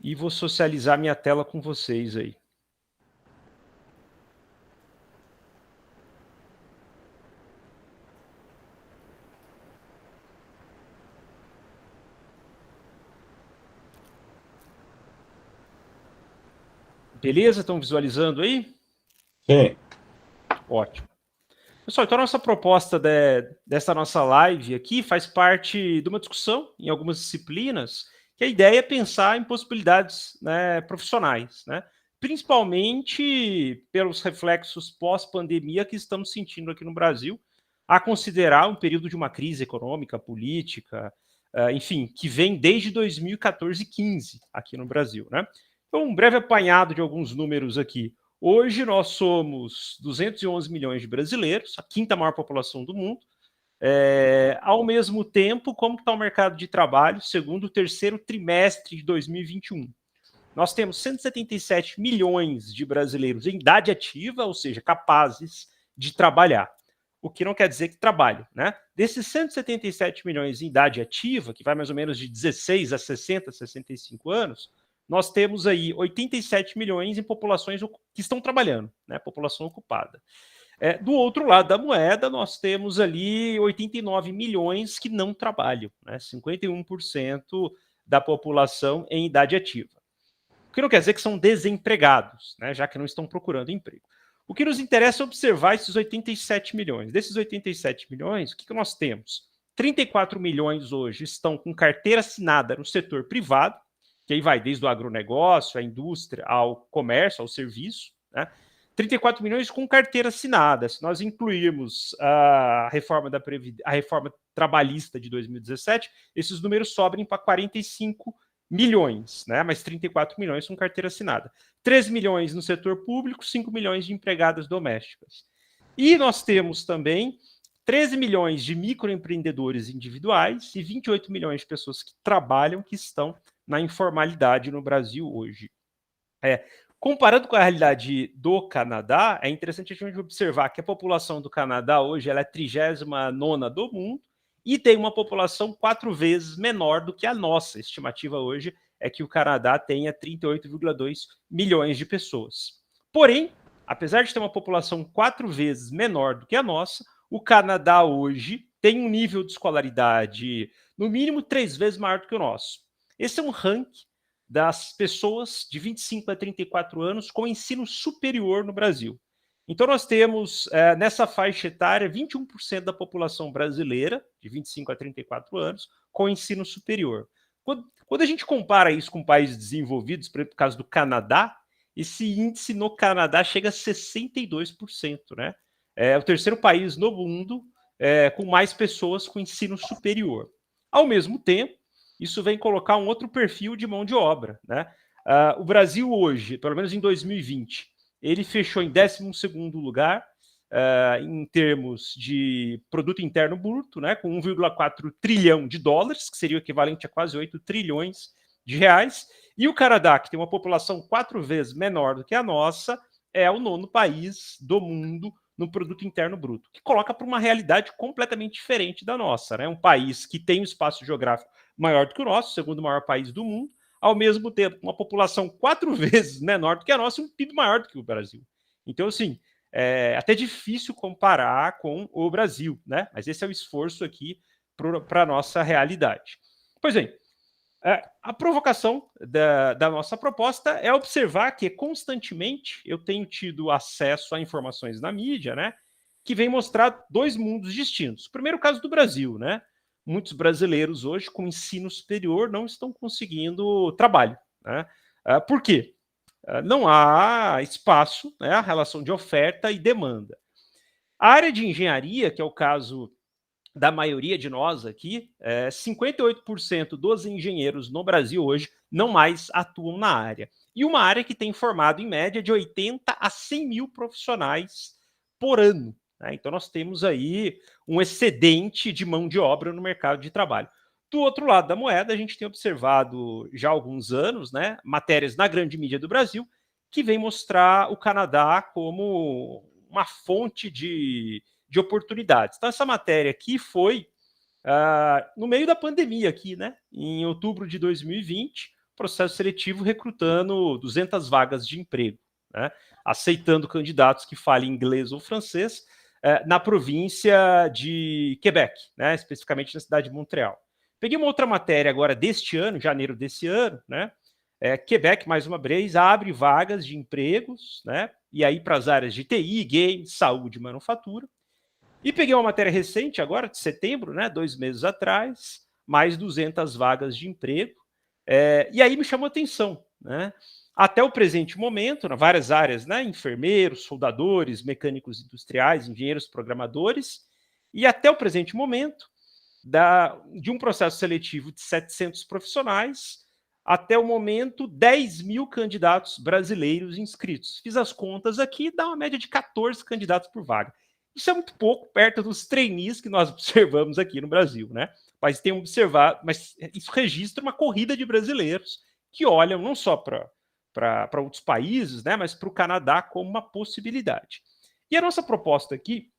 e vou socializar minha tela com vocês aí. Beleza? Estão visualizando aí? Sim. Ótimo. Pessoal, então a nossa proposta dessa nossa live aqui faz parte de uma discussão em algumas disciplinas, que a ideia é pensar em possibilidades, né, profissionais, né? Principalmente pelos reflexos pós-pandemia que estamos sentindo aqui no Brasil, a considerar um período de uma crise econômica, política, enfim, que vem desde 2014 e 15 aqui no Brasil, né? Então, um breve apanhado de alguns números aqui. Hoje nós somos 211 milhões de brasileiros, a quinta maior população do mundo. Ao mesmo tempo, como está o mercado de trabalho segundo o terceiro trimestre de 2021? Nós temos 177 milhões de brasileiros em idade ativa, ou seja, capazes de trabalhar. O que não quer dizer que trabalham, né? Desses 177 milhões em idade ativa, que vai mais ou menos de 16 a 60, 65 anos, nós temos aí 87 milhões em populações que estão trabalhando, né? População ocupada. Do outro lado da moeda, nós temos ali 89 milhões que não trabalham, né? 51% da população em idade ativa. O que não quer dizer que são desempregados, né? Já que não estão procurando emprego. O que nos interessa é observar esses 87 milhões. Desses 87 milhões, o que nós temos? 34 milhões hoje estão com carteira assinada no setor privado, que aí vai desde o agronegócio, a indústria, ao comércio, ao serviço, né? 34 milhões com carteira assinada. Se nós incluirmos a reforma trabalhista de 2017, esses números sobem para 45 milhões, né? Mas 34 milhões com carteira assinada. 3 milhões no setor público, 5 milhões de empregadas domésticas. E nós temos também 13 milhões de microempreendedores individuais e 28 milhões de pessoas que trabalham, que estão na informalidade no Brasil hoje. Comparando com a realidade do Canadá, é interessante a gente observar que a população do Canadá hoje ela é a 39ª do mundo e tem uma população 4 vezes menor do que a nossa. A estimativa hoje é que o Canadá tenha 38,2 milhões de pessoas. Porém, apesar de ter uma população 4 vezes menor do que a nossa, o Canadá hoje tem um nível de escolaridade, no mínimo, 3 vezes maior do que o nosso. Esse é um ranking das pessoas de 25 a 34 anos com ensino superior no Brasil. Então, nós temos, nessa faixa etária, 21% da população brasileira, de 25 a 34 anos, com ensino superior. Quando a gente compara isso com países desenvolvidos, por exemplo, no caso do Canadá, esse índice no Canadá chega a 62%, né? É o terceiro país no mundo com mais pessoas com ensino superior. Ao mesmo tempo, isso vem colocar um outro perfil de mão de obra, né? O Brasil hoje, pelo menos em 2020, ele fechou em 12º lugar em termos de produto interno bruto, né? Com 1,4 trilhão de dólares, que seria o equivalente a quase 8 trilhões de reais. E o Canadá, que tem uma população 4 vezes menor do que a nossa, é o 9º país do mundo no produto interno bruto, que coloca para uma realidade completamente diferente da nossa, né? Um país que tem um espaço geográfico maior do que o nosso, segundo maior país do mundo, ao mesmo tempo, uma população 4 vezes menor do que a nossa e um PIB maior do que o Brasil. Então, assim, é até difícil comparar com o Brasil, né? Mas esse é o esforço aqui para a nossa realidade. Pois bem, a provocação da nossa proposta é observar que constantemente eu tenho tido acesso a informações na mídia, né, que vem mostrar dois mundos distintos. O primeiro caso do Brasil, né? Muitos brasileiros hoje com ensino superior não estão conseguindo trabalho, né? Por quê? Não há espaço, né, a relação de oferta e demanda. A área de engenharia, que é o caso da maioria de nós aqui, 58% dos engenheiros no Brasil hoje não mais atuam na área. E uma área que tem formado, em média, de 80 a 100 mil profissionais por ano. Né? Então, nós temos aí um excedente de mão de obra no mercado de trabalho. Do outro lado da moeda, a gente tem observado já há alguns anos, né, matérias na grande mídia do Brasil que vem mostrar o Canadá como uma fonte de oportunidades. Então, essa matéria aqui foi no meio da pandemia aqui, né? Em outubro de 2020, processo seletivo recrutando 200 vagas de emprego, né, aceitando candidatos que falem inglês ou francês, na província de Quebec, né, especificamente na cidade de Montreal. Peguei uma outra matéria agora deste ano, janeiro desse ano, né? Quebec, mais uma vez, abre vagas de empregos, né? E aí para as áreas de TI, games, saúde, manufatura. E peguei uma matéria recente, agora de setembro, né? 2 meses atrás, mais 200 vagas de emprego. E aí me chamou a atenção, né? Até o presente momento, nas várias áreas, né? Enfermeiros, soldadores, mecânicos industriais, engenheiros, programadores. E até o presente momento, de um processo seletivo de 700 profissionais, até o momento, 10 mil candidatos brasileiros inscritos. Fiz as contas aqui, dá uma média de 14 candidatos por vaga. Isso é muito pouco perto dos trainees que nós observamos aqui no Brasil, né? Mas tem observado, mas isso registra uma corrida de brasileiros que olham não só para outros países, né, mas para o Canadá como uma possibilidade. E a nossa proposta aqui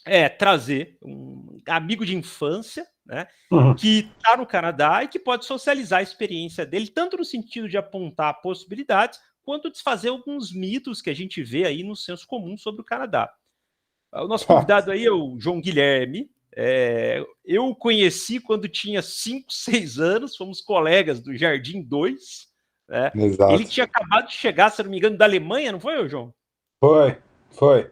é trazer um amigo de infância, né, que está no Canadá e que pode socializar a experiência dele, tanto no sentido de apontar possibilidades, quanto desfazer alguns mitos que a gente vê aí no senso comum sobre o Canadá. O nosso convidado aí é o João Guilherme. Eu o conheci quando tinha 5, 6 anos, fomos colegas do Jardim 2. Né? Ele tinha acabado de chegar, se não me engano, da Alemanha, não foi, João? Foi.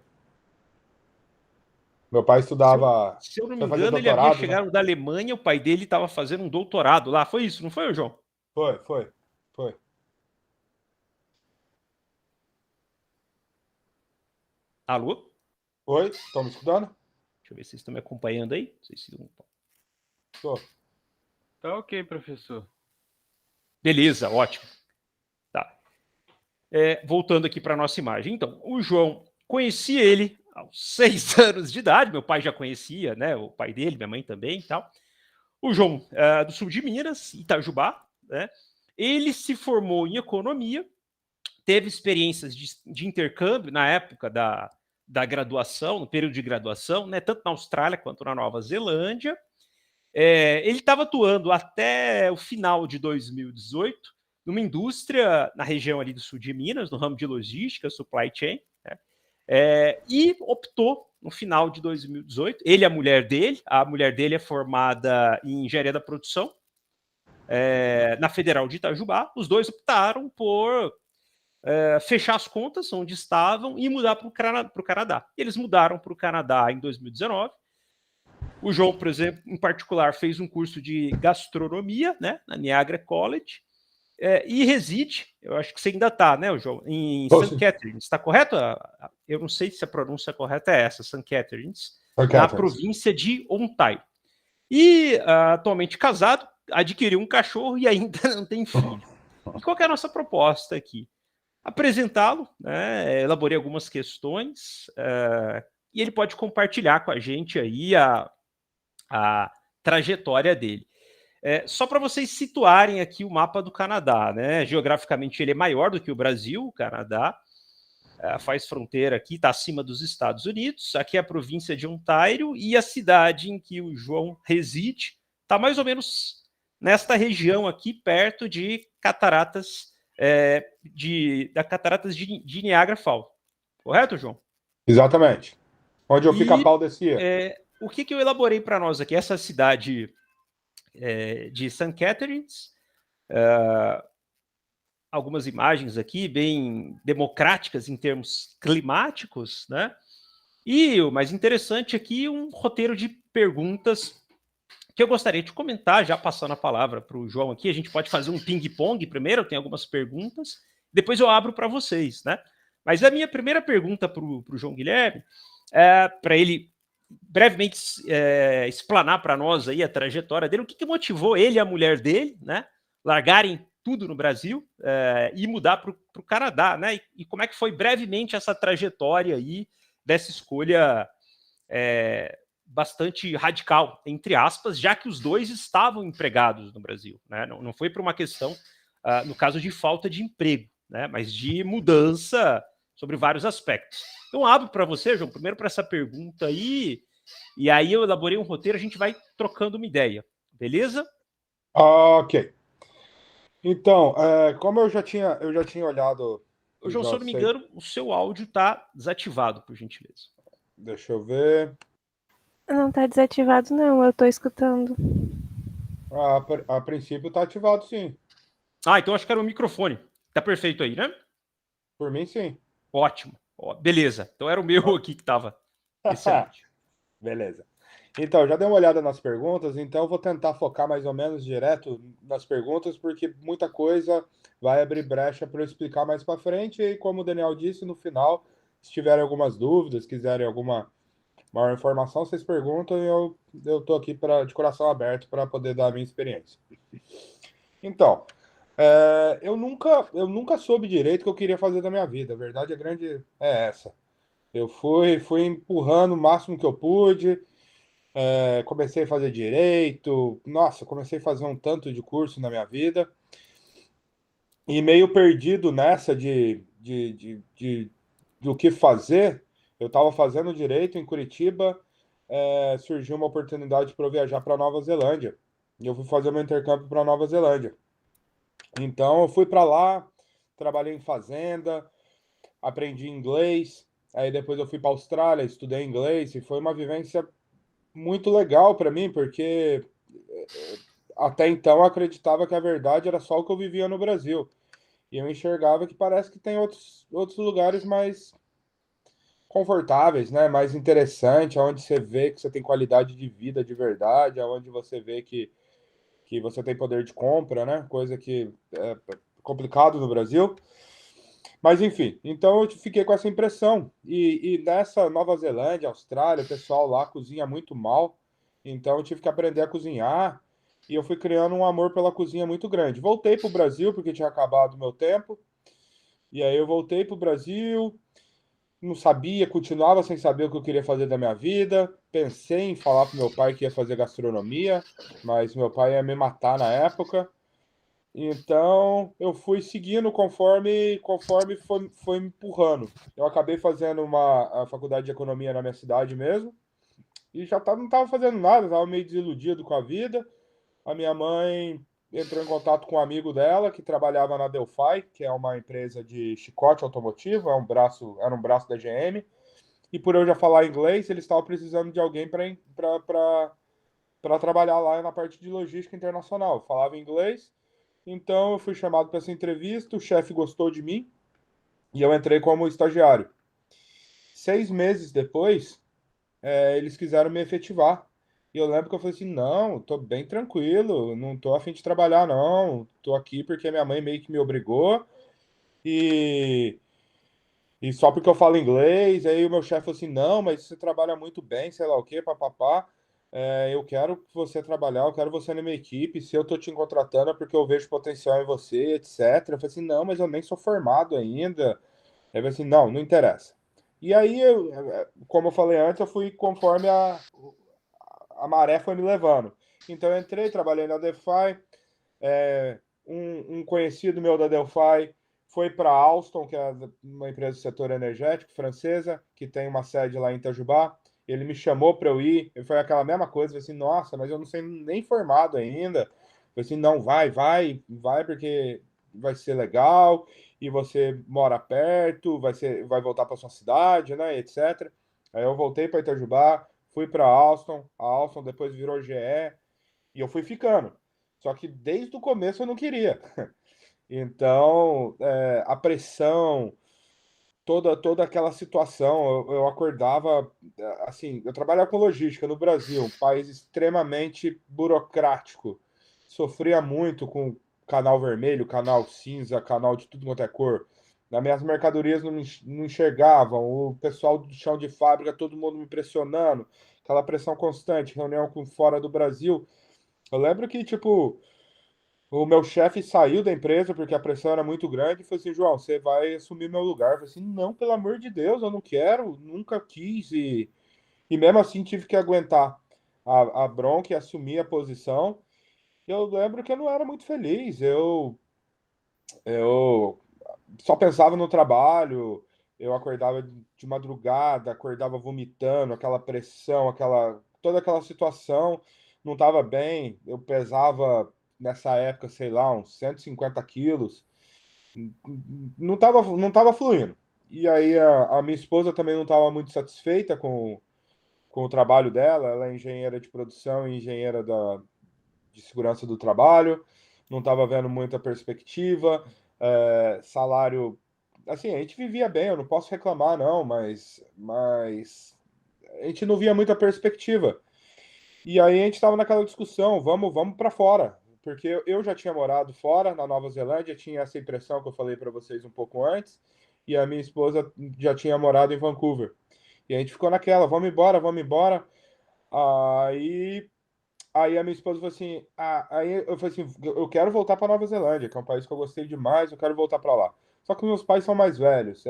Meu pai estudava. Se eu não me Foi fazer engano, ele havia doutorado, né? chegado da Alemanha, o pai dele estava fazendo um doutorado lá. Foi isso, não foi, João? Foi. Alô? Oi, estão me escutando? Deixa eu ver se vocês estão me acompanhando aí. Não sei se... Tô. Tá ok, professor. Beleza, ótimo. Tá. Voltando aqui para a nossa imagem. Então, o João, conheci ele aos 6 anos de idade. Meu pai já conhecia, né? O pai dele, minha mãe também e tal. O João, do sul de Minas, Itajubá, né? Ele se formou em economia, teve experiências de intercâmbio na época da graduação, no período de graduação, né? Tanto na Austrália quanto na Nova Zelândia. Ele estava atuando até o final de 2018 numa indústria na região ali do sul de Minas, no ramo de logística, supply chain, né? E optou no final de 2018, ele e a mulher dele é formada em engenharia da produção, na Federal de Itajubá. Os dois optaram por fechar as contas onde estavam e mudar para o Canadá. Eles mudaram para o Canadá em 2019. O João, por exemplo, em particular, fez um curso de gastronomia, né, na Niagara College, e reside, eu acho que você ainda está, né, João, em St. Catharines. Está correto? Eu não sei se a pronúncia correta é essa, St. Catharines, na província de Ontário. E, atualmente casado, adquiriu um cachorro e ainda não tem filho. E qual que é a nossa proposta aqui? Apresentá-lo, né, elaborei algumas questões, e ele pode compartilhar com a gente aí a trajetória dele. Só para vocês situarem aqui o mapa do Canadá, né? Geograficamente ele é maior do que o Brasil, o Canadá, faz fronteira aqui, está acima dos Estados Unidos, aqui é a província de Ontário, e a cidade em que o João reside está mais ou menos nesta região aqui, perto de cataratas, cataratas de Niagara Falls. Correto, João? Exatamente. Onde o Pica-Pau descia. O que eu elaborei para nós aqui? Essa cidade de St. Catharines, algumas imagens aqui bem democráticas em termos climáticos, né? E o mais interessante aqui, um roteiro de perguntas que eu gostaria de comentar, já passando a palavra para o João aqui. A gente pode fazer um ping-pong primeiro, eu tenho algumas perguntas, depois eu abro para vocês, né? Mas a minha primeira pergunta para o João Guilherme para ele brevemente explanar para nós aí a trajetória dele, o que motivou ele e a mulher dele, né, largarem tudo no Brasil e mudar para o Canadá, né? E como é que foi brevemente essa trajetória aí dessa escolha bastante radical, entre aspas, já que os dois estavam empregados no Brasil, né? Não foi por uma questão, no caso de falta de emprego, né, mas de mudança sobre vários aspectos. Então, abro para você, João, primeiro para essa pergunta aí, e aí eu elaborei um roteiro, a gente vai trocando uma ideia, beleza? Ok. Então, como eu já tinha olhado Ô, os João, se eu jogos, não me sei, engano, o seu áudio está desativado, por gentileza. deixa eu ver. Não tá desativado, não. Eu tô escutando. A princípio tá ativado, sim. Ah, então acho que era o microfone. Tá perfeito aí, né? Por mim, sim. Ótimo. Ó, beleza. Então era o meu Ó. aqui que estava excelente. Beleza. Então, já dei uma olhada nas perguntas, então eu vou tentar focar mais ou menos direto nas perguntas, porque muita coisa vai abrir brecha para eu explicar mais para frente. E como o Daniel disse, no final, se tiverem algumas dúvidas, quiserem alguma maior informação, vocês perguntam e eu tô aqui de coração aberto para poder dar a minha experiência. Então, eu nunca soube direito o que eu queria fazer da minha vida. A verdade é grande é essa. Eu fui empurrando o máximo que eu pude. Comecei a fazer direito, nossa, comecei a fazer um tanto de curso na minha vida, e meio perdido nessa do que fazer. Eu estava fazendo direito em Curitiba, surgiu uma oportunidade para eu viajar para Nova Zelândia, e eu fui fazer meu intercâmbio para Nova Zelândia. Então, eu fui para lá, trabalhei em fazenda, aprendi inglês, aí depois eu fui para Austrália, estudei inglês, e foi uma vivência muito legal para mim, porque até então eu acreditava que a verdade era só o que eu vivia no Brasil. E eu enxergava que parece que tem outros lugares mais confortáveis, né? Mais interessante, onde você vê que você tem qualidade de vida de verdade, onde você vê que você tem poder de compra, né? Coisa que é complicado no Brasil. Mas enfim, então eu fiquei com essa impressão. E nessa Nova Zelândia, Austrália, o pessoal lá cozinha muito mal. Então eu tive que aprender a cozinhar. E eu fui criando um amor pela cozinha muito grande. Voltei para o Brasil, porque tinha acabado o meu tempo. E aí eu voltei para o Brasil, não sabia, continuava sem saber o que eu queria fazer da minha vida. Pensei em falar para meu pai que ia fazer gastronomia, mas meu pai ia me matar na época. Então, eu fui seguindo conforme foi me empurrando. Eu acabei fazendo a faculdade de economia na minha cidade mesmo, e não estava fazendo nada, estava meio desiludido com a vida. A minha mãe entrou em contato com um amigo dela que trabalhava na Delphi, que é uma empresa de chicote automotivo, era um braço da GM. E por eu já falar inglês, eles estavam precisando de alguém para trabalhar lá na parte de logística internacional. Eu falava inglês, então eu fui chamado para essa entrevista, o chefe gostou de mim e eu entrei como estagiário. 6 meses depois, eles quiseram me efetivar. E eu lembro que eu falei assim, não, tô bem tranquilo, não tô a fim de trabalhar, não. Tô aqui porque minha mãe meio que me obrigou. E, e só porque eu falo inglês, aí o meu chefe falou assim, não, mas você trabalha muito bem, sei lá o quê, papapá. Eu quero que você trabalhar, eu quero você na minha equipe. Se eu tô te contratando é porque eu vejo potencial em você, etc. Eu falei assim, não, mas eu nem sou formado ainda. Ele falou assim, não, não interessa. E aí, como eu falei antes, eu fui conforme a maré foi me levando. Então eu entrei, trabalhei na DeFi, um conhecido meu da Delphi foi para a Alstom, que é uma empresa do setor energético francesa, que tem uma sede lá em Itajubá. Ele me chamou para eu ir, e foi aquela mesma coisa, eu falei assim, nossa, mas eu não sei nem formado ainda. Eu falei assim, não, vai, porque vai ser legal, e você mora perto, vai voltar para sua cidade, né, etc. Aí eu voltei para Itajubá, fui para a Alstom depois virou GE, e eu fui ficando. Só que desde o começo eu não queria. Então, a pressão, toda aquela situação, eu acordava, assim, eu trabalhava com logística no Brasil, um país extremamente burocrático. Sofria muito com canal vermelho, canal cinza, canal de tudo quanto é cor. Nas minhas mercadorias não enxergavam, o pessoal do chão de fábrica, todo mundo me pressionando, aquela pressão constante, reunião com fora do Brasil. Eu lembro que, tipo, o meu chefe saiu da empresa porque a pressão era muito grande e falou assim, João, você vai assumir meu lugar. Eu falei assim, não, pelo amor de Deus, eu não quero, nunca quis. E mesmo assim tive que aguentar a bronca e assumir a posição. Eu lembro que eu não era muito feliz. Eu só pensava no trabalho, eu acordava de madrugada, acordava vomitando, aquela pressão, toda aquela situação, não estava bem, eu pesava nessa época, sei lá, uns 150 quilos. Não tava fluindo. E aí a minha esposa também não estava muito satisfeita com o trabalho dela. Ela é engenheira de produção e engenheira de segurança do trabalho. Não estava vendo muita perspectiva. Salário... Assim, a gente vivia bem, eu não posso reclamar, não, mas a gente não via muita perspectiva. E aí a gente estava naquela discussão, vamos para fora. Porque eu já tinha morado fora, na Nova Zelândia, tinha essa impressão que eu falei para vocês um pouco antes, e a minha esposa já tinha morado em Vancouver. E a gente ficou naquela, vamos embora, vamos embora. Aí, aí a minha esposa falou assim, aí eu falei assim, eu quero voltar para Nova Zelândia, que é um país que eu gostei demais, eu quero voltar para lá. Só que meus pais são mais velhos,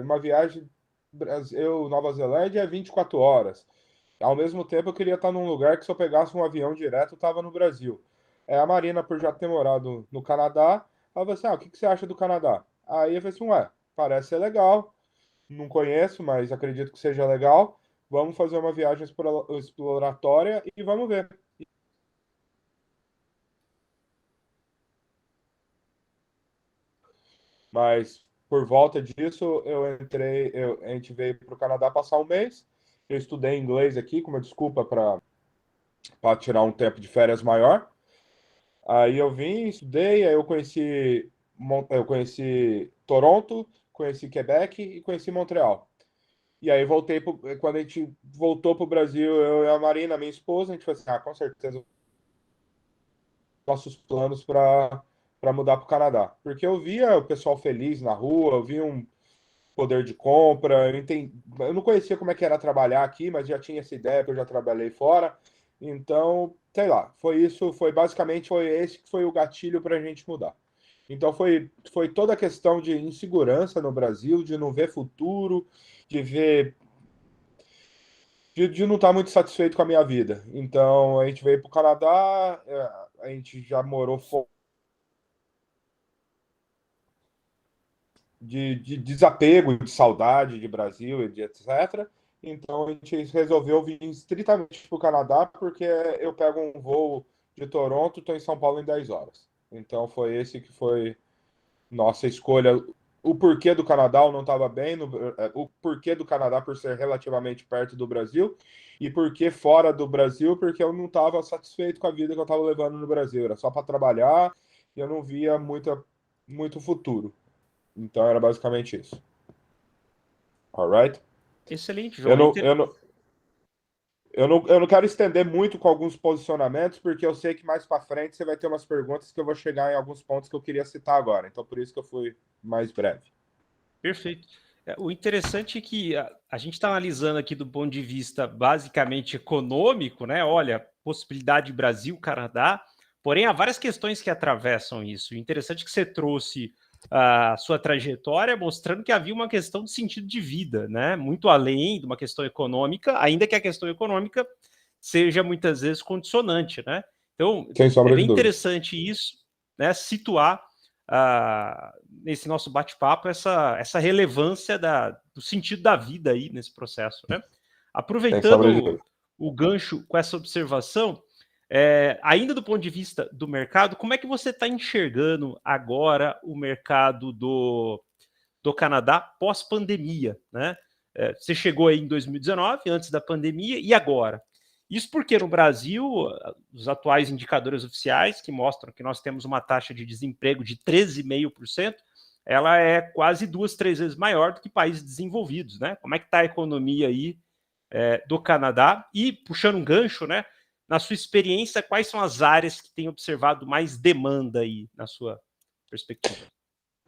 uma viagem Brasil, Nova Zelândia é 24 horas. Ao mesmo tempo, eu queria estar num lugar que se eu pegasse um avião direto, eu estava no Brasil. A Marina, por já ter morado no Canadá, ela falou assim, o que você acha do Canadá? Aí eu falei assim, parece ser legal. Não conheço, mas acredito que seja legal. Vamos fazer uma viagem exploratória e vamos ver. Mas por volta disso, a gente veio para o Canadá passar um mês. Eu estudei inglês aqui como desculpa para tirar um tempo de férias maior. Aí eu vim, estudei, aí eu conheci Toronto, conheci Quebec e conheci Montreal. E aí quando a gente voltou para o Brasil, eu e a Marina, minha esposa, a gente falou assim, com certeza nossos planos para mudar para o Canadá. Porque eu via o pessoal feliz na rua, eu via um poder de compra, eu não conhecia como é que era trabalhar aqui, mas já tinha essa ideia, porque eu já trabalhei fora. Então, sei lá, foi esse que foi o gatilho para a gente mudar. Então foi toda a questão de insegurança no Brasil, de não ver futuro, de ver de não estar muito satisfeito com a minha vida. Então a gente veio para o Canadá, a gente já morou de desapego, de saudade de Brasil e de etc. Então a gente resolveu vir estritamente para o Canadá, porque eu pego um voo de Toronto, estou em São Paulo em 10 horas. Então foi esse que foi nossa escolha. O porquê do Canadá eu não estava bem, o porquê do Canadá por ser relativamente perto do Brasil, e porquê fora do Brasil, porque eu não estava satisfeito com a vida que eu estava levando no Brasil. Era só para trabalhar e eu não via muito futuro. Então era basicamente isso. Alright? Excelente, Eu João. não, eu não, eu não quero estender muito com alguns posicionamentos, porque eu sei que mais para frente você vai ter umas perguntas que eu vou chegar em alguns pontos que eu queria citar agora. Então por isso que eu fui mais breve. Perfeito. O interessante é que a gente está analisando aqui do ponto de vista basicamente econômico, né? Olha, possibilidade Brasil-Canadá, porém há várias questões que atravessam isso. O interessante é que você trouxe a sua trajetória mostrando que havia uma questão de sentido de vida, né? Muito além de uma questão econômica, ainda que a questão econômica seja muitas vezes condicionante, né? Então, Sem é sombra de bem dúvida. interessante isso, né? Situar nesse nosso bate-papo essa relevância do sentido da vida aí nesse processo, né? Sem sombra de Aproveitando dúvida. o gancho com essa observação, ainda do ponto de vista do mercado, como é que você está enxergando agora o mercado do Canadá pós-pandemia, né? Você chegou aí em 2019, antes da pandemia, e agora? Isso porque no Brasil, os atuais indicadores oficiais que mostram que nós temos uma taxa de desemprego de 13,5%, ela é quase 2, 3 vezes maior do que países desenvolvidos, né? Como é que está a economia aí do Canadá? E, puxando um gancho, né? Na sua experiência, quais são as áreas que têm observado mais demanda aí, na sua perspectiva?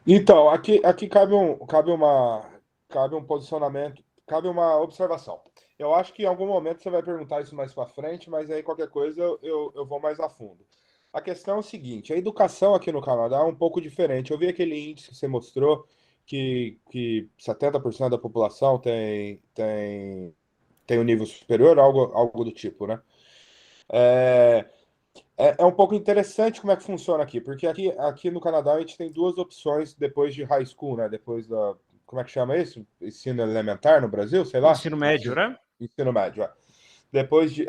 Então, aqui cabe um posicionamento, cabe uma observação. Eu acho que em algum momento você vai perguntar isso mais para frente, mas aí qualquer coisa eu vou mais a fundo. A questão é o seguinte: a educação aqui no Canadá é um pouco diferente. Eu vi aquele índice que você mostrou que 70% da população tem um nível superior, algo do tipo, né? É, é um pouco interessante como é que funciona aqui, porque aqui no Canadá a gente tem duas opções depois de high school, né? Depois da. Como é que chama isso? Ensino elementar no Brasil, sei lá? Ensino médio, né? Ensino médio, é.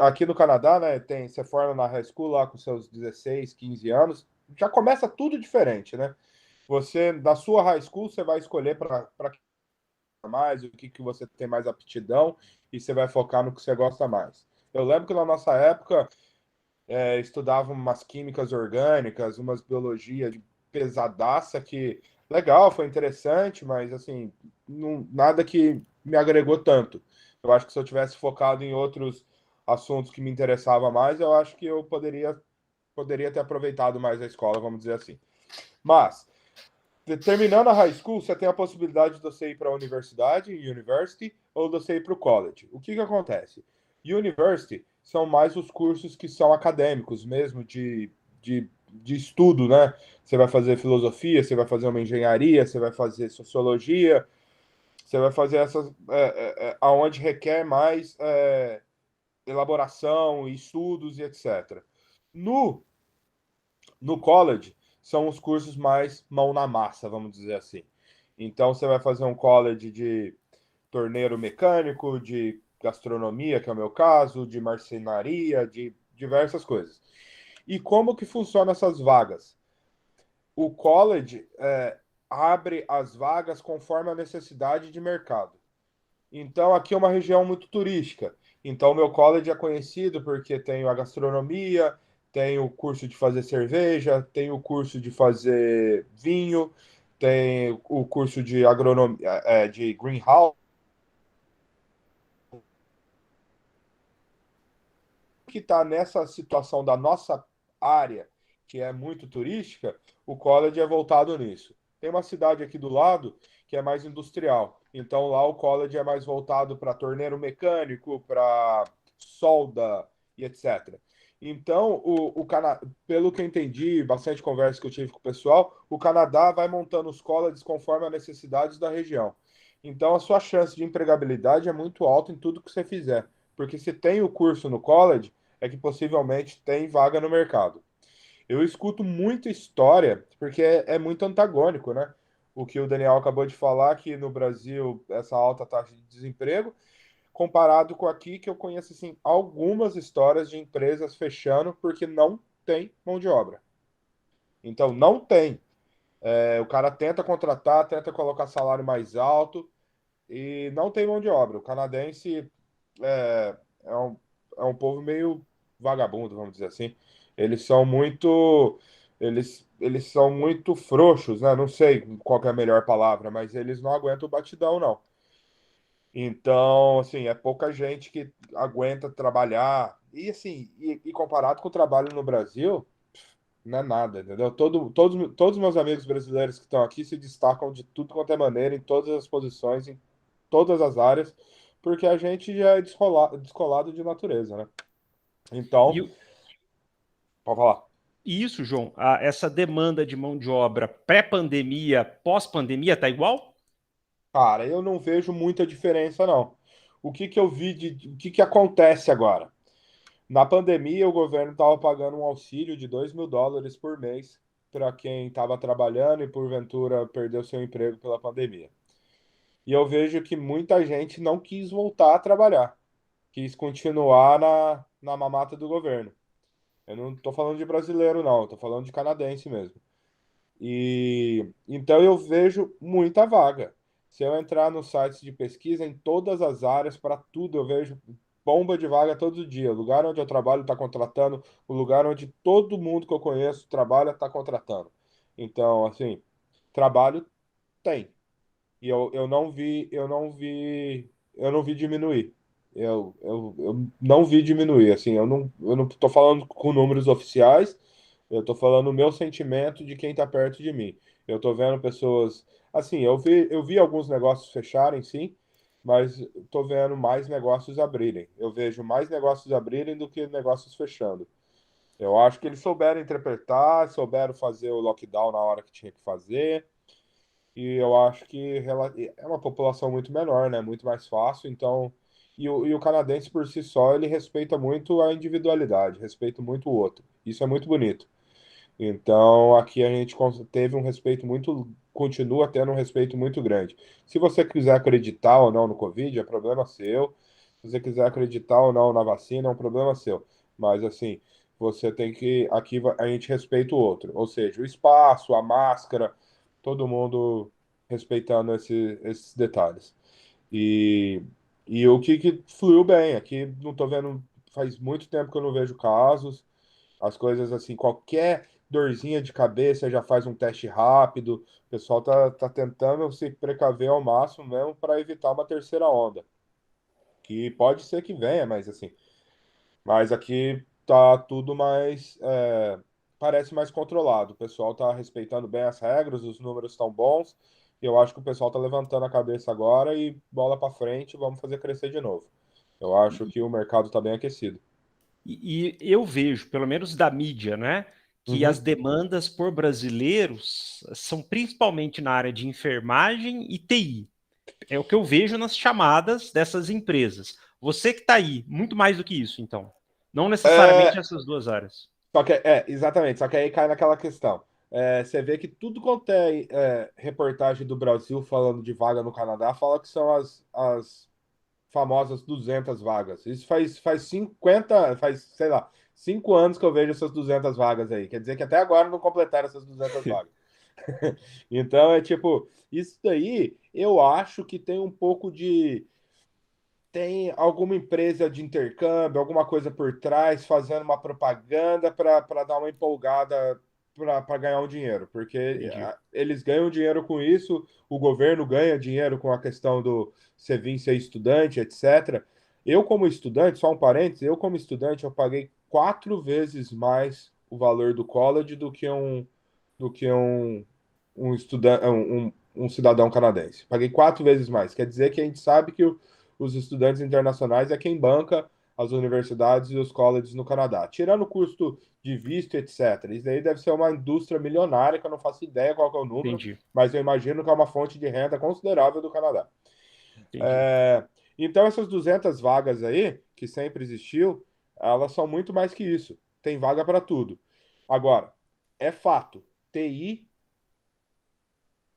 Aqui no Canadá, né, você forma na high school lá com seus 16, 15 anos, já começa tudo diferente, né? Você, da sua high school, você vai escolher para mais, o que você tem mais aptidão, e você vai focar no que você gosta mais. Eu lembro que na nossa época, estudava umas químicas orgânicas, umas biologia de pesadaça que, legal, foi interessante, mas assim, nada que me agregou tanto. Eu acho que se eu tivesse focado em outros assuntos que me interessavam mais, eu acho que eu poderia ter aproveitado mais a escola, vamos dizer assim. Mas, terminando a high school, você tem a possibilidade de você ir para a university, ou de você ir para o college. O que acontece? University são mais os cursos que são acadêmicos mesmo, de estudo, né? Você vai fazer filosofia, você vai fazer uma engenharia, você vai fazer sociologia, você vai fazer essas, aonde requer mais elaboração, estudos e etc. No no college, são os cursos mais mão na massa, vamos dizer assim. Então, você vai fazer um college de torneiro mecânico, de gastronomia, que é o meu caso, de marcenaria, de diversas coisas. E como que funcionam essas vagas? O college abre as vagas conforme a necessidade de mercado. Então, aqui é uma região muito turística. Então, o meu college é conhecido porque tem a gastronomia, tem o curso de fazer cerveja, tem o curso de fazer vinho, tem o curso de agronomia, de greenhouse, que está nessa situação da nossa área, que é muito turística, o college é voltado nisso. Tem uma cidade aqui do lado que é mais industrial. Então lá o college é mais voltado para torneiro mecânico, para solda e etc. Então, pelo que eu entendi, bastante conversa que eu tive com o pessoal, o Canadá vai montando os colleges conforme as necessidades da região. Então, a sua chance de empregabilidade é muito alta em tudo que você fizer. Porque se tem o curso no college, é que possivelmente tem vaga no mercado. Eu escuto muita história, porque é muito antagônico, né? O que o Daniel acabou de falar, que no Brasil essa alta taxa de desemprego, comparado com aqui, que eu conheço assim, algumas histórias de empresas fechando porque não tem mão de obra. Então, não tem. O cara tenta contratar, tenta colocar salário mais alto e não tem mão de obra. O canadense é um, é um povo meio vagabundo, vamos dizer assim. Eles são muito, eles são muito frouxos, né? Não sei qual que é a melhor palavra, mas eles não aguentam o batidão, não. Então, assim, é pouca gente que aguenta trabalhar. E assim, e comparado com o trabalho no Brasil, não é nada, entendeu? Todos os meus amigos brasileiros que estão aqui se destacam de tudo quanto é maneira, em todas as posições, em todas as áreas, porque a gente já é descolado de natureza, né? Então, E pode falar. isso, João, essa demanda de mão de obra pré-pandemia, pós-pandemia, tá igual? Cara, eu não vejo muita diferença, não. O que que acontece agora? Na pandemia, o governo estava pagando um auxílio de US$ 2.000 por mês para quem estava trabalhando e porventura perdeu seu emprego pela pandemia. E eu vejo que muita gente não quis voltar a trabalhar, quis continuar na mamata do governo. Eu não estou falando de brasileiro, não, estou falando de canadense mesmo. E então eu vejo muita vaga. Se eu entrar nos sites de pesquisa em todas as áreas, para tudo, eu vejo bomba de vaga todo dia. O lugar onde eu trabalho está contratando, o lugar onde todo mundo que eu conheço trabalha está contratando. Então, assim, trabalho tem. E eu não vi diminuir. Eu não vi diminuir, assim, eu não tô falando com números oficiais, eu tô falando o meu sentimento de quem tá perto de mim. Eu tô vendo pessoas, assim, eu vi alguns negócios fecharem, sim, mas tô vendo mais negócios abrirem. Eu vejo mais negócios abrirem do que negócios fechando. Eu acho que eles souberam interpretar, souberam fazer o lockdown na hora que tinha que fazer. E eu acho que é uma população muito menor, né? Muito mais fácil. Então, e o canadense por si só, ele respeita muito a individualidade, respeita muito o outro. Isso é muito bonito. Então, aqui a gente teve um respeito muito, continua tendo um respeito muito grande. Se você quiser acreditar ou não no Covid, é problema seu. Se você quiser acreditar ou não na vacina, é um problema seu. Mas, assim, você tem que. Aqui a gente respeita o outro. Ou seja, o espaço, a máscara, todo mundo respeitando esses detalhes. E, e o que fluiu bem. Aqui não tô vendo. Faz muito tempo que eu não vejo casos. As coisas assim, qualquer dorzinha de cabeça já faz um teste rápido. O pessoal tá tentando se precaver ao máximo mesmo para evitar uma terceira onda. Que pode ser que venha, mas assim. Mas aqui tá tudo mais. Parece mais controlado. O pessoal tá respeitando bem as regras, os números estão bons. E eu acho que o pessoal tá levantando a cabeça agora e bola para frente, vamos fazer crescer de novo. Eu acho que o mercado tá bem aquecido. E eu vejo, pelo menos da mídia, né, que as Uhum. demandas por brasileiros são principalmente na área de enfermagem e TI. É o que eu vejo nas chamadas dessas empresas. Você que está aí, muito mais do que isso, então. Não necessariamente É, essas duas áreas. Só que, exatamente, só que aí cai naquela questão. Você vê que tudo quanto reportagem do Brasil falando de vaga no Canadá, fala que são as famosas 200 vagas. Isso faz 50, sei lá, 5 anos que eu vejo essas 200 vagas aí. Quer dizer que até agora não completaram essas 200 vagas. Então, é tipo, isso daí eu acho que tem um pouco de tem alguma empresa de intercâmbio, alguma coisa por trás, fazendo uma propaganda para dar uma empolgada para ganhar um dinheiro, porque Entendi. eles ganham dinheiro com isso, o governo ganha dinheiro com a questão do você vir ser estudante, etc. Eu, como estudante, só um parênteses, eu, como estudante, eu paguei 4 vezes mais o valor do college do que um estudante, um cidadão canadense. Paguei 4 vezes mais. Quer dizer que a gente sabe que os estudantes internacionais é quem banca as universidades e os colleges no Canadá. Tirando o custo de visto, etc. Isso aí deve ser uma indústria milionária, que eu não faço ideia qual que é o número, Entendi. mas eu imagino que é uma fonte de renda considerável do Canadá. Entendi. É, então, essas 200 vagas aí, que sempre existiu, elas são muito mais que isso. Tem vaga para tudo. Agora, é fato, TI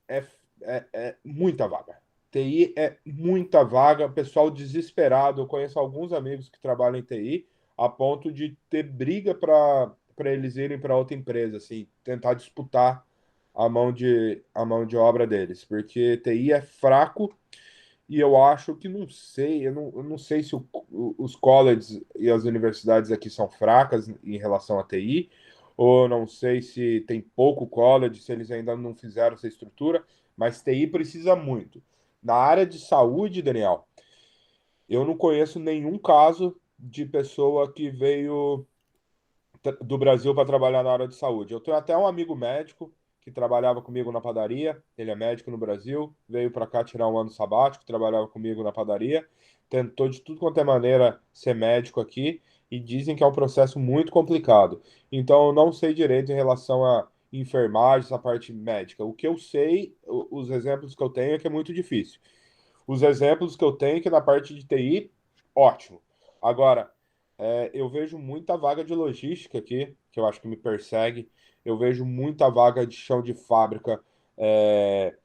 é, é muita vaga. TI é muita vaga, pessoal desesperado. Eu conheço alguns amigos que trabalham em TI a ponto de ter briga para eles irem para outra empresa, assim, tentar disputar a mão de obra deles, porque TI é fraco e eu acho que não sei, eu não sei se os colleges e as universidades aqui são fracas em relação à TI, ou não sei se tem pouco college, se eles ainda não fizeram essa estrutura, mas TI precisa muito. Na área de saúde, Daniel, eu não conheço nenhum caso de pessoa que veio do Brasil para trabalhar na área de saúde. Eu tenho até um amigo médico que trabalhava comigo na padaria. Ele é médico no Brasil, veio para cá tirar um ano sabático, trabalhava comigo na padaria, tentou de tudo quanto é maneira ser médico aqui e dizem que é um processo muito complicado. Então, eu não sei direito em relação a enfermagem, essa parte médica. O que eu sei, os exemplos que eu tenho é que é muito difícil. Os exemplos que eu tenho é que na parte de TI, ótimo. Agora, eu vejo muita vaga de logística aqui, que eu acho que me persegue. Eu vejo muita vaga de chão de fábrica. É,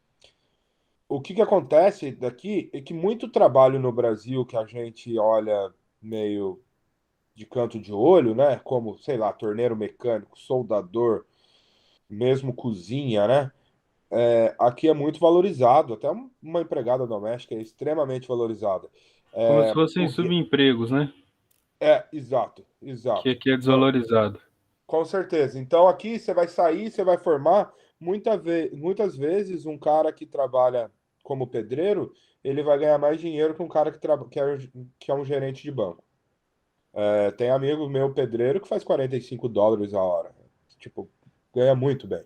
o que acontece daqui é que muito trabalho no Brasil que a gente olha meio de canto de olho, né? Como, sei lá, torneiro mecânico, soldador, mesmo cozinha, né? Aqui é muito valorizado. Até uma empregada doméstica é extremamente valorizada. Como se É, fossem o que, subempregos, né? exato, Que exato. aqui é desvalorizado. Com certeza. Então aqui você vai sair, você vai formar. Muitas vezes um cara que trabalha como pedreiro, ele vai ganhar mais dinheiro que um cara que é um gerente de banco. Tem amigo meu pedreiro que faz US$ 45 a hora. Tipo, ganha muito bem.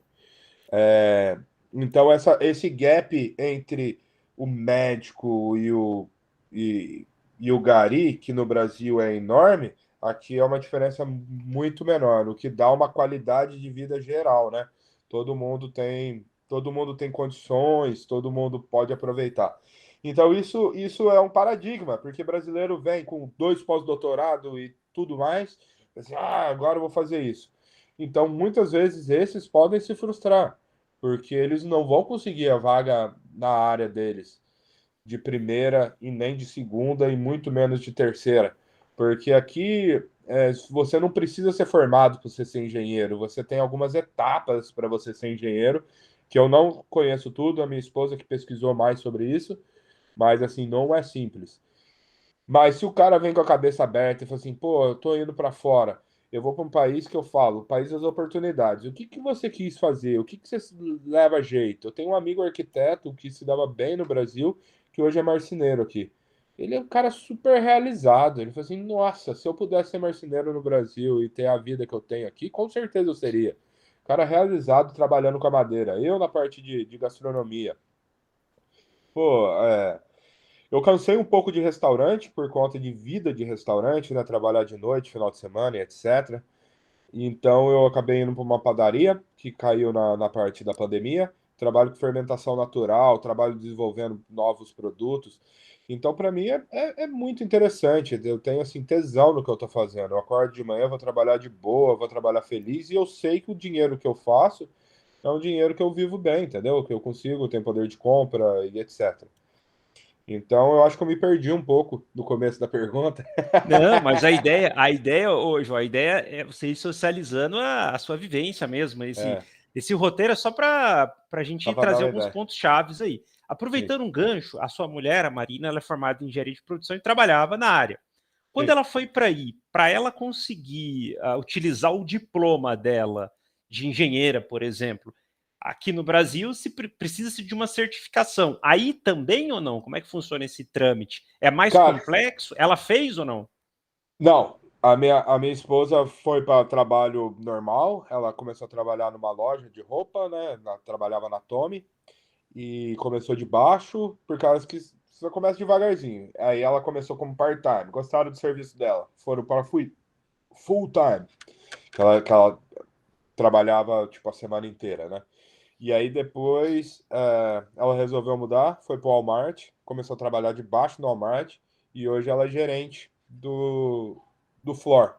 É, então esse gap entre o médico e o gari, que no Brasil é enorme, aqui é uma diferença muito menor, o que dá uma qualidade de vida geral, né? Todo mundo tem condições, todo mundo pode aproveitar. Então isso é um paradigma, porque brasileiro vem com 2 pós-doutorado e tudo mais, assim, agora eu vou fazer isso. Então, muitas vezes esses podem se frustrar porque eles não vão conseguir a vaga na área deles. de primeira e nem de segunda e muito menos de terceira. Porque aqui você não precisa ser formado para você ser engenheiro, você tem algumas etapas para você ser engenheiro, que eu não conheço tudo, a minha esposa que pesquisou mais sobre isso, mas assim, não é simples. Mas se o cara vem com a cabeça aberta e fala assim, pô, eu tô indo para fora, eu vou para um país que eu falo, país das oportunidades. O que que você quis fazer? O que que você leva jeito? Eu tenho um amigo arquiteto que se dava bem no Brasil, que hoje é marceneiro aqui. Ele é um cara super realizado. Ele falou assim, nossa, se eu pudesse ser marceneiro no Brasil e ter a vida que eu tenho aqui, com certeza eu seria. Cara realizado trabalhando com a madeira. Eu na parte de gastronomia. Pô, eu cansei um pouco de restaurante por conta de vida de restaurante, né? Trabalhar de noite, final de semana e etc. Então eu acabei indo para uma padaria que caiu na parte da pandemia. Trabalho com fermentação natural, trabalho desenvolvendo novos produtos. Então, para mim, é muito interessante. Eu tenho assim, tesão no que eu estou fazendo. Eu acordo de manhã, vou trabalhar de boa, vou trabalhar feliz, e eu sei que o dinheiro que eu faço é um dinheiro que eu vivo bem, entendeu? Que eu consigo, tenho poder de compra e etc. Então, eu acho que eu me perdi um pouco no começo da pergunta. Não, mas hoje, a ideia é você ir socializando a sua vivência mesmo. Esse, É, esse roteiro é só para a gente só para dar trazer uma alguns ideia. pontos chaves aí. Sim, Aproveitando um gancho, a sua mulher, a Marina, ela é formada em engenharia de produção e trabalhava na área. Quando sim. ela foi para aí, para ela conseguir utilizar o diploma dela de engenheira, por exemplo, aqui no Brasil se precisa-se de uma certificação. Aí também ou não? Como é que funciona esse trâmite? É mais Cara, complexo? Ela fez ou não? não. A minha esposa foi para trabalho normal. Ela começou a trabalhar numa loja de roupa, né? Trabalhava na Tommy e começou de baixo, por causa que você começa devagarzinho. Aí ela começou como part-time. Gostaram do serviço dela. Foram para full-time, que ela trabalhava tipo a semana inteira, né? E aí depois ela resolveu mudar, foi pro Walmart, começou a trabalhar debaixo do Walmart e hoje ela é gerente do floor.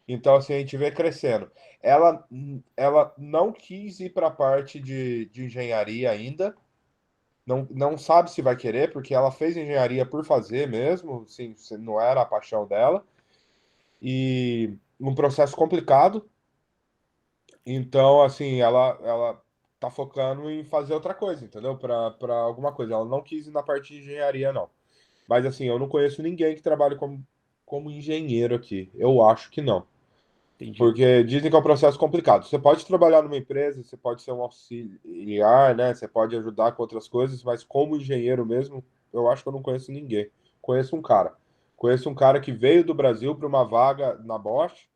Então assim, a gente vê crescendo. Ela não quis ir para a parte de engenharia ainda, não sabe se vai querer, porque ela fez engenharia por fazer mesmo, assim, não era a paixão dela. E um processo complicado, então, assim, ela tá focando em fazer outra coisa, entendeu? Para alguma coisa. Ela não quis ir na parte de engenharia, não. Mas, assim, eu não conheço ninguém que trabalhe como engenheiro aqui. Eu acho que não. Entendi. Porque dizem que é um processo complicado. Você pode trabalhar numa empresa, você pode ser um auxiliar, né? Você pode ajudar com outras coisas, mas como engenheiro mesmo, eu acho que eu não conheço ninguém. Conheço um cara. Conheço um cara que veio do Brasil para uma vaga na Bosch.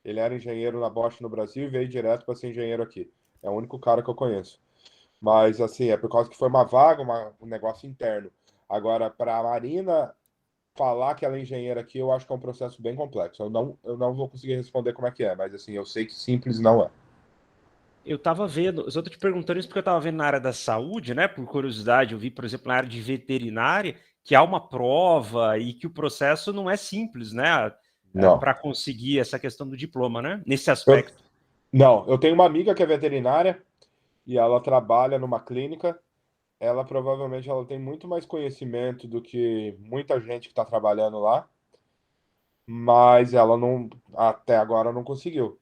Ele era engenheiro na Bosch no Brasil e veio direto para ser engenheiro aqui. É o único cara que eu conheço. Mas, assim, é por causa que foi uma vaga, um negócio interno. Agora, para a Marina falar que ela é engenheira aqui, eu acho que é um processo bem complexo. Eu não vou conseguir responder como é que é, mas, assim, eu sei que simples não é. Eu estava vendo, eu estou te perguntando isso porque eu estava vendo na área da saúde, né? Por curiosidade, eu vi, por exemplo, na área de veterinária, que há uma prova e que o processo não é simples, né? Não. Para conseguir essa questão do diploma, né? Nesse Eu, aspecto. não, eu tenho uma amiga que é veterinária e ela trabalha numa clínica. Ela provavelmente ela tem muito mais conhecimento do que muita gente que está trabalhando lá, mas ela não, até agora não conseguiu.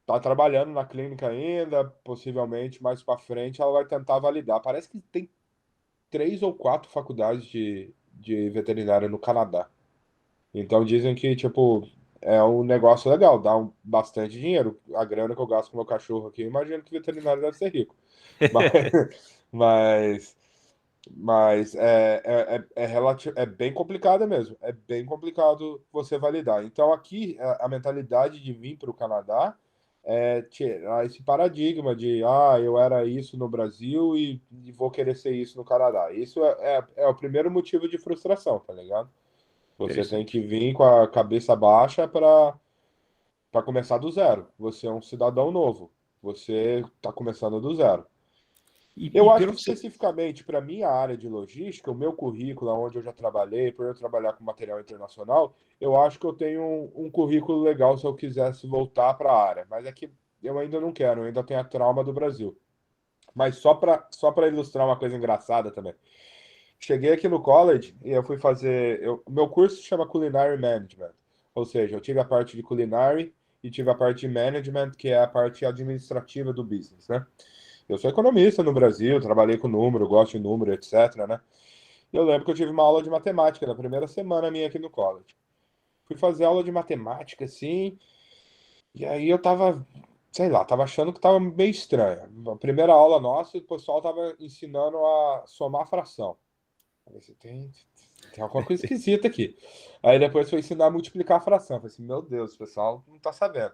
Tá trabalhando na clínica ainda, possivelmente mais para frente ela vai tentar validar. Parece que tem 3 ou 4 faculdades de veterinária no Canadá. Então dizem que, tipo, é um negócio legal, dá bastante dinheiro. A grana que eu gasto com meu cachorro aqui, eu imagino que veterinário deve ser rico. Mas, mas é bem complicado mesmo. É bem complicado você validar. Então aqui a mentalidade de vir para o Canadá é tirar esse paradigma de eu era isso no Brasil e vou querer ser isso no Canadá. Isso é o primeiro motivo de frustração, tá ligado? Você tem que Interessante. vir com a cabeça baixa para começar do zero. Você é um cidadão novo. Você está começando do zero. E Eu acho pelo que que você. especificamente para minha área de logística, o meu currículo, onde eu já trabalhei, por eu trabalhar com material internacional, eu acho que eu tenho um currículo legal se eu quisesse voltar para a área. Mas é que eu ainda não quero, eu ainda tenho a trauma do Brasil. Mas só para ilustrar uma coisa engraçada também. cheguei aqui no college e eu fui fazer. Meu curso chama Culinary Management. Ou seja, eu tive a parte de culinary e tive a parte de management, que é a parte administrativa do business, né? Eu sou economista no Brasil, trabalhei com número, gosto de número, etc, né? E eu lembro que eu tive uma aula de matemática na primeira semana minha aqui no college. Fui fazer aula de matemática, assim, e aí eu tava, sei lá, tava achando que tava meio estranho. Na primeira aula nossa, o pessoal tava ensinando a somar fração. Eu falei assim, tem alguma coisa esquisita aqui. Aí depois foi ensinar a multiplicar a fração. Eu falei assim, meu Deus, o pessoal não tá sabendo.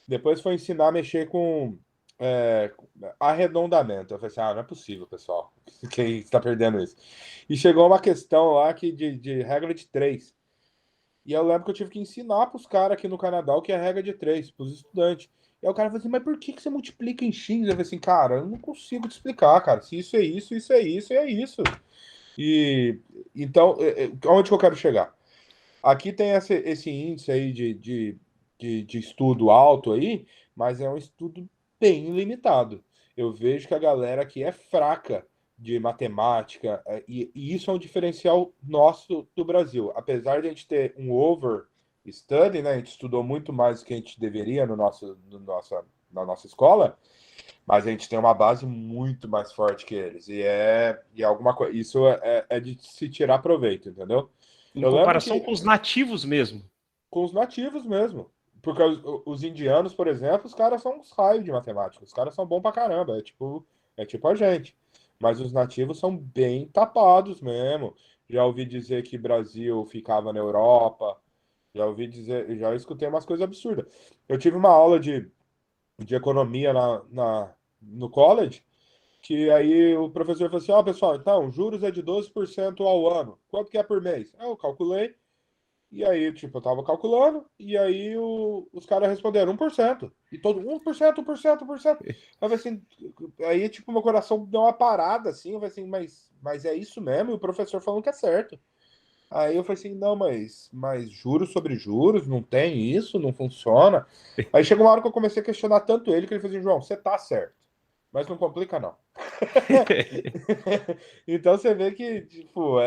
Depois foi ensinar a mexer com arredondamento. Eu falei assim, não é possível, pessoal. Quem está perdendo isso? E chegou uma questão lá que de regra de 3. E eu lembro que eu tive que ensinar para os caras aqui no Canadá o que é regra de 3, para os estudantes. E aí o cara falou assim, mas por que você multiplica em X? Eu falei assim, cara, eu não consigo te explicar, cara. Se isso é isso, isso é isso, e é isso. E então, onde que eu quero chegar? Aqui tem esse índice aí de estudo alto aí, mas é um estudo bem limitado. Eu vejo que a galera aqui é fraca de matemática, e isso é um diferencial nosso do Brasil. Apesar de a gente ter um over study, né? A gente estudou muito mais do que a gente deveria na nossa escola, mas a gente tem uma base muito mais forte que eles. E é alguma coisa. Isso é de se tirar proveito, entendeu? Em Eu lembro comparação que com os nativos mesmo. com os nativos mesmo. Porque os indianos, por exemplo, os caras são uns raios de matemática. Os caras são bons pra caramba. É tipo a gente. Mas os nativos são bem tapados mesmo. Já ouvi dizer que Brasil ficava na Europa. Já ouvi dizer, já escutei umas coisas absurdas. Eu tive uma aula de economia no college, que aí o professor falou assim: ó, pessoal, então, juros é de 12% ao ano. Quanto que é por mês? Aí eu calculei. E aí, tipo, eu tava calculando, e aí os caras responderam 1%. E todo 1%, 1%, 1%. Eu falei assim, aí, tipo, meu coração deu uma parada, assim, eu falei assim, mas é isso mesmo? E o professor falando que é certo. Aí eu falei assim, não, mas juros sobre juros, não tem isso, não funciona. Aí chegou uma hora que eu comecei a questionar tanto ele, que ele falou assim, João, você tá certo, mas não complica não. Então você vê que, tipo,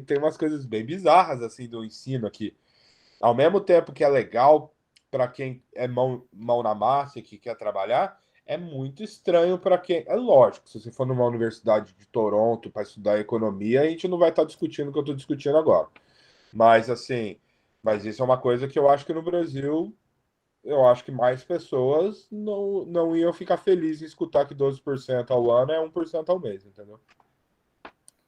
tem umas coisas bem bizarras, assim, do ensino aqui. Ao mesmo tempo que é legal para quem é mão na massa e que quer trabalhar, é muito estranho para quem. É lógico, se você for numa universidade de Toronto para estudar economia, a gente não vai estar discutindo o que eu estou discutindo agora. Mas, assim, mas isso é uma coisa que eu acho que no Brasil, eu acho que mais pessoas não iam ficar felizes em escutar que 12% ao ano é 1% ao mês, entendeu?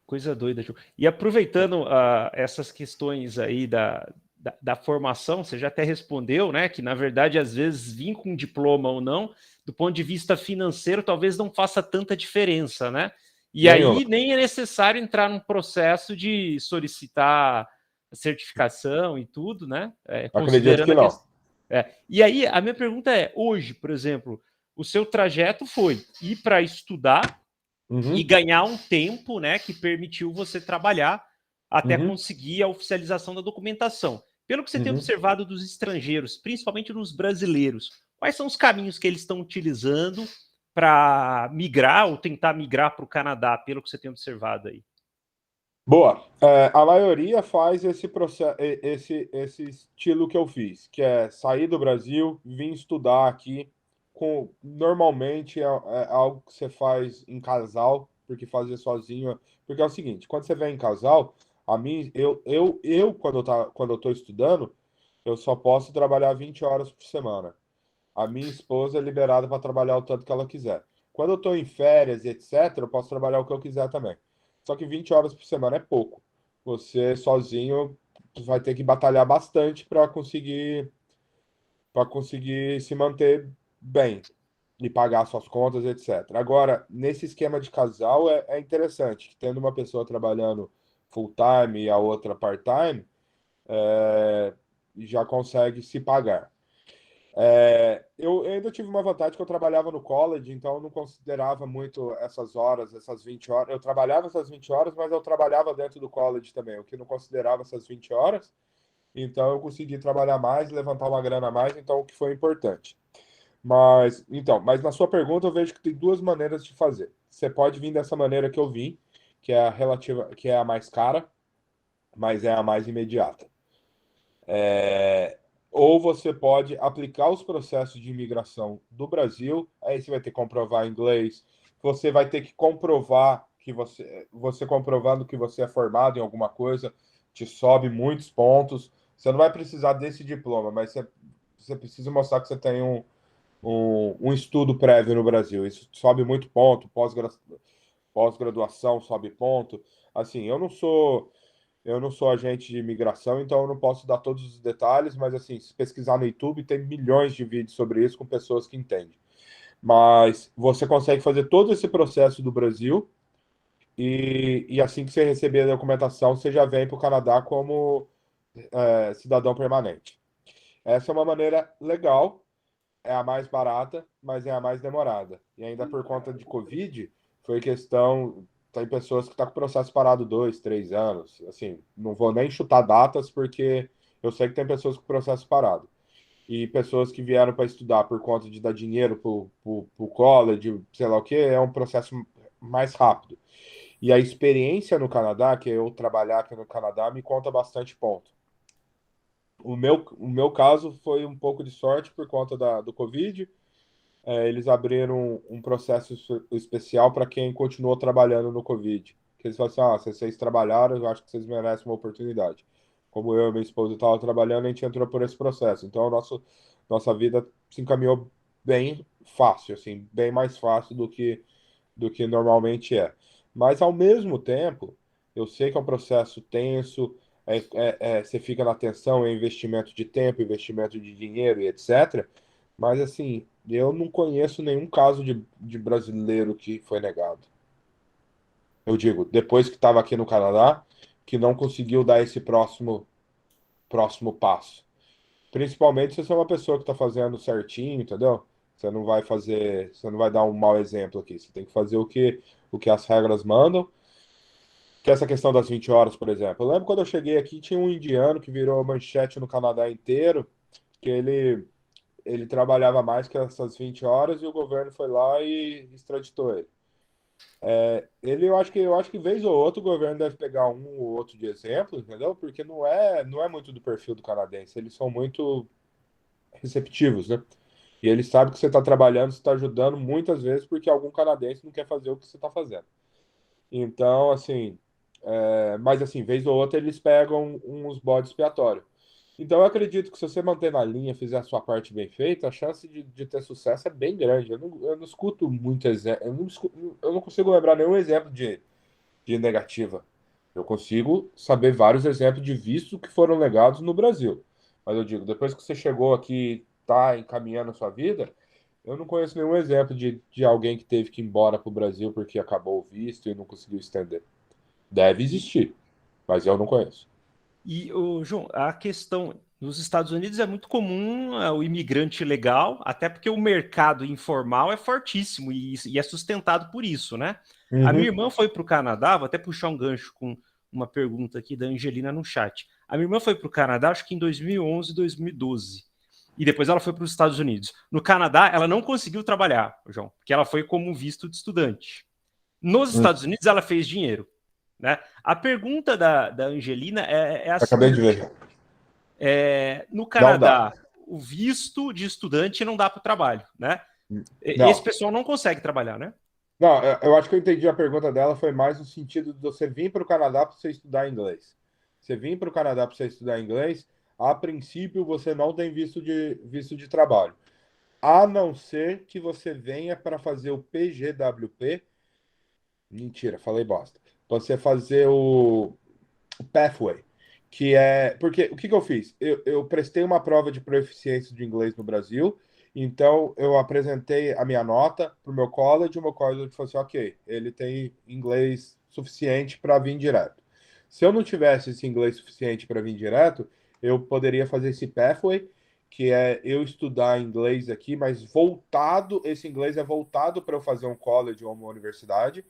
Coisa doida, Ju. E aproveitando essas questões aí da formação, você já até respondeu, né? Que na verdade, às vezes, vir com um diploma ou não, do ponto de vista financeiro, talvez não faça tanta diferença, né? E Nenhuma. aí nem é necessário entrar num processo de solicitar certificação e tudo, né? Acredito Considerando que a não. questão. E aí, a minha pergunta é: hoje, por exemplo, o seu trajeto foi ir para estudar e Uhum, ganhar um tempo, né, que permitiu você trabalhar até uhum, conseguir a oficialização da documentação. Pelo que você tem uhum. observado dos estrangeiros, principalmente dos brasileiros, quais são os caminhos que eles estão utilizando para migrar ou tentar migrar para o Canadá, pelo que você tem observado aí? Boa. A maioria faz esse processo, esse estilo que eu fiz, que é sair do Brasil, vir estudar aqui. Normalmente é algo que você faz em casal, porque fazer sozinho. Porque é o seguinte, quando você vem em casal, a mim, quando eu tô estudando, eu só posso trabalhar 20 horas por semana. A minha esposa é liberada para trabalhar o tanto que ela quiser. Quando eu estou em férias e etc., eu posso trabalhar o que eu quiser também. Só que 20 horas por semana é pouco. Você sozinho vai ter que batalhar bastante para conseguir se manter bem e pagar suas contas, etc. Agora, nesse esquema de casal é interessante que tendo uma pessoa trabalhando full time e a outra part time, é, já consegue se pagar. Eu ainda tive uma vantagem que eu trabalhava no college, então eu não considerava muito essas horas, essas 20 horas. Eu trabalhava essas 20 horas, mas eu trabalhava dentro do college também, o que não considerava essas 20 horas. Então eu consegui trabalhar mais, levantar uma grana a mais, então o que foi importante. Mas na sua pergunta eu vejo que tem duas maneiras de fazer. Você pode vir dessa maneira que eu vim, que é a relativa, que é a mais cara, mas é a mais imediata. Ou você pode aplicar os processos de imigração do Brasil, aí você vai ter que comprovar inglês, você vai ter que comprovar que você comprovando que você é formado em alguma coisa, te sobe muitos pontos. Você não vai precisar desse diploma, mas você precisa mostrar que você tem um estudo prévio no Brasil. Isso sobe muito ponto, pós-graduação sobe ponto. Assim, eu não sou agente de imigração, então eu não posso dar todos os detalhes, mas assim, se pesquisar no YouTube, tem milhões de vídeos sobre isso com pessoas que entendem. Mas você consegue fazer todo esse processo do Brasil e assim que você receber a documentação, você já vem para o Canadá como cidadão permanente. Essa é uma maneira legal, é a mais barata, mas é a mais demorada. E ainda por conta de Covid, foi questão. Tem pessoas que estão com o processo parado 2, 3 anos. Assim, não vou nem chutar datas, porque eu sei que tem pessoas com o processo parado. E pessoas que vieram para estudar por conta de dar dinheiro para o college, sei lá o que, é um processo mais rápido. E a experiência no Canadá, que é eu trabalhar aqui no Canadá, me conta bastante ponto. O meu caso foi um pouco de sorte por conta do Covid. Eles abriram um processo especial para quem continuou trabalhando no Covid. Que eles falaram assim, se vocês trabalharam, eu acho que vocês merecem uma oportunidade. Como eu e minha esposa estavam trabalhando, a gente entrou por esse processo. Então, nossa vida se encaminhou bem fácil, assim, bem mais fácil do que normalmente é. Mas, ao mesmo tempo, eu sei que é um processo tenso, você fica na tensão, é investimento de tempo, investimento de dinheiro e etc. Mas, assim, eu não conheço nenhum caso de brasileiro que foi negado. Eu digo, depois que estava aqui no Canadá, que não conseguiu dar esse próximo passo. Principalmente se você é uma pessoa que está fazendo certinho, entendeu? Você não vai dar um mau exemplo aqui. Você tem que fazer o que as regras mandam. Que é essa questão das 20 horas, por exemplo. Eu lembro quando eu cheguei aqui, tinha um indiano que virou manchete no Canadá inteiro, que ele trabalhava mais que essas 20 horas e o governo foi lá e extraditou ele. Eu acho que vez ou outra o governo deve pegar um ou outro de exemplo, entendeu? Porque não é muito do perfil do canadense. Eles são muito receptivos, né? E eles sabem que você está trabalhando, você está ajudando muitas vezes porque algum canadense não quer fazer o que você está fazendo. Então, assim, mas assim, vez ou outra eles pegam uns bodes expiatórios. Então, eu acredito que se você manter na linha, fizer a sua parte bem feita, a chance de ter sucesso é bem grande. Eu não escuto muito exemplo, eu não consigo lembrar nenhum exemplo de negativa. Eu consigo saber vários exemplos de visto que foram negados no Brasil. Mas eu digo, depois que você chegou aqui, está encaminhando a sua vida, eu não conheço nenhum exemplo de alguém que teve que ir embora para o Brasil porque acabou o visto e não conseguiu estender. Deve existir, mas eu não conheço. E, João, a questão nos Estados Unidos é muito comum o imigrante legal, até porque o mercado informal é fortíssimo e é sustentado por isso, né? A minha Uhum. irmã foi para o Canadá, vou até puxar um gancho com uma pergunta aqui da Angelina no chat. A minha irmã foi para o Canadá, acho que em 2011, 2012. E depois ela foi para os Estados Unidos. No Canadá, ela não conseguiu trabalhar, João, porque ela foi como visto de estudante. Nos Estados Unidos, ela fez dinheiro. Né? A pergunta da Angelina é a Acabei de seguinte: ver. no Não dá. Canadá, o visto de estudante não dá para o trabalho, né? Esse Não. pessoal não consegue trabalhar, né? Não, eu acho que eu entendi a pergunta dela, foi mais no sentido de você vir para o Canadá para você estudar inglês. Você vir para o Canadá para você estudar inglês, a princípio você não tem visto de trabalho. A não ser que você venha para fazer o PGWP. Mentira, falei bosta. Você fazer o Pathway, que é. Porque o que eu fiz? Eu prestei uma prova de proficiência de inglês no Brasil, então eu apresentei a minha nota para o meu college, e o meu college falou assim: ok, ele tem inglês suficiente para vir direto. Se eu não tivesse esse inglês suficiente para vir direto, eu poderia fazer esse Pathway, que é eu estudar inglês aqui, mas esse inglês é voltado para eu fazer um college ou uma universidade.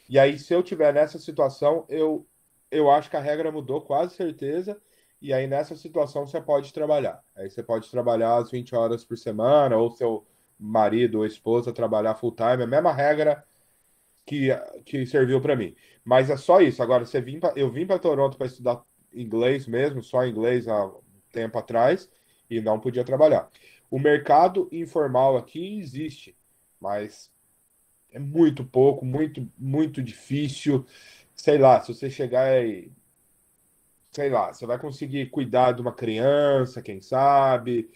E aí, se eu tiver nessa situação, eu acho que a regra mudou, quase certeza. E aí, nessa situação, você pode trabalhar. Aí você pode trabalhar as 20 horas por semana, ou seu marido ou esposa trabalhar full time. A mesma regra que, que serviu para mim. Mas é só isso. Agora, eu vim para Toronto para estudar inglês mesmo, só inglês há um tempo atrás, e não podia trabalhar. O mercado informal aqui existe, mas é muito pouco, muito, muito difícil. Sei lá, se você chegar e, sei lá, você vai conseguir cuidar de uma criança, quem sabe,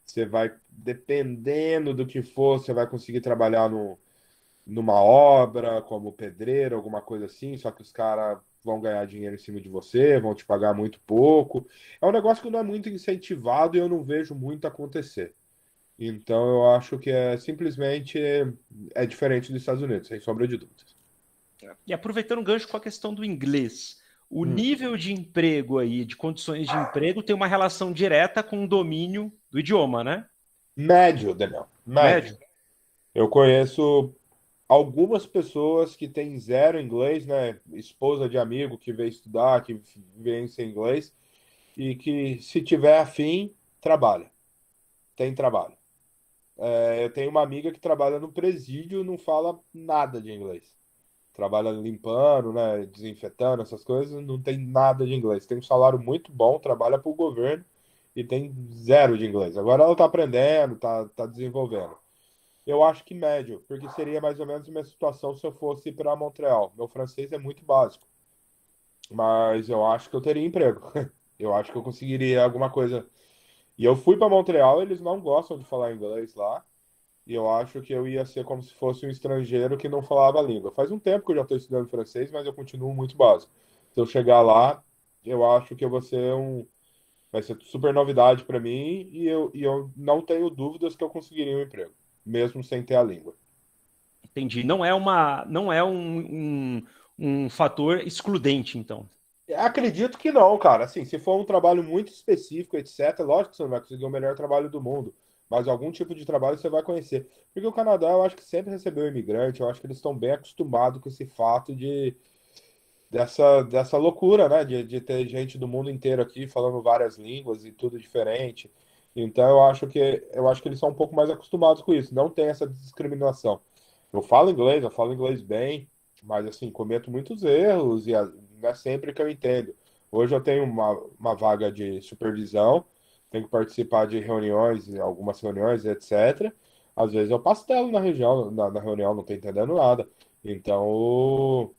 você vai, dependendo do que for, você vai conseguir trabalhar no, numa obra, como pedreiro, alguma coisa assim, só que os caras vão ganhar dinheiro em cima de você, vão te pagar muito pouco. É um negócio que não é muito incentivado e eu não vejo muito acontecer. Então eu acho que é simplesmente é diferente dos Estados Unidos, sem sombra de dúvidas. E aproveitando o gancho com a questão do inglês, o Hum. nível de emprego aí, de condições de emprego, tem uma relação direta com o domínio do idioma, né? Médio, Daniel, médio. Médio. Eu conheço algumas pessoas que têm zero inglês, né? Esposa de amigo que veio estudar, que vem sem inglês, e que se tiver afim, trabalha. Tem trabalho. Eu tenho uma amiga que trabalha no presídio e não fala nada de inglês. Trabalha limpando, né, desinfetando, essas coisas, não tem nada de inglês. Tem um salário muito bom, trabalha para o governo e tem zero de inglês. Agora ela está aprendendo, tá desenvolvendo. Eu acho que médio, porque seria mais ou menos a minha situação se eu fosse para Montreal. Meu francês é muito básico, mas eu acho que eu teria emprego. Eu acho que eu conseguiria alguma coisa. E eu fui para Montreal, eles não gostam de falar inglês lá. E eu acho que eu ia ser como se fosse um estrangeiro que não falava a língua. Faz um tempo que eu já estou estudando francês, mas eu continuo muito básico. Se eu chegar lá, eu acho que eu vou ser vai ser super novidade para mim e eu não tenho dúvidas que eu conseguiria um emprego, mesmo sem ter a língua. Entendi. Não é um fator excludente, então. Acredito que não, cara. Assim, se for um trabalho muito específico, etc., lógico que você não vai conseguir o melhor trabalho do mundo, mas algum tipo de trabalho você vai conhecer. Porque o Canadá, eu acho que sempre recebeu imigrante, eu acho que eles estão bem acostumados com esse fato dessa loucura, né? De ter gente do mundo inteiro aqui falando várias línguas e tudo diferente. Então eu acho que eles são um pouco mais acostumados com isso, não tem essa discriminação. Eu falo inglês bem, mas assim, cometo muitos erros e não é sempre que eu entendo. Hoje eu tenho uma vaga de supervisão, tenho que participar de reuniões, algumas reuniões, etc. Às vezes eu pastelo na região, na reunião, não estou entendendo nada. Então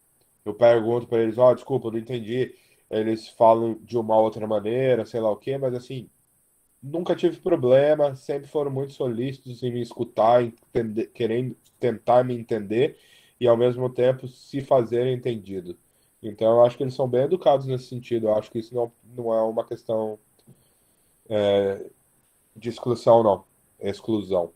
eu pergunto para eles, ó, desculpa, eu não entendi. Eles falam de uma outra maneira, sei lá o quê, mas assim, nunca tive problema, sempre foram muito solícitos em me escutar, querendo tentar me entender e ao mesmo tempo se fazerem entendido. Então, eu acho que eles são bem educados nesse sentido. Eu acho que isso não é uma questão de exclusão, não. É exclusão.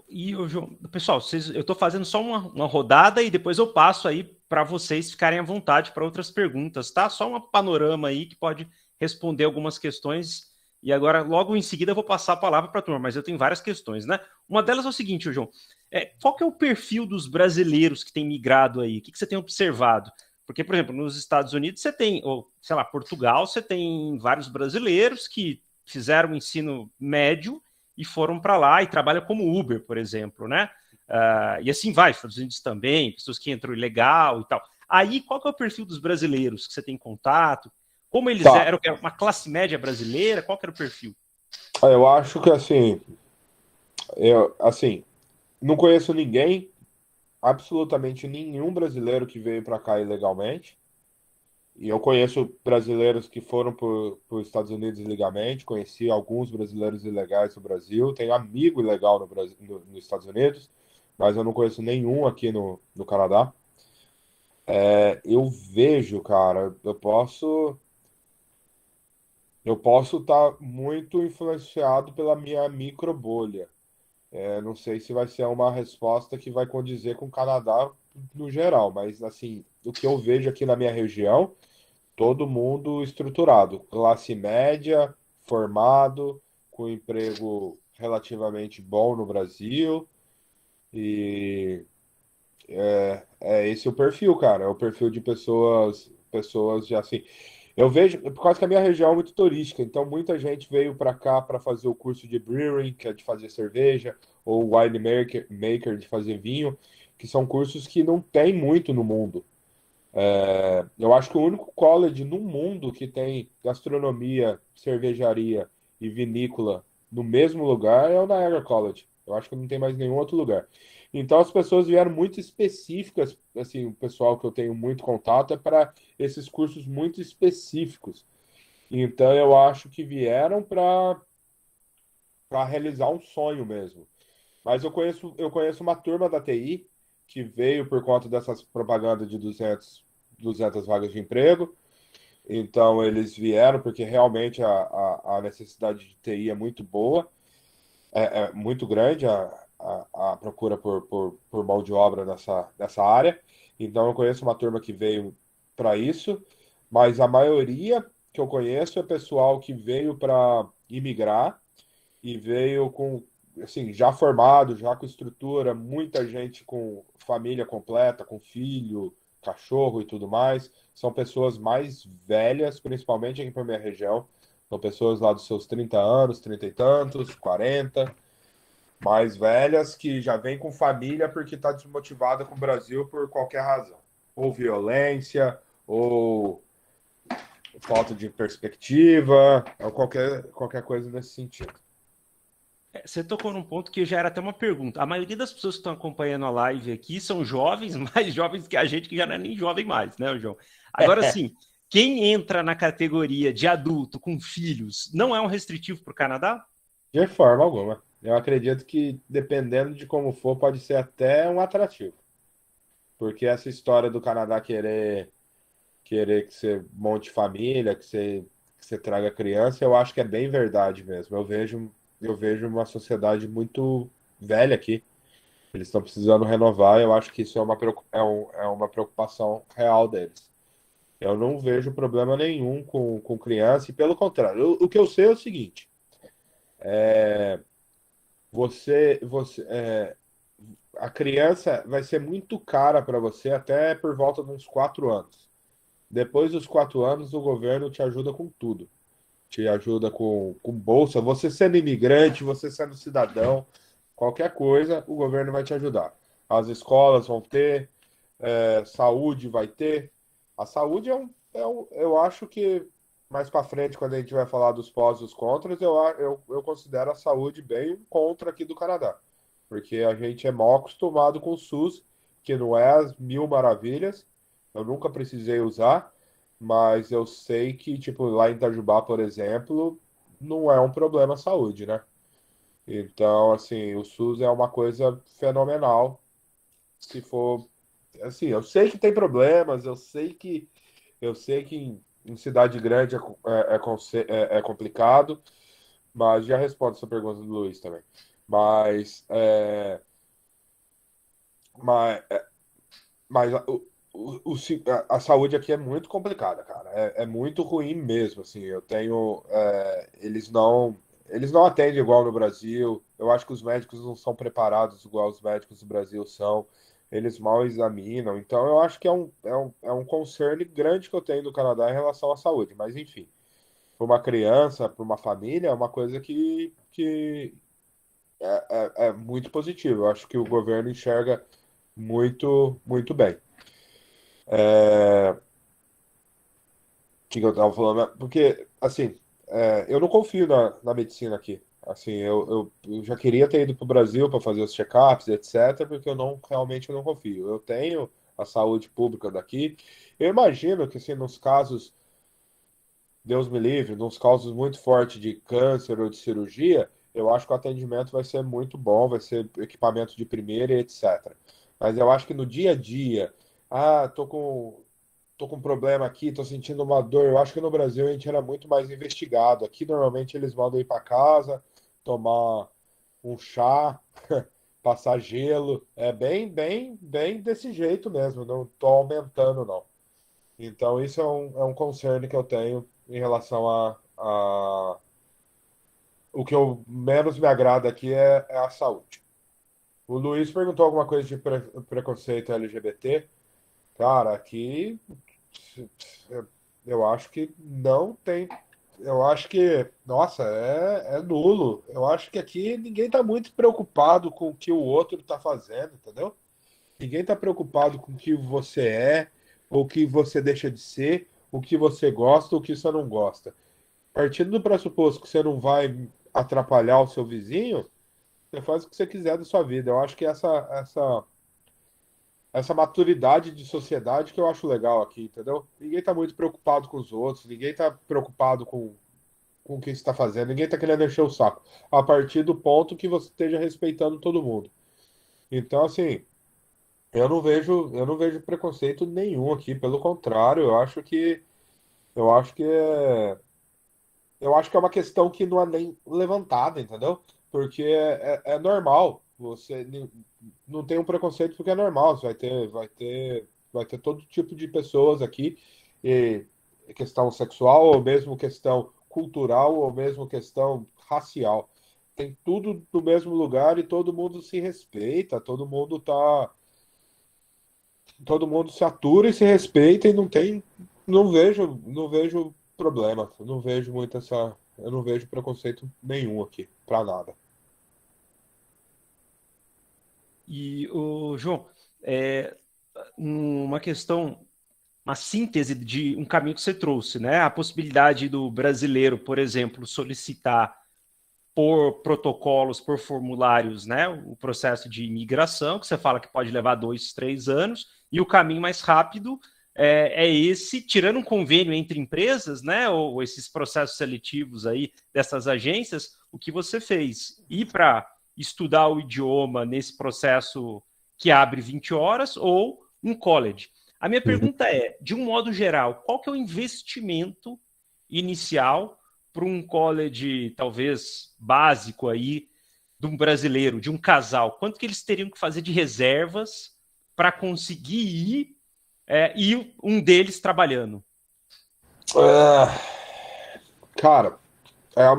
E, João, pessoal, eu estou fazendo só uma rodada e depois eu passo aí para vocês ficarem à vontade para outras perguntas, tá? Só um panorama aí que pode responder algumas questões. E agora, logo em seguida, eu vou passar a palavra para a turma, mas eu tenho várias questões, né? Uma delas é o seguinte, João, qual que é o perfil dos brasileiros que têm migrado aí? O que você tem observado? Porque, por exemplo, nos Estados Unidos você tem, ou sei lá, Portugal, você tem vários brasileiros que fizeram o ensino médio e foram para lá e trabalham como Uber, por exemplo, né? E assim vai, Estados Unidos também, pessoas que entram ilegal e tal. Aí, qual que é o perfil dos brasileiros que você tem contato? Como eles Tá. eram? Uma classe média brasileira? Qual que era o perfil? Eu acho que assim, não conheço ninguém, absolutamente nenhum brasileiro que veio para cá ilegalmente. E eu conheço brasileiros que foram para os Estados Unidos ilegalmente, conheci alguns brasileiros ilegais no Brasil, tenho amigo ilegal no Brasil, nos Estados Unidos, mas eu não conheço nenhum aqui no Canadá. Eu vejo, cara, eu posso estar muito influenciado pela minha micro bolha. Não sei se vai ser uma resposta que vai condizer com o Canadá no geral, mas assim, o que eu vejo aqui na minha região, todo mundo estruturado, classe média, formado, com emprego relativamente bom no Brasil. E é esse o perfil, cara. É o perfil de pessoas de assim. Eu vejo, por causa que a minha região é muito turística, então muita gente veio para cá para fazer o curso de brewing, que é de fazer cerveja, ou maker de fazer vinho. que são cursos que não tem muito no mundo. Eu acho que o único college no mundo que tem gastronomia, cervejaria e vinícola no mesmo lugar é o Niagara College. Eu acho que não tem mais nenhum outro lugar. Então as pessoas vieram muito específicas, assim, o pessoal que eu tenho muito contato é para esses cursos muito específicos. Então eu acho que vieram para realizar um sonho mesmo. Mas eu conheço uma turma da TI que veio por conta dessas propagandas de 200 vagas de emprego. Então, eles vieram porque realmente a necessidade de TI é muito boa, é muito grande a procura por mão de obra nessa área. Então, eu conheço uma turma que veio para isso, mas a maioria que eu conheço é pessoal que veio para imigrar e veio com, assim, já formado, já com estrutura, muita gente com família completa, com filho, cachorro e tudo mais. São pessoas mais velhas, principalmente aqui para minha região. São pessoas lá dos seus 30 anos, 30 e tantos, 40, mais velhas, que já vêm com família porque está desmotivada com o Brasil por qualquer razão. Ou violência, ou falta de perspectiva, ou qualquer coisa nesse sentido. Você tocou num ponto que já era até uma pergunta. A maioria das pessoas que estão acompanhando a live aqui são jovens, mais jovens que a gente, que já não é nem jovem mais, né, João? Agora sim, quem entra na categoria de adulto com filhos não é um restritivo para o Canadá? De forma alguma. Eu acredito que, dependendo de como for, pode ser até um atrativo. Porque essa história do Canadá querer que você monte família, que você traga criança, eu acho que é bem verdade mesmo. Eu vejo uma sociedade muito velha aqui. Eles estão precisando renovar. Eu acho que isso é uma preocupação real deles. Eu não vejo problema nenhum com criança, e pelo contrário, o que eu sei é o seguinte: a criança vai ser muito cara para você até por volta de uns 4 anos. Depois dos 4 anos, o governo te ajuda com tudo. Te ajuda com bolsa. Você sendo imigrante, você sendo cidadão, qualquer coisa, o governo vai te ajudar. As escolas vão ter, saúde vai ter. A saúde eu acho que mais para frente, quando a gente vai falar dos pós e dos contras, eu considero a saúde bem um contra aqui do Canadá. Porque a gente é mal acostumado com o SUS, que não é as mil maravilhas. Eu nunca precisei usar, mas eu sei que, tipo, lá em Itajubá, por exemplo, não é um problema a saúde, né? Então, assim, o SUS é uma coisa fenomenal. Se for, assim, eu sei que tem problemas, eu sei que em cidade grande é complicado, mas já respondo essa pergunta do Luiz também. Mas, mas, mas a saúde aqui é muito complicada, cara. É muito ruim mesmo, assim. Eles não atendem igual no Brasil. Eu acho que os médicos não são preparados igual os médicos do Brasil são. Eles mal examinam. Então, eu acho que é um concern grande que eu tenho do Canadá em relação à saúde. Mas, enfim, para uma criança, para uma família, é uma coisa que é muito positivo. Eu acho que o governo enxerga muito, muito bem. Que eu tava falando, porque, assim, eu não confio na medicina aqui. Assim, eu já queria ter ido para o Brasil para fazer os check-ups, etc., porque realmente eu não confio. Eu tenho a saúde pública daqui. Eu imagino que, assim, nos casos, Deus me livre, nos casos muito fortes de câncer ou de cirurgia, eu acho que o atendimento vai ser muito bom, vai ser equipamento de primeira e etc. Mas eu acho que no dia a dia, tô com um problema aqui, tô sentindo uma dor. Eu acho que no Brasil a gente era muito mais investigado. Aqui normalmente eles mandam ir para casa, tomar um chá, passar gelo. É bem, bem, bem desse jeito mesmo. Não tô aumentando, não. Então isso é um concern que eu tenho em relação o que menos me agrada aqui é a saúde. O Luiz perguntou alguma coisa de preconceito LGBT. Cara, aqui eu acho que não tem. Eu acho que, nossa, é nulo. Eu acho que aqui ninguém está muito preocupado com o que o outro está fazendo, entendeu? Ninguém está preocupado com o que você é, ou o que você deixa de ser, o que você gosta, ou o que você não gosta. Partindo do pressuposto que você não vai atrapalhar o seu vizinho, você faz o que você quiser da sua vida. Eu acho que essa maturidade de sociedade que eu acho legal aqui, entendeu? Ninguém está muito preocupado com os outros, ninguém está preocupado com o que você está fazendo, ninguém está querendo encher o saco. A partir do ponto que você esteja respeitando todo mundo. Então, assim, eu não vejo preconceito nenhum aqui, pelo contrário, eu acho que é uma questão que não é nem levantada, entendeu? Porque é normal. Não tem um preconceito porque é normal. Você vai ter todo tipo de pessoas aqui, e questão sexual, ou mesmo questão cultural, ou mesmo questão racial. Tem tudo no mesmo lugar e todo mundo se respeita, todo mundo se atura e se respeita e não vejo problema, não vejo muito eu não vejo preconceito nenhum aqui, pra nada. E o João, é, uma questão, uma síntese de um caminho que você trouxe, né? A possibilidade do brasileiro, por exemplo, solicitar por protocolos, por formulários, né? O processo de imigração, que você fala que pode levar 2, 3 anos, e o caminho mais rápido é esse, tirando um convênio entre empresas, né? Ou esses processos seletivos aí dessas agências, o que você fez? Ir para estudar o idioma nesse processo que abre 20 horas ou um college. A minha Uhum. pergunta é, de um modo geral, qual que é o investimento inicial para um college talvez básico aí de um brasileiro, de um casal? Quanto que eles teriam que fazer de reservas para conseguir ir e um deles trabalhando? Ah, cara, é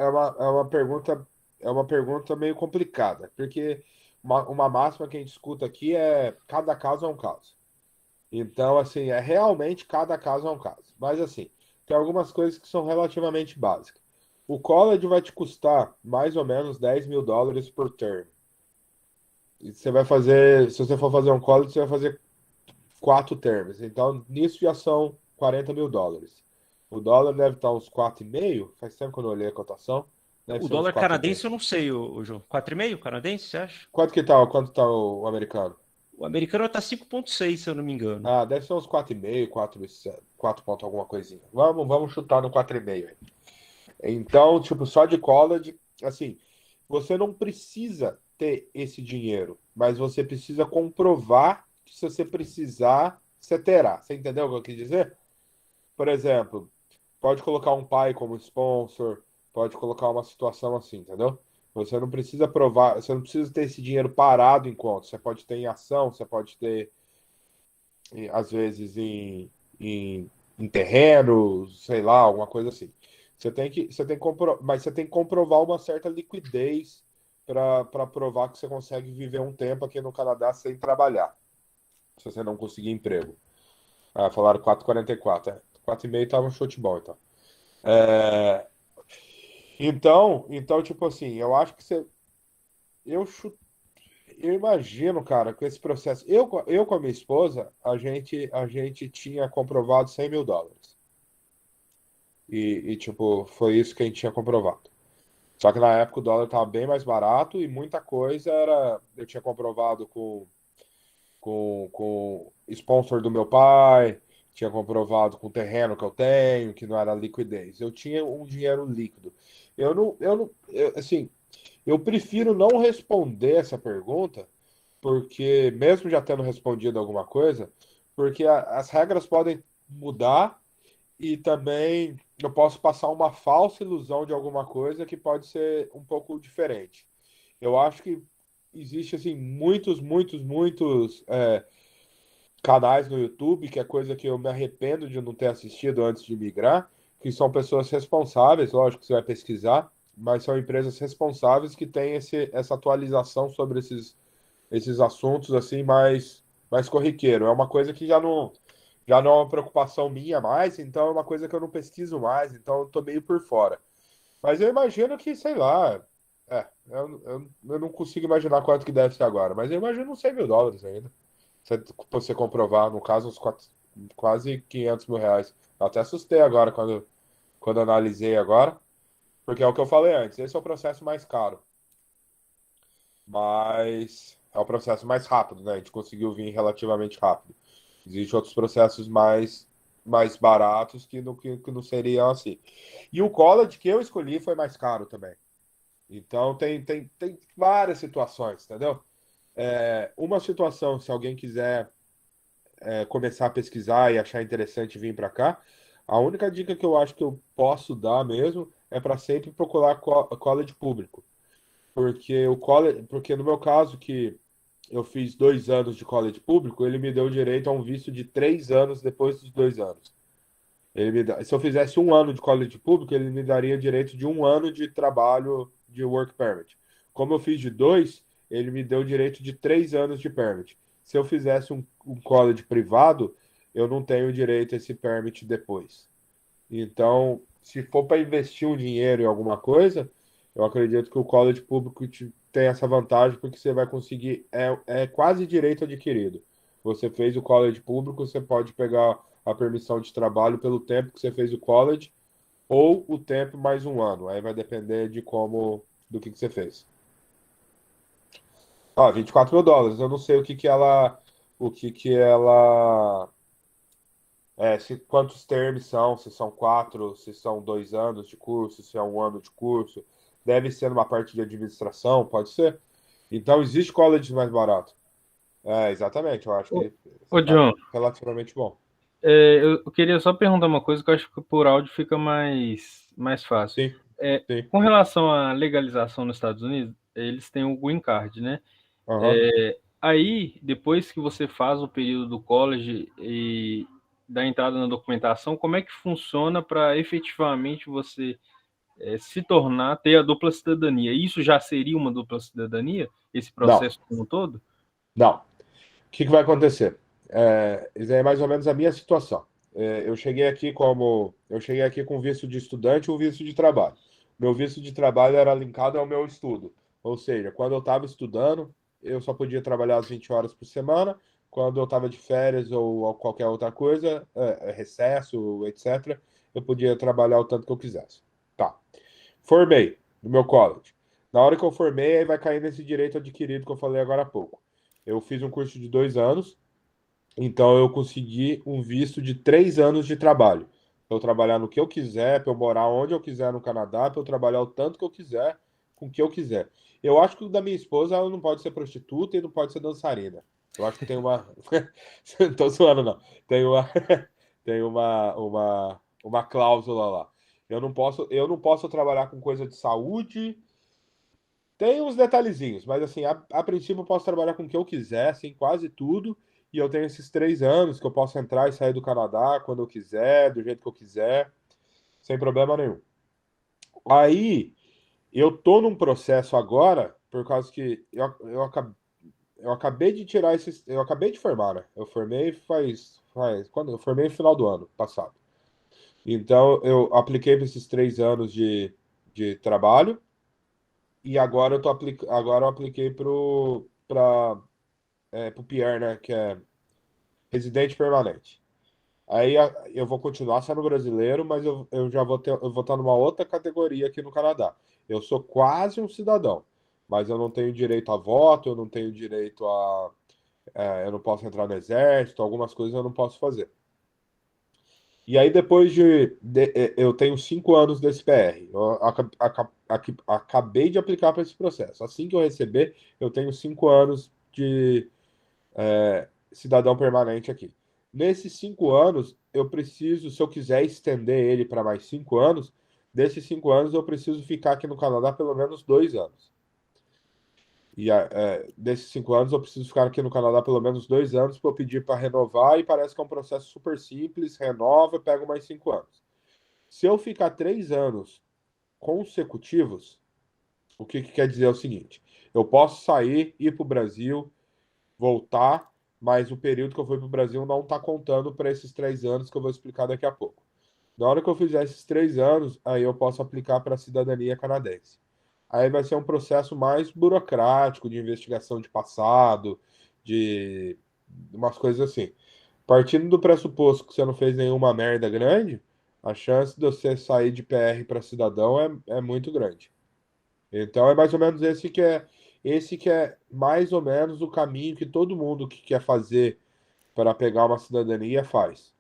uma pergunta meio complicada, porque uma máxima que a gente escuta aqui é cada caso é um caso. Então, assim, realmente cada caso é um caso. Mas, assim, tem algumas coisas que são relativamente básicas. O college vai te custar mais ou menos US$ 10.000 por term. E você vai fazer, se você for fazer um college, você vai fazer 4 termos. Então, nisso já são US$ 40.000. O dólar deve estar uns 4,5. Faz tempo que eu não olhei a cotação. Deve O ser uns dólar 4,5. canadense eu não sei, João. 4,5 canadense, você acha? Quanto tá o americano? O americano está 5,6, se eu não me engano. Ah, deve ser uns 4,5, 4 ponto alguma coisinha. Vamos chutar no 4,5 aí. Então, tipo, só de college, assim, você não precisa ter esse dinheiro, mas você precisa comprovar que se você precisar, você terá. Você entendeu o que eu quis dizer? Por exemplo, pode colocar um pai como sponsor, pode colocar uma situação assim, entendeu? Você não precisa provar, você não precisa ter esse dinheiro parado em conta. Você pode ter em ação, você pode ter, às vezes, em terreno, sei lá, alguma coisa assim. Mas você tem que comprovar uma certa liquidez para provar que você consegue viver um tempo aqui no Canadá sem trabalhar, se você não conseguir emprego. Ah, falaram 4,44. 4,5 estava um chute bom, então. É, então, tipo assim, eu acho que você. Eu, chu- eu imagino, cara, com esse processo. Eu com a minha esposa, a gente tinha comprovado US$ 100.000. Tipo, foi isso que a gente tinha comprovado. Só que na época o dólar estava bem mais barato e muita coisa era. Eu tinha comprovado com sponsor do meu pai, tinha comprovado com o terreno que eu tenho, que não era liquidez. Eu tinha um dinheiro líquido. Assim, eu prefiro não responder essa pergunta, porque, mesmo já tendo respondido alguma coisa, porque as regras podem mudar e também eu posso passar uma falsa ilusão de alguma coisa que pode ser um pouco diferente. Eu acho que existe assim muitos, muitos, muitos canais no YouTube, que é coisa que eu me arrependo de não ter assistido antes de migrar, que são pessoas responsáveis, lógico que você vai pesquisar, mas são empresas responsáveis que têm essa atualização sobre esses assuntos assim mais corriqueiro. É uma coisa que já não é uma preocupação minha mais, então é uma coisa que eu não pesquiso mais, então eu tô meio por fora. Mas eu imagino que, sei lá, eu não consigo imaginar quanto que deve ser agora, mas eu imagino uns US$ 100.000 ainda. você comprovar, no caso, quase 500 mil reais. Eu até assustei agora quando analisei agora, porque é o que eu falei antes, esse é o processo mais caro, mas é o processo mais rápido, né? A gente conseguiu vir relativamente rápido. Existem outros processos mais baratos que não seriam assim. E o college que eu escolhi foi mais caro também. Então tem várias situações, entendeu? Uma situação, se alguém quiser começar a pesquisar e achar interessante vir para cá, a única dica que eu acho que eu posso dar mesmo é para sempre procurar college público. Porque no meu caso, que eu fiz 2 anos de college público, ele me deu direito a um visto de 3 anos depois dos 2 anos. Se eu fizesse 1 ano de college público, ele me daria direito de 1 ano de trabalho de work permit. Como eu fiz de 2, ele me deu direito de 3 anos de permit. Se eu fizesse um college privado, eu não tenho direito a esse permit depois. Então, se for para investir um dinheiro em alguma coisa, eu acredito que o college público tem essa vantagem, porque você vai conseguir, é quase direito adquirido. Você fez o college público, você pode pegar a permissão de trabalho pelo tempo que você fez o college, ou o tempo mais 1 ano. Aí vai depender do que você fez. Ah, US$ 24 mil. Eu não sei quantos termos são, se são 4, se são 2 anos de curso, se é 1 ano de curso. Deve ser numa parte de administração, pode ser. Então, existe college mais barato. Exatamente, eu acho Ô, que ô tá John, relativamente bom. eu queria só perguntar uma coisa que eu acho que por áudio fica mais fácil. Sim, sim. Com relação à legalização nos Estados Unidos, eles têm o Green Card, né? Aham. Aí, depois que você faz o período do college e da entrada na documentação, como é que funciona para efetivamente você se tornar, ter a dupla cidadania? Isso já seria uma dupla cidadania, esse Não, processo como um todo? não. O que vai acontecer? Isso é mais ou menos a minha situação. Eu cheguei aqui com visto de estudante e um visto de trabalho. Meu visto de trabalho era linkado ao meu estudo. Ou seja, quando eu estava estudando, eu só podia trabalhar as 20 horas por semana. Quando eu estava de férias ou qualquer outra coisa, recesso, etc., eu podia trabalhar o tanto que eu quisesse. Tá. Formei no meu college. Na hora que eu formei, aí vai cair nesse direito adquirido que eu falei agora há pouco. Eu fiz um curso de 2 anos, então eu consegui um visto de 3 anos de trabalho. Para eu trabalhar no que eu quiser, para eu morar onde eu quiser no Canadá, para eu trabalhar o tanto que eu quiser, com o que eu quiser. Eu acho que o da minha esposa, ela não pode ser prostituta e não pode ser dançarina. Eu acho que tem uma. Não tô zoando, não. Tem uma, tem uma cláusula lá. Eu não posso trabalhar com coisa de saúde. Tem uns detalhezinhos, mas assim, a princípio eu posso trabalhar com o que eu quiser, assim, quase tudo. E eu tenho esses 3 anos que eu posso entrar e sair do Canadá quando eu quiser, do jeito que eu quiser, sem problema nenhum. Aí, eu tô num processo agora, por causa que eu acabei de tirar esses. Eu acabei de formar, né? Eu formei quando? Eu formei no final do ano passado. Então, eu apliquei para esses 3 anos de trabalho. E agora agora eu apliquei pro PR, né? Que é residente permanente. Aí eu vou continuar sendo brasileiro, mas eu já eu vou estar numa outra categoria aqui no Canadá. Eu sou quase um cidadão, mas eu não tenho direito a voto, eu não tenho direito eu não posso entrar no exército, algumas coisas eu não posso fazer. E aí, depois eu tenho 5 anos desse PR. Eu acabei de aplicar para esse processo. Assim que eu receber, eu tenho 5 anos de cidadão permanente aqui. Nesses 5 anos, eu preciso, se eu quiser estender ele para mais 5 anos, desses 5 anos eu preciso ficar aqui no Canadá pelo menos 2 anos. E desses 5 anos eu preciso ficar aqui no Canadá pelo menos 2 anos para eu pedir para renovar, e parece que é um processo super simples, renova, pego mais 5 anos. Se eu ficar 3 anos consecutivos, o que quer dizer é o seguinte: eu posso sair, ir para o Brasil, voltar, mas o período que eu fui para o Brasil não está contando para esses 3 anos que eu vou explicar daqui a pouco. Na hora que eu fizer esses 3 anos, aí eu posso aplicar para a cidadania canadense. Aí vai ser um processo mais burocrático, de investigação de passado, de umas coisas assim. Partindo do pressuposto que você não fez nenhuma merda grande, a chance de você sair de PR para cidadão é muito grande. Então é mais ou menos esse que é mais ou menos o caminho que todo mundo que quer fazer para pegar uma cidadania faz.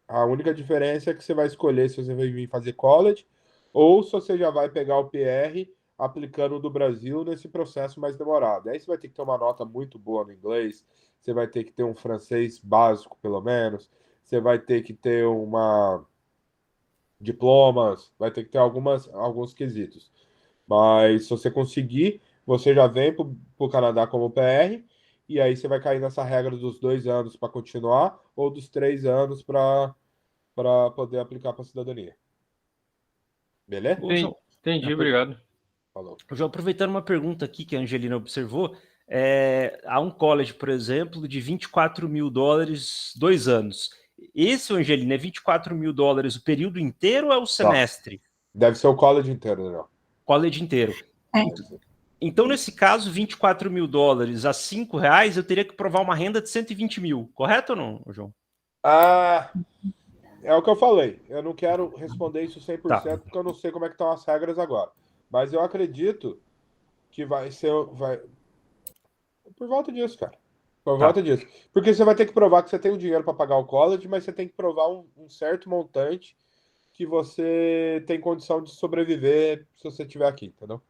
A única diferença é que você vai escolher se você vai vir fazer college ou se você já vai pegar o PR aplicando o do Brasil nesse processo mais demorado. Aí você vai ter que ter uma nota muito boa no inglês, você vai ter que ter um francês básico, pelo menos, você vai ter que ter uma diplomas, vai ter que ter alguns quesitos. Mas se você conseguir, você já vem para o Canadá como PR, e aí você vai cair nessa regra dos 2 anos para continuar, ou dos 3 anos para poder aplicar para a cidadania. Beleza? Ô, João, Entendi, obrigado. Falou. João, aproveitando uma pergunta aqui que a Angelina observou, há um college, por exemplo, de 24 mil dólares, 2 anos. Esse, Angelina, é 24 mil dólares o período inteiro ou é o semestre? Deve ser o college inteiro, Daniel. College inteiro. É. Então, nesse caso, 24 mil dólares a R$ 5, eu teria que provar uma renda de 120 mil, correto ou não, João? Ah, é o que eu falei. Eu não quero responder isso 100%, Tá. porque eu não sei como é que estão as regras agora. Mas eu acredito que vai ser... Por volta disso, cara. Por Tá. volta disso. Porque você vai ter que provar que você tem o dinheiro para pagar o college, mas você tem que provar um certo montante que você tem condição de sobreviver se você estiver aqui, entendeu?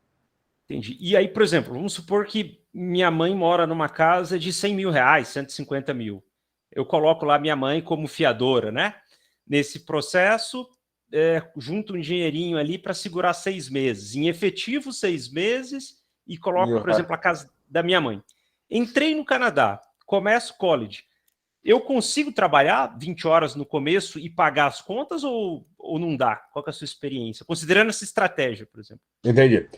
Entendi. E aí, por exemplo, vamos supor que minha mãe mora numa casa de 100 mil reais, 150 mil. Eu coloco lá minha mãe como fiadora, né? Nesse processo, junto um dinheirinho ali para segurar 6 meses. Em efetivo, 6 meses, e coloco, por exemplo, a casa da minha mãe. Entrei no Canadá, começo college. Eu consigo trabalhar 20 horas no começo e pagar as contas ou não dá? Qual que é a sua experiência? Considerando essa estratégia, por exemplo. Entendi.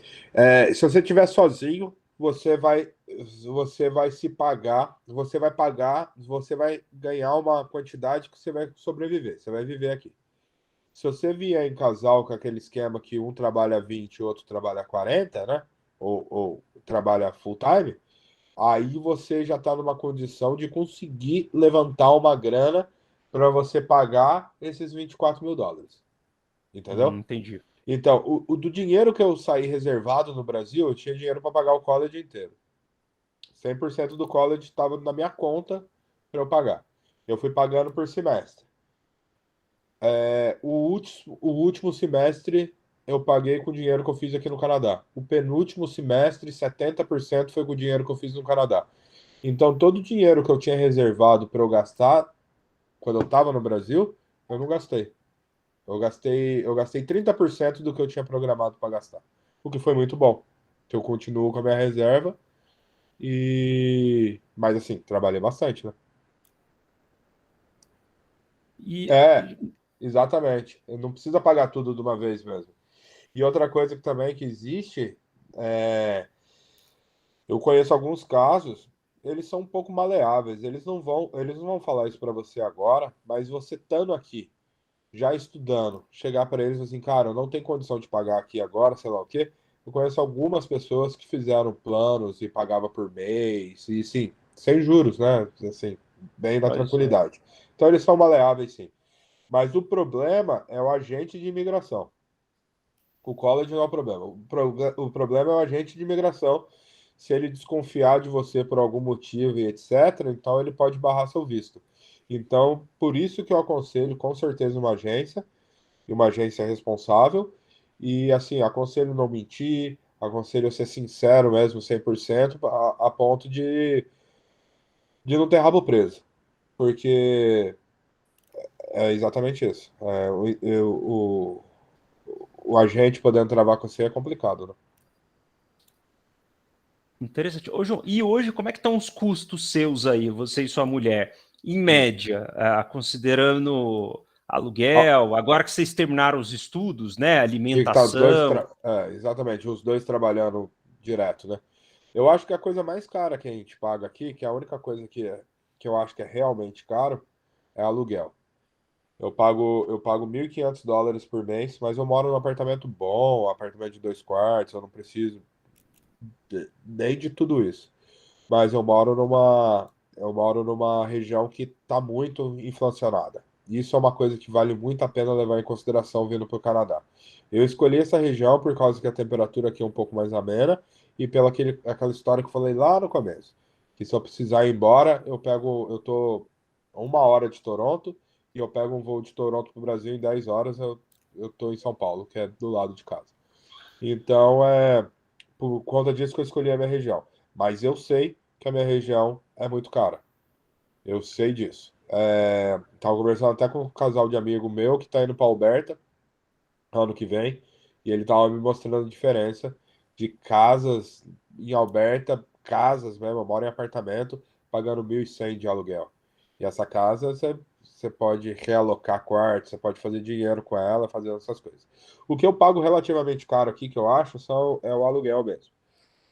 Se você estiver sozinho, você vai se pagar, você vai ganhar uma quantidade que você vai sobreviver, você vai viver aqui. Se você vier em casal com aquele esquema que um trabalha 20 e o outro trabalha 40, né? Ou trabalha full time, aí você já está numa condição de conseguir levantar uma grana para você pagar esses 24 mil dólares. Entendeu? Entendi. Então, o do dinheiro que eu saí reservado no Brasil, eu tinha dinheiro para pagar o college inteiro. 100% do college estava na minha conta para eu pagar. Eu fui pagando por semestre. O último semestre eu paguei com o dinheiro que eu fiz aqui no Canadá. O penúltimo semestre, 70% foi com o dinheiro que eu fiz no Canadá. Então, todo o dinheiro que eu tinha reservado para eu gastar quando eu estava no Brasil, eu não gastei. Eu gastei 30% do que eu tinha programado para gastar. O que foi muito bom. Que eu continuo com a minha reserva. Mas assim, trabalhei bastante, né? Exatamente. Eu não precisa pagar tudo de uma vez mesmo. E outra coisa que também que existe, eu conheço alguns casos, eles são um pouco maleáveis. Eles não vão falar isso para você agora, mas você estando aqui, já estudando, chegar para eles assim, cara, eu não tenho condição de pagar aqui agora, sei lá o quê. Eu conheço algumas pessoas que fizeram planos e pagava por mês, e sim, sem juros, né? Assim, bem na tranquilidade. Então eles são maleáveis, sim. Mas o problema é o agente de imigração. O college não é o problema. O problema é o agente de imigração. Se ele desconfiar de você por algum motivo e etc., então ele pode barrar seu visto. Então, por isso que eu aconselho com certeza uma agência, e uma agência responsável, e assim, aconselho não mentir, aconselho ser sincero mesmo, 100%, a ponto de não ter rabo preso. Porque é exatamente isso. O agente podendo travar com você é complicado, né? Interessante. Ô, João, e hoje como é que estão os custos seus aí, você e sua mulher? Em média, considerando aluguel, agora que vocês terminaram os estudos, né? Tinha que estar os dois, Alimentação. exatamente, os dois trabalhando direto, né? Eu acho que a coisa mais cara que a gente paga aqui, que é a única coisa que eu acho que é realmente caro, é aluguel. Eu pago $1.500 por mês, mas eu moro num apartamento bom, apartamento de 2 quartos, eu não preciso nem de tudo isso. Mas eu moro eu moro numa região que está muito inflacionada. Isso é uma coisa que vale muito a pena levar em consideração vindo para o Canadá. Eu escolhi essa região por causa que a temperatura aqui é um pouco mais amena e pela aquela história que eu falei lá no começo, que se eu precisar ir embora, eu tô a 1 hora de Toronto e eu pego um voo de Toronto para o Brasil em 10 horas, eu tô em São Paulo, que é do lado de casa. Então, por conta disso que eu escolhi a minha região. Mas eu sei que a minha região é muito cara. Eu sei disso. Tava conversando até com um casal de amigo meu que tá indo para Alberta ano que vem, e ele tava me mostrando a diferença de casas em Alberta, casas mesmo, eu moro em apartamento, pagando 1.100 de aluguel. E essa casa você pode realocar quartos, você pode fazer dinheiro com ela, fazendo essas coisas. O que eu pago relativamente caro aqui, que eu acho, é o aluguel mesmo.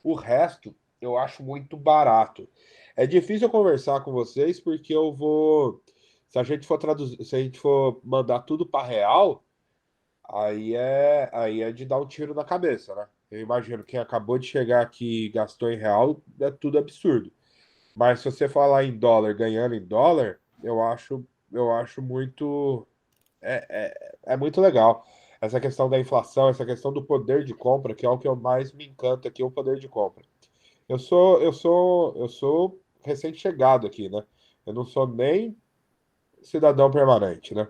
O resto eu acho muito barato. É difícil eu conversar com vocês porque eu vou. Se a gente for traduzir, se a gente for mandar tudo para real, aí é de dar um tiro na cabeça, né? Eu imagino quem acabou de chegar aqui e gastou em real, é tudo absurdo. Mas se você falar em dólar, ganhando em dólar, eu acho muito. É muito legal. Essa questão da inflação, essa questão do poder de compra, que é o que eu mais me encanta aqui, o poder de compra. Eu sou recém-chegado aqui, né? Eu não sou nem cidadão permanente, né?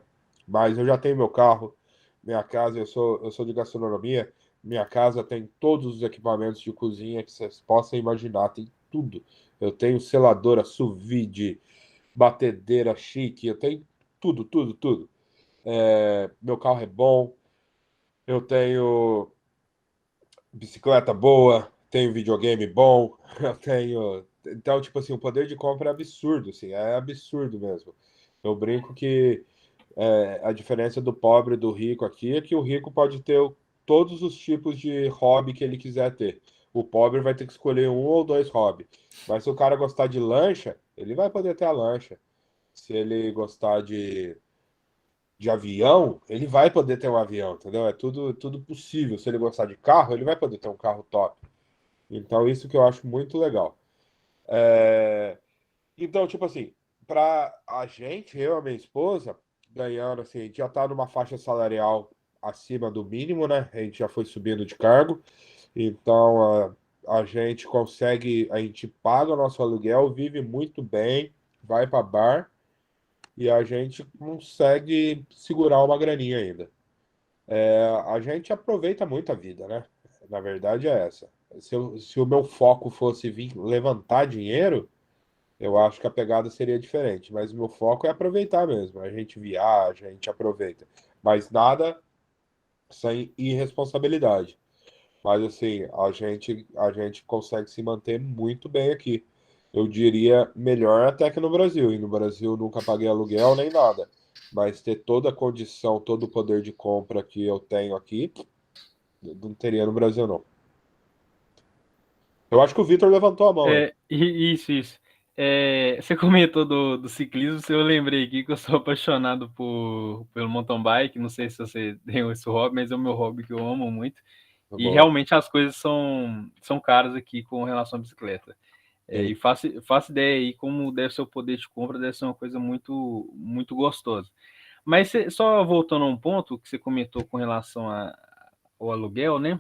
Mas eu já tenho meu carro, minha casa, eu sou de gastronomia, minha casa tem todos os equipamentos de cozinha que vocês possam imaginar, tem tudo. Eu tenho seladora, sous vide, batedeira chique, eu tenho tudo, tudo, tudo. Meu carro é bom, eu tenho bicicleta boa, tenho videogame bom, eu tenho. Então, tipo assim, o poder de compra é absurdo, assim, é absurdo mesmo. Eu brinco que a diferença do pobre e do rico aqui é que o rico pode ter todos os tipos de hobby que ele quiser ter. O pobre vai ter que escolher um ou dois hobbies. Mas se o cara gostar de lancha, ele vai poder ter a lancha. Se ele gostar de avião, ele vai poder ter um avião, entendeu? É tudo possível. Se ele gostar de carro, ele vai poder ter um carro top. Então, isso que eu acho muito legal. É, Então, tipo assim, pra a gente, eu e a minha esposa, ganhando, assim, a gente já tá numa faixa salarial acima do mínimo, né? A gente já foi subindo de cargo. Então, a gente consegue, a gente paga o nosso aluguel, vive muito bem, vai para bar e a gente consegue segurar uma graninha ainda. A gente aproveita muito a vida, né? Na verdade é essa. Se o meu foco fosse vir levantar dinheiro, eu acho que a pegada seria diferente, mas o meu foco é aproveitar mesmo. A gente viaja, a gente aproveita. Mas nada sem irresponsabilidade. Mas assim, a gente consegue se manter muito bem aqui. Eu diria melhor até que no Brasil. E no Brasil eu nunca paguei aluguel nem nada. Mas ter toda a condição, todo o poder de compra que eu tenho aqui, não teria no Brasil, não. Eu acho que o Vitor levantou a mão aí. Isso, isso. Você comentou do ciclismo, eu lembrei aqui que eu sou apaixonado pelo mountain bike. Não sei se você tem esse hobby, mas é o meu hobby que eu amo muito. Tá E bom. realmente as coisas são caras aqui com relação à bicicleta. E Sim. faço ideia aí como deve ser o poder de compra, deve ser uma coisa muito, muito gostosa. Mas só voltando a um ponto que você comentou com relação ao aluguel, né?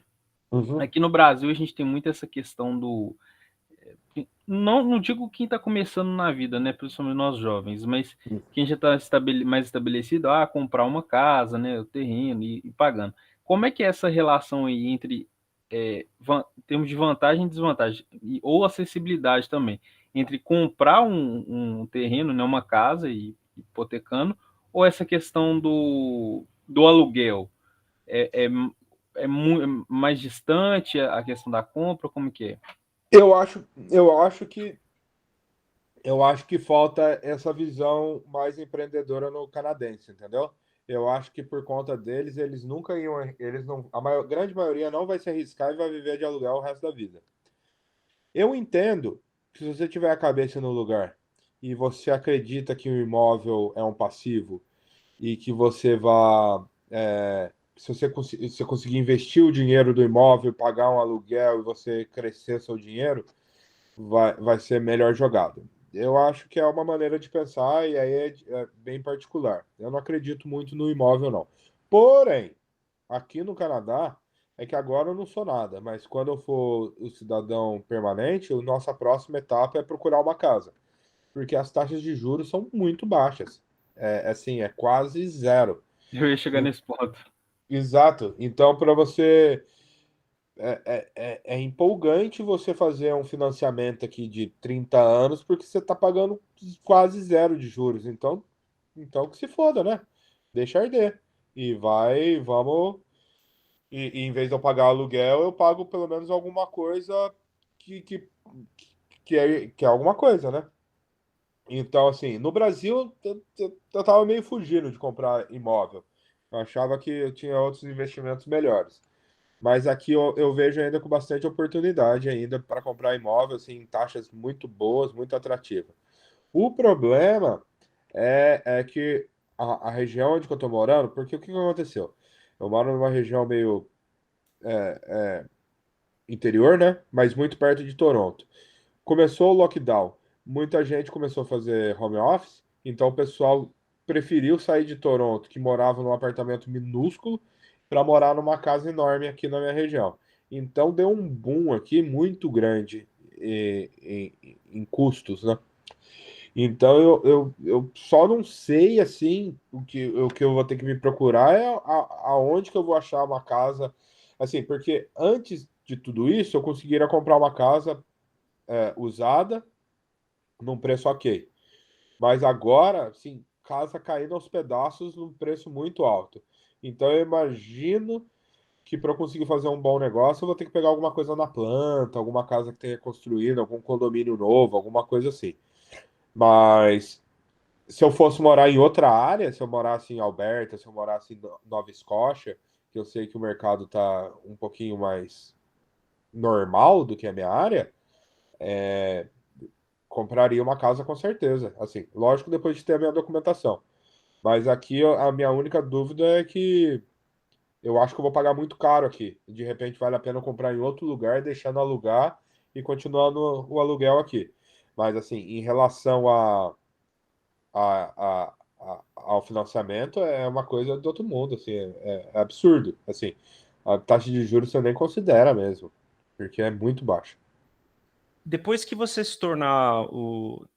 Uhum. Aqui no Brasil a gente tem muito essa questão do. Não digo quem está começando na vida, né? Principalmente nós jovens, mas quem já está mais estabelecido, comprar uma casa, né? O terreno e pagando. Como é que é essa relação aí entre em termos de vantagem e desvantagem, ou acessibilidade também, entre comprar um terreno, né? Uma casa e hipotecando, ou essa questão do aluguel? É, é, é mais distante a questão da compra? Como que é? Eu acho que falta essa visão mais empreendedora no canadense, entendeu? Eu acho que por conta deles, eles nunca iam, eles não, grande maioria não vai se arriscar e vai viver de aluguel o resto da vida. Eu entendo que se você tiver a cabeça no lugar e você acredita que o imóvel é um passivo e que se você conseguir investir o dinheiro do imóvel, pagar um aluguel e você crescer seu dinheiro, vai ser melhor jogado. eu acho que é uma maneira de pensar e aí é bem particular. Eu não acredito muito no imóvel, não. Porém, aqui no Canadá, é que agora eu não sou nada, mas quando eu for o cidadão permanente, a nossa próxima etapa é procurar uma casa, porque as taxas de juros são muito baixas. Assim, é quase zero. Eu ia chegar nesse ponto. Exato. Então, para você. É empolgante você fazer um financiamento aqui de 30 anos, porque você está pagando quase zero de juros. Então que se foda, né? Deixa arder. E vai, vamos. E em vez de eu pagar aluguel, eu pago pelo menos alguma coisa que, que, que é alguma coisa, né? Então, assim, no Brasil, eu tava meio fugindo de comprar imóvel. Eu achava que eu tinha outros investimentos melhores. Mas aqui eu vejo ainda com bastante oportunidade ainda para comprar imóvel, assim, em taxas muito boas, muito atrativas. O problema é que a região onde que eu estou morando, porque o que que aconteceu? Eu moro numa região meio interior, né? Mas muito perto de Toronto. Começou o lockdown, muita gente começou a fazer home office, então o pessoal preferiu sair de Toronto, que morava num apartamento minúsculo, para morar numa casa enorme aqui na minha região. Então deu um boom aqui muito grande em custos, né? Então eu só não sei assim o que eu vou ter que me procurar é aonde que eu vou achar uma casa. Assim, porque antes de tudo isso eu conseguiria comprar uma casa usada num preço ok. Mas agora, assim, casa caindo aos pedaços num preço muito alto. Então eu imagino que para eu conseguir fazer um bom negócio, eu vou ter que pegar alguma coisa na planta, alguma casa que tenha construído, algum condomínio novo, alguma coisa assim. Mas se eu fosse morar em outra área, se eu morasse em Alberta, se eu morasse em Nova Escócia, que eu sei que o mercado está um pouquinho mais normal do que a minha área, compraria uma casa com certeza. Assim, lógico, depois de ter a minha documentação. Mas aqui a minha única dúvida é que eu acho que eu vou pagar muito caro aqui. De repente vale a pena comprar em outro lugar, deixando alugar e continuando o aluguel aqui. Mas assim, em relação ao financiamento, é uma coisa do outro mundo, assim, é absurdo. Assim, a taxa de juros você nem considera mesmo, porque é muito baixa. Depois que você se tornar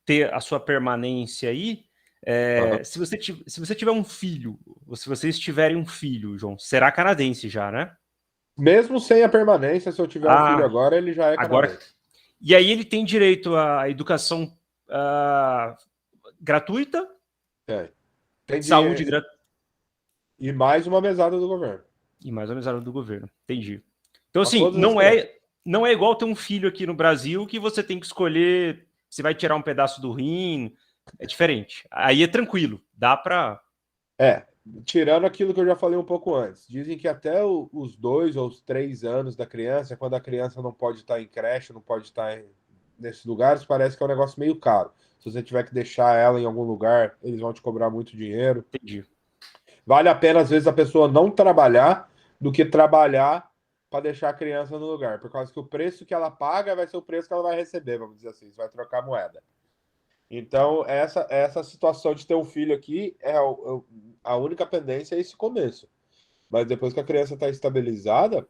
ter a sua permanência aí, Aham. se você tiver um filho, ou se vocês tiverem um filho, João, será canadense já, né? Mesmo sem a permanência, se eu tiver um filho Ah, agora, ele já é agora. canadense. E aí ele tem direito à educação gratuita, É. Tem saúde dinheiro. gratuita E mais uma mesada do governo. e mais ou menos a do governo. Entendi. Então, Para assim, todas as crianças. não é igual ter um filho aqui no Brasil que você tem que escolher se vai tirar um pedaço do rim. É diferente. Aí é tranquilo. Dá para. Tirando aquilo que eu já falei um pouco antes. Dizem que até os 2 ou 3 anos da criança, quando a criança não pode estar em creche, não pode estar nesses lugares, parece que é um negócio meio caro. Se você tiver que deixar ela em algum lugar, eles vão te cobrar muito dinheiro. Entendi. Vale a pena, às vezes, a pessoa não trabalhar do que trabalhar para deixar a criança no lugar. Por causa que o preço que ela paga vai ser o preço que ela vai receber, vamos dizer assim. Você vai trocar moeda. Então, essa situação de ter um filho aqui a única pendência é esse começo. Mas depois que a criança está estabilizada,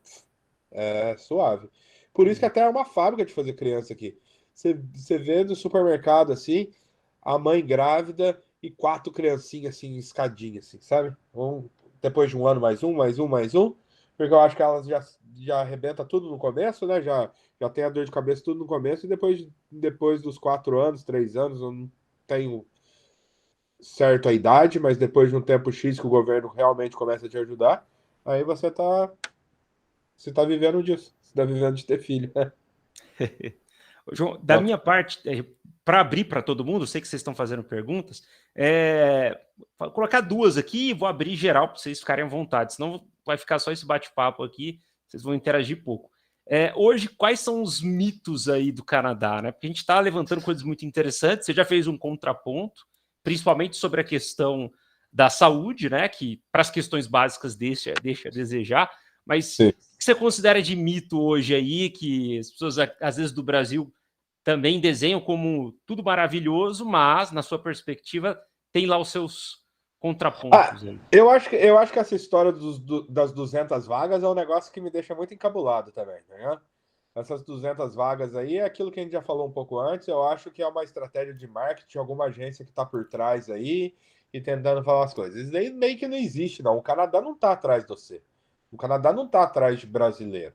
é suave. Por isso que até é uma fábrica de fazer criança aqui. Você vê no supermercado assim, a mãe grávida e 4 criancinhas assim, escadinhas, assim, sabe? Depois de um ano, mais um, mais um, mais um. Porque eu acho que elas já arrebenta tudo no começo, né? Já tem a dor de cabeça tudo no começo, e depois dos 4 anos, 3 anos, eu não tenho certo a idade, mas depois de um tempo X que o governo realmente começa a te ajudar, aí você tá vivendo disso. Você tá vivendo de ter filho. João, da minha parte, para abrir para todo mundo, sei que vocês estão fazendo perguntas, vou colocar duas aqui e vou abrir geral para vocês ficarem à vontade, senão vai ficar só esse bate-papo aqui, vocês vão interagir pouco. Hoje, quais são os mitos aí do Canadá, né? Porque a gente está levantando coisas muito interessantes, você já fez um contraponto, principalmente sobre a questão da saúde, né? Que para as questões básicas deixa a desejar, mas Sim. o que você considera de mito hoje aí, que as pessoas, às vezes, do Brasil também desenham como tudo maravilhoso, mas, na sua perspectiva, tem lá os seus contrapontos aí. Eu acho que essa história das 200 vagas é um negócio que me deixa muito encabulado também, tá ligado? Essas 200 vagas aí é aquilo que a gente já falou um pouco antes. Eu acho que é uma estratégia de marketing, alguma agência que está por trás aí e tentando falar as coisas. Isso daí meio que não existe, não. O Canadá não está atrás de você. O Canadá não está atrás de brasileiro.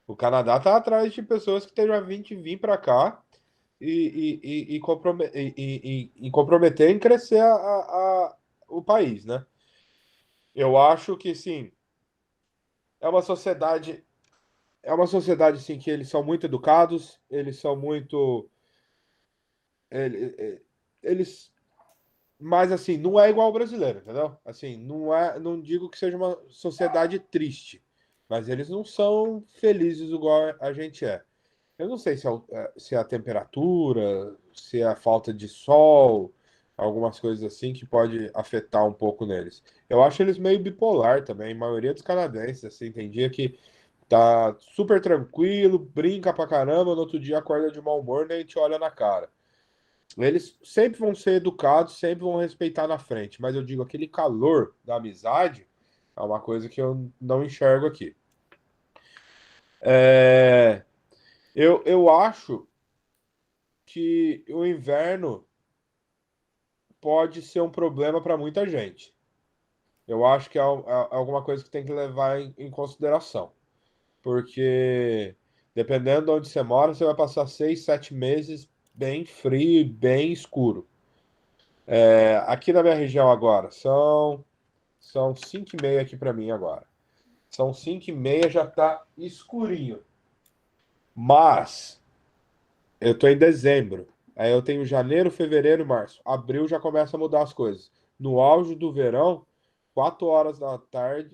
O Canadá está atrás de pessoas que estejam a vir para cá e comprometer em crescer o país, né? Eu acho que sim, é uma sociedade, sim, que eles são muito educados, eles são muito, eles, mas assim, não é igual ao brasileiro, entendeu? Assim, não digo que seja uma sociedade triste, mas eles não são felizes igual a gente é. Eu não sei se é a temperatura, se é a falta de sol, algumas coisas assim que pode afetar um pouco neles. Eu acho eles meio bipolar também. A maioria dos canadenses, assim, tem dia que tá super tranquilo, brinca pra caramba, no outro dia acorda de mau humor, nem te olha na cara. Eles sempre vão ser educados, sempre vão respeitar na frente, mas eu digo, aquele calor da amizade é uma coisa que eu não enxergo aqui. É, eu acho que o inverno pode ser um problema para muita gente. Eu acho que é alguma coisa que tem que levar em consideração, porque dependendo de onde você mora, você vai passar 6, 7 meses bem frio e bem escuro. Aqui na minha região agora, são 5h30 aqui para mim agora. São 5h30, já tá escurinho. Mas eu tô em dezembro. Aí eu tenho janeiro, fevereiro e março. Abril já começa a mudar as coisas. No auge do verão, 4 horas da tarde,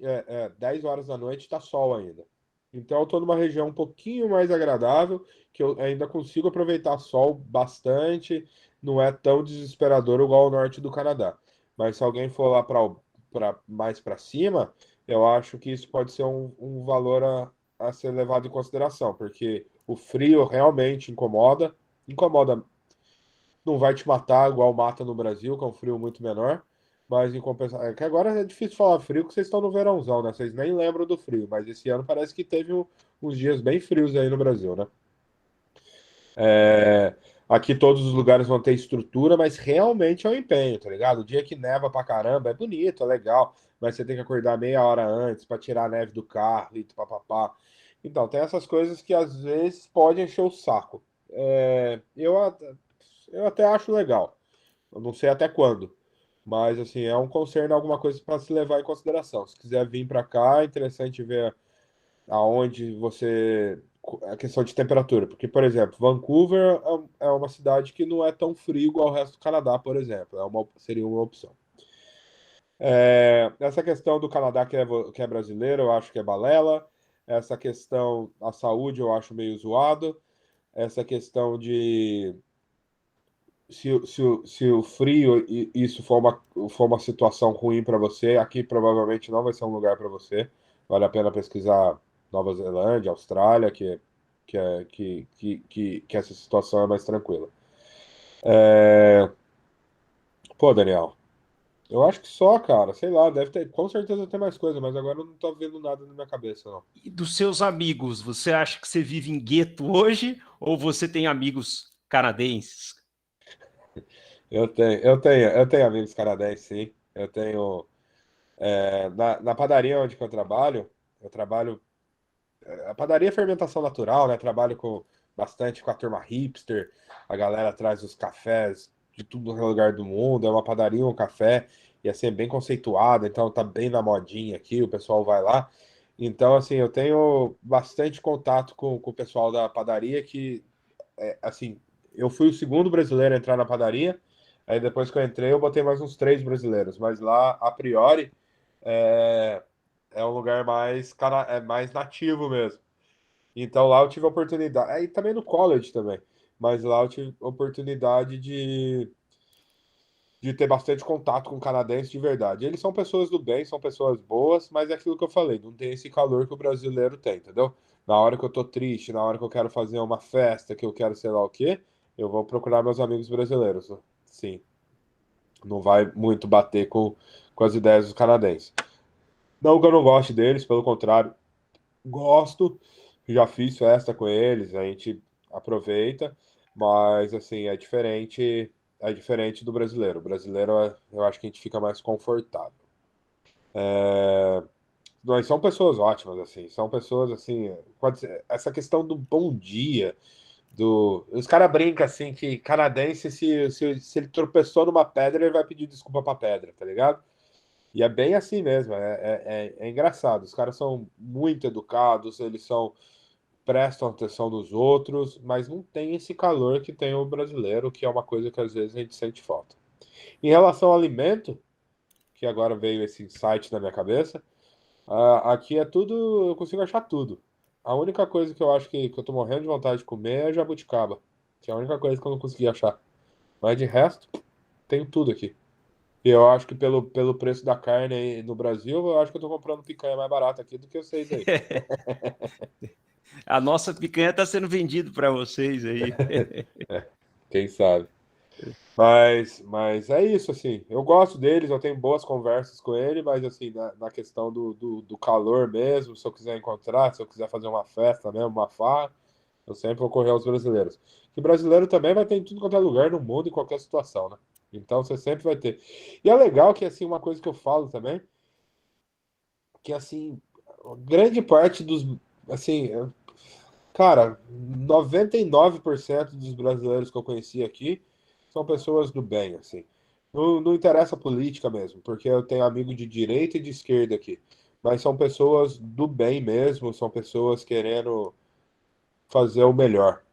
10 horas da noite, tá sol ainda. Então eu tô numa região um pouquinho mais agradável, que eu ainda consigo aproveitar sol bastante. Não é tão desesperador igual o norte do Canadá. Mas se alguém for lá para mais para cima, eu acho que isso pode ser um valor a ser levado em consideração, porque o frio realmente incomoda. Incomoda, não vai te matar igual mata no Brasil, que é um frio muito menor, mas em compensação. É que agora é difícil falar frio, porque vocês estão no verãozão, né? Vocês nem lembram do frio, mas esse ano parece que teve uns dias bem frios aí no Brasil, né? É, aqui todos os lugares vão ter estrutura, mas realmente é um empenho, tá ligado? O dia que neva pra caramba é bonito, é legal, mas você tem que acordar meia hora antes pra tirar a neve do carro e papapá. Então, tem essas coisas que às vezes podem encher o saco. Eu até acho legal. Eu não sei até quando, mas assim, é um concerno, alguma coisa para se levar em consideração. Se quiser vir para cá, é interessante ver aonde você. A questão de temperatura, porque, por exemplo, Vancouver é uma cidade que não é tão frio igual o resto do Canadá, por exemplo. Seria uma opção. Essa questão do Canadá que é brasileiro, eu acho que é balela. Essa questão da saúde, eu acho meio zoado. Essa questão de se o frio e isso for uma situação ruim para você, aqui provavelmente não vai ser um lugar para você. Vale a pena pesquisar Nova Zelândia, Austrália, que essa situação é mais tranquila. Pô, Daniel, eu acho que só, cara, sei lá, deve ter, com certeza tem mais coisa, mas agora eu não tô vendo nada na minha cabeça, não. E dos seus amigos, você acha que você vive em gueto hoje ou você tem amigos canadenses? Eu tenho amigos canadenses, sim. Eu tenho. Na padaria onde que eu trabalho. A padaria é fermentação natural, né? Trabalho bastante com a turma hipster. A galera traz os cafés de tudo no lugar do mundo. É uma padaria, um café, e assim, é bem conceituada, então tá bem na modinha aqui, o pessoal vai lá. Então, assim, eu tenho bastante contato com o pessoal da padaria que, assim, eu fui o segundo brasileiro a entrar na padaria. Aí depois que eu entrei, eu botei mais uns 3 brasileiros. Mas lá, a priori, é, é um lugar mais nativo mesmo. Então lá eu tive a oportunidade, aí também no college também, mas lá eu tive a oportunidade de ter bastante contato com canadenses de verdade. Eles são pessoas do bem, são pessoas boas, mas é aquilo que eu falei, não tem esse calor que o brasileiro tem, entendeu? Na hora que eu tô triste, na hora que eu quero fazer uma festa, que eu quero sei lá o quê, eu vou procurar meus amigos brasileiros. Sim, não vai muito bater com as ideias dos canadenses. Não que eu não goste deles, pelo contrário, gosto, já fiz festa com eles, a gente aproveita, mas assim, é diferente do brasileiro. O brasileiro, eu acho que a gente fica mais confortável. Mas são pessoas ótimas, assim, são pessoas assim, essa questão do bom dia, os caras brincam assim que canadense, se ele tropeçou numa pedra, ele vai pedir desculpa pra pedra, tá ligado? E é bem assim mesmo, é engraçado. Os caras são muito educados, prestam atenção nos outros, mas não tem esse calor que tem o brasileiro, que é uma coisa que às vezes a gente sente falta. Em relação ao alimento, que agora veio esse insight na minha cabeça, aqui é tudo, eu consigo achar tudo. A única coisa que eu acho que eu tô morrendo de vontade de comer é jabuticaba, que é a única coisa que eu não consegui achar. Mas de resto, tenho tudo aqui. E eu acho que pelo preço da carne aí no Brasil, eu acho que eu tô comprando picanha mais barata aqui do que vocês aí. A nossa picanha está sendo vendida para vocês aí. Quem sabe? Mas é isso, assim. Eu gosto deles, eu tenho boas conversas com ele, mas assim, na questão do calor mesmo, se eu quiser encontrar, se eu quiser fazer uma festa mesmo, uma farra, eu sempre vou correr aos brasileiros. Que brasileiro também vai ter em tudo quanto é lugar no mundo, em qualquer situação, né? Então você sempre vai ter. E é legal que, assim, uma coisa que eu falo também, que, assim, grande parte dos, assim, cara, 99% dos brasileiros que eu conheci aqui são pessoas do bem, assim. Não interessa a política mesmo, porque eu tenho amigo de direita e de esquerda aqui. Mas são pessoas do bem mesmo, são pessoas querendo fazer o melhor.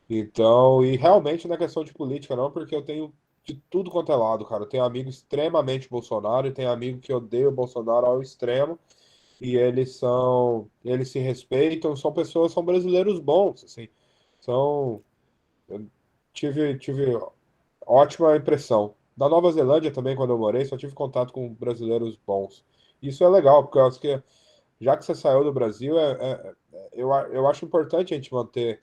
Então, e realmente não é questão de política, não, porque eu tenho de tudo quanto é lado, cara. Eu tenho amigo extremamente Bolsonaro e tenho amigo que odeia o Bolsonaro ao extremo, e eles se respeitam, são pessoas, são brasileiros bons, assim. São, eu tive ótima impressão. Da Nova Zelândia também, quando eu morei, só tive contato com brasileiros bons. Isso é legal, porque eu acho que, já que você saiu do Brasil, eu acho importante a gente manter,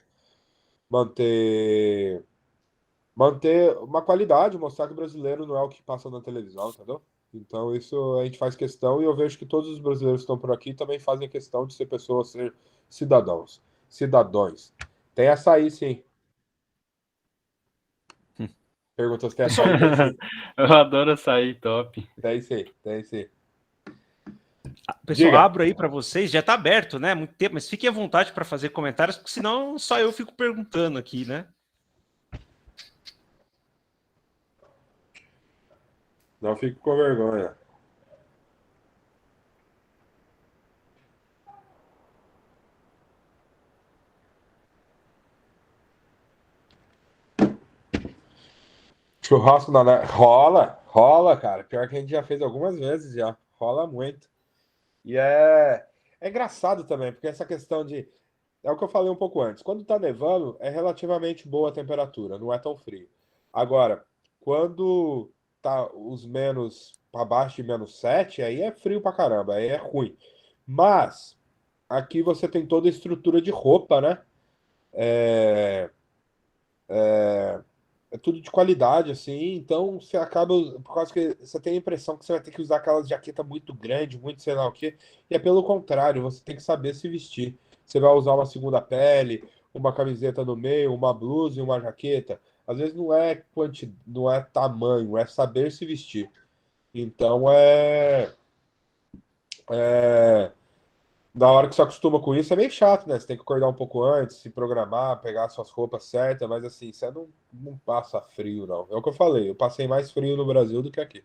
manter uma qualidade, mostrar que o brasileiro não é o que passa na televisão, entendeu? Então, isso a gente faz questão, e eu vejo que todos os brasileiros que estão por aqui também fazem questão de ser pessoas, ser cidadãos, cidadãos. Tem açaí, sim. Perguntou se tem açaí, tem sim. Eu adoro açaí, top. Tem sim, tem sim. Pessoal, Diga. abro aí para vocês, já está aberto, né? Muito tempo, mas fiquem à vontade para fazer comentários, porque senão só eu fico perguntando aqui, né? Não fico com vergonha. Churrasco na neve. Rola, cara. Pior que a gente já fez algumas vezes já. Rola muito. E é engraçado também, porque essa questão de. É o que eu falei um pouco antes. Quando tá nevando, é relativamente boa a temperatura, não é tão frio. Agora, quando tá os menos abaixo de -7, aí é frio pra caramba, aí é ruim. Mas aqui você tem toda a estrutura de roupa, né? É, é tudo de qualidade, assim, então você acaba, por causa que você tem a impressão que você vai ter que usar aquelas jaqueta muito grande, muito sei lá o quê, e é pelo contrário, você tem que saber se vestir. Você vai usar uma segunda pele, uma camiseta no meio, uma blusa e uma jaqueta. Às vezes não é tamanho, é saber se vestir. Então é na hora que você acostuma com isso, é meio chato, né? Você tem que acordar um pouco antes, se programar, pegar suas roupas certas, mas assim, você não passa frio, não. É o que eu falei, eu passei mais frio no Brasil do que aqui.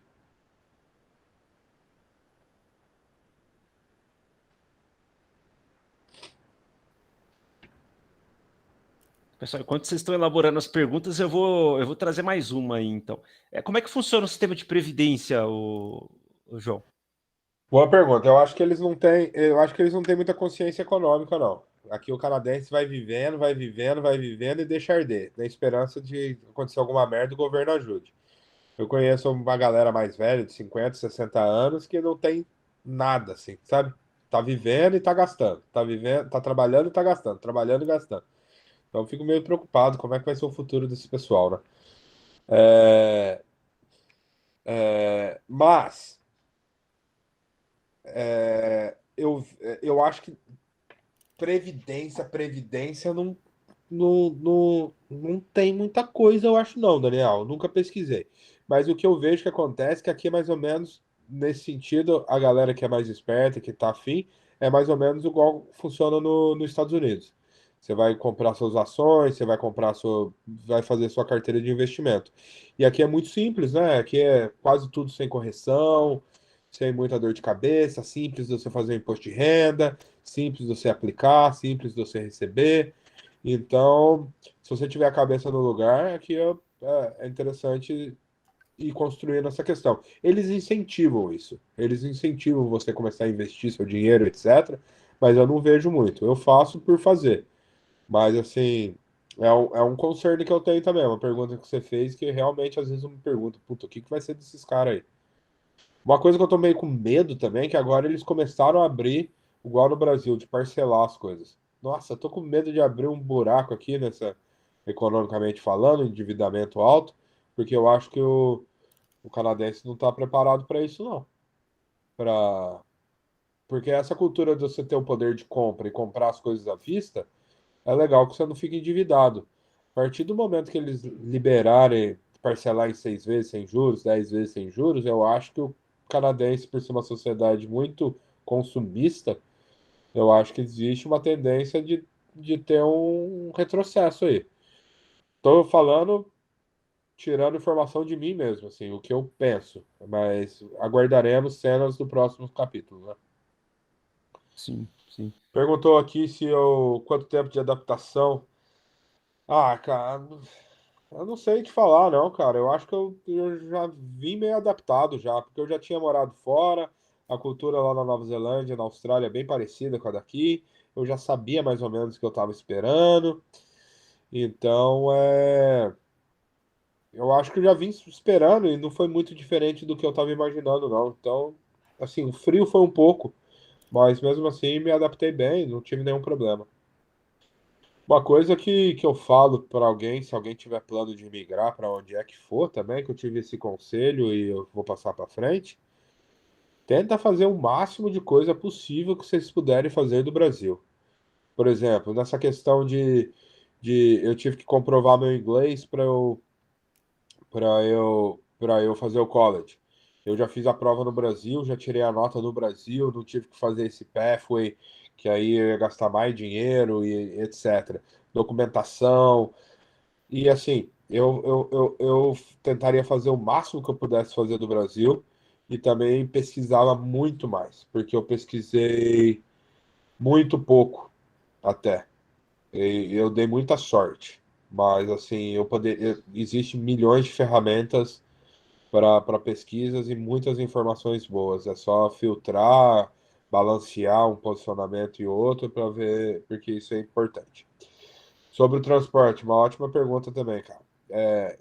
Pessoal, enquanto vocês estão elaborando as perguntas, eu vou trazer mais uma aí, então. Como é que funciona o sistema de previdência, o João? Boa pergunta. Eu acho que eles não têm muita consciência econômica, não. Aqui o canadense vai vivendo, vai vivendo, vai vivendo e deixa arder, na esperança de acontecer alguma merda e o governo ajude. Eu conheço uma galera mais velha, de 50, 60 anos, que não tem nada, assim, sabe? Tá vivendo e tá gastando. Tá vivendo, tá trabalhando e tá gastando. Trabalhando e gastando. Então eu fico meio preocupado como é que vai ser o futuro desse pessoal, né? É, mas eu acho que previdência não tem muita coisa, eu acho não, Daniel. Eu nunca pesquisei. Mas o que eu vejo que acontece é que aqui é mais ou menos nesse sentido, a galera que é mais esperta, que tá afim, é mais ou menos igual funciona nos Estados Unidos. Você vai comprar suas ações, você vai comprar vai fazer sua carteira de investimento. E aqui é muito simples, né? Aqui é quase tudo sem correção, sem muita dor de cabeça, simples de você fazer imposto de renda, simples de você aplicar, simples de você receber. Então, se você tiver a cabeça no lugar, aqui é interessante ir construindo essa questão. Eles incentivam isso. Eles incentivam você começar a investir seu dinheiro, etc. Mas eu não vejo muito. Eu faço por fazer. Mas, assim, é um concern que eu tenho também. Uma pergunta que você fez que realmente, às vezes, eu me pergunto, puta, o que que vai ser desses caras aí? Uma coisa que eu tô meio com medo também, é que agora eles começaram a abrir, igual no Brasil, de parcelar as coisas. Nossa, eu tô com medo de abrir um buraco aqui nessa, economicamente falando, endividamento alto, porque eu acho que o canadense não tá preparado para isso, não. Pra... Porque essa cultura de você ter o poder de compra e comprar as coisas à vista, é legal que você não fique endividado. A partir do momento que eles liberarem parcelar em 6 vezes sem juros, 10 vezes sem juros, eu acho que o canadense, por ser uma sociedade muito consumista, eu acho que existe uma tendência de ter um retrocesso aí. Estou falando, tirando informação de mim mesmo, assim, o que eu penso, mas aguardaremos cenas do próximo capítulo, né? Sim, sim. Perguntou aqui se eu quanto tempo de adaptação. Ah, cara, eu não sei te falar, não, cara. Eu acho que eu já vim meio adaptado já, porque eu já tinha morado fora, a cultura lá na Nova Zelândia, na Austrália, é bem parecida com a daqui. Eu já sabia mais ou menos o que eu estava esperando. Então, eu acho que eu já vim esperando e não foi muito diferente do que eu estava imaginando, não. Então, assim, o frio foi um pouco, mas mesmo assim me adaptei bem, não tive nenhum problema. Uma coisa que eu falo para alguém, se alguém tiver plano de migrar para onde é que for também, que eu tive esse conselho e eu vou passar para frente, tenta fazer o máximo de coisa possível que vocês puderem fazer do Brasil. Por exemplo, nessa questão de eu tive que comprovar meu inglês para eu fazer o college. Eu já fiz a prova no Brasil, já tirei a nota no Brasil, não tive que fazer esse pathway, que aí eu ia gastar mais dinheiro e etc. Documentação. E assim, eu tentaria fazer o máximo que eu pudesse fazer do Brasil e também pesquisava muito mais, porque eu pesquisei muito pouco até. E eu dei muita sorte, mas assim, existe milhões de ferramentas para pesquisas e muitas informações boas. É só filtrar, balancear um posicionamento e outro para ver, porque isso é importante. Sobre o transporte, uma ótima pergunta também, cara.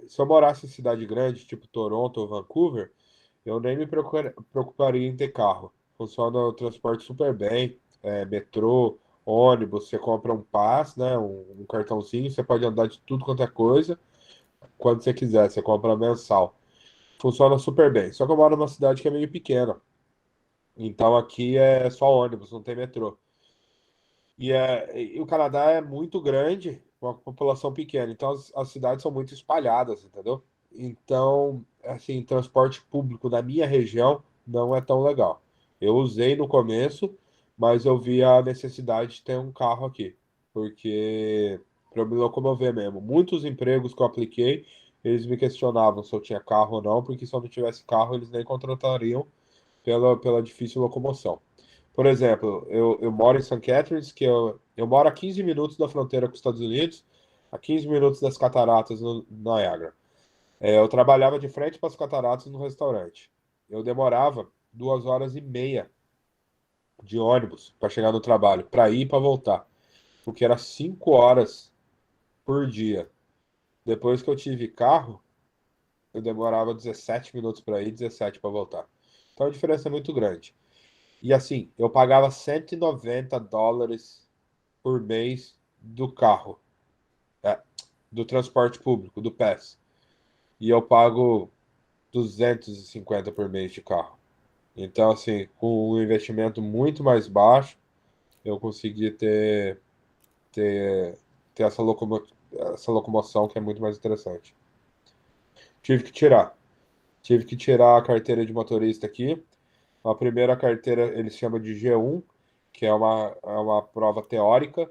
Se eu morasse em cidade grande, tipo Toronto ou Vancouver, eu nem me preocuparia em ter carro. Funciona o transporte super bem, metrô, ônibus, você compra um pass, né, um cartãozinho, você pode andar de tudo quanto é coisa, quando você quiser, você compra mensal. Funciona super bem. Só que eu moro numa cidade que é meio pequena, então aqui é só ônibus, não tem metrô. E o Canadá é muito grande, com uma população pequena, então as cidades são muito espalhadas, entendeu? Então, assim, transporte público na minha região não é tão legal. Eu usei no começo, mas eu vi a necessidade de ter um carro aqui, porque para eu me locomover mesmo. Muitos empregos que eu apliquei, eles me questionavam se eu tinha carro ou não, porque se eu não tivesse carro, eles nem contratariam pela difícil locomoção. Por exemplo, eu moro em St. Catharines, eu moro a 15 minutos da fronteira com os Estados Unidos, a 15 minutos das cataratas no Niagara. Eu trabalhava de frente para as cataratas no restaurante. Eu demorava 2 horas e meia de ônibus para chegar no trabalho, para ir e para voltar, porque era 5 horas por dia. Depois que eu tive carro, eu demorava 17 minutos para ir, 17 para voltar. Então a diferença é muito grande. E assim, eu pagava US$ 190 por mês do carro. do transporte público, do PES. E eu pago 250 por mês de carro. Então, assim, com um investimento muito mais baixo, eu consegui ter, ter essa locomoção que é muito mais interessante. Tive que tirar. Tive que tirar a carteira de motorista aqui. A primeira carteira eles chamam de G1, que é uma prova teórica.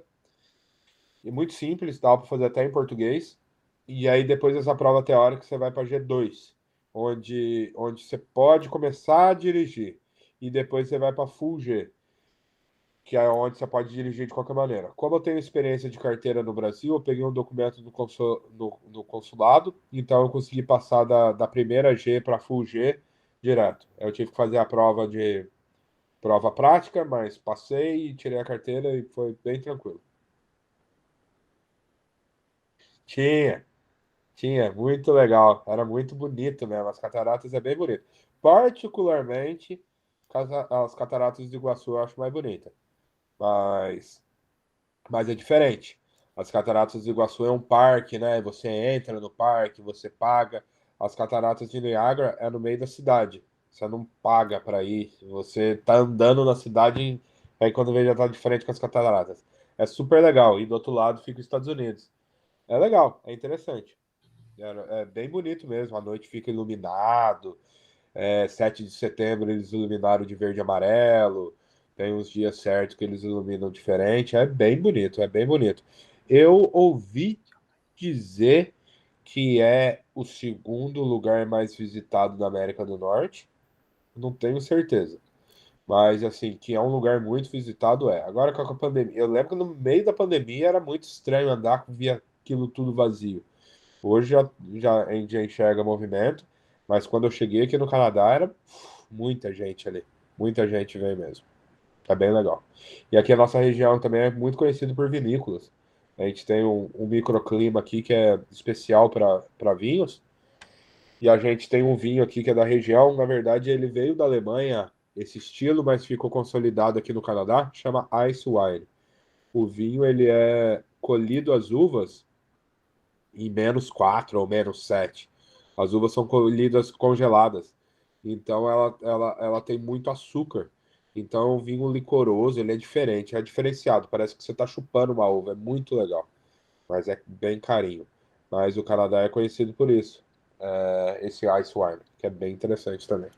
E muito simples, dá para fazer até em português. E aí, depois dessa prova teórica, você vai para G2, onde você pode começar a dirigir. E depois você vai para Full G, que é onde você pode dirigir de qualquer maneira. Como eu tenho experiência de carteira no Brasil, eu peguei um documento do consulado, então eu consegui passar da primeira G para Full G direto. Eu tive que fazer a prova prática, mas passei e tirei a carteira e foi bem tranquilo. Tinha. Tinha, muito legal. Era muito bonito mesmo. As cataratas é bem bonito. Particularmente, as cataratas do Iguaçu eu acho mais bonita. Mas, mas é diferente. As cataratas do Iguaçu é um parque, né? Você entra no parque, você paga. As cataratas de Niágara é no meio da cidade. Você não paga para ir. Você tá andando na cidade, aí quando vê já tá de frente com as cataratas. É super legal. E do outro lado fica os Estados Unidos. É legal, é interessante. É bem bonito mesmo, a noite fica iluminado. 7 de setembro eles iluminaram de verde e amarelo. Tem uns dias certos que eles iluminam diferente. É bem bonito, é bem bonito. Eu ouvi dizer que é o segundo lugar mais visitado da América do Norte. Não tenho certeza. Mas, assim, que é um lugar muito visitado, é. Agora com a pandemia. Eu lembro que no meio da pandemia era muito estranho andar com via aquilo tudo vazio. Hoje a gente já enxerga movimento, mas quando eu cheguei aqui no Canadá era muita gente ali. Muita gente veio mesmo. É bem legal. E aqui a nossa região também é muito conhecida por vinícolas. A gente tem um microclima aqui que é especial para vinhos. E a gente tem um vinho aqui que é da região. Na verdade, ele veio da Alemanha, esse estilo, mas ficou consolidado aqui no Canadá. Chama Ice Wine. O vinho ele é colhido as uvas em -4 ou -7. As uvas são colhidas congeladas. Então ela tem muito açúcar. Então é um vinho licoroso, ele é diferente, é diferenciado. Parece que você está chupando uma uva, é muito legal. Mas é bem carinho. Mas o Canadá é conhecido por isso. Esse Ice Wine, que é bem interessante também.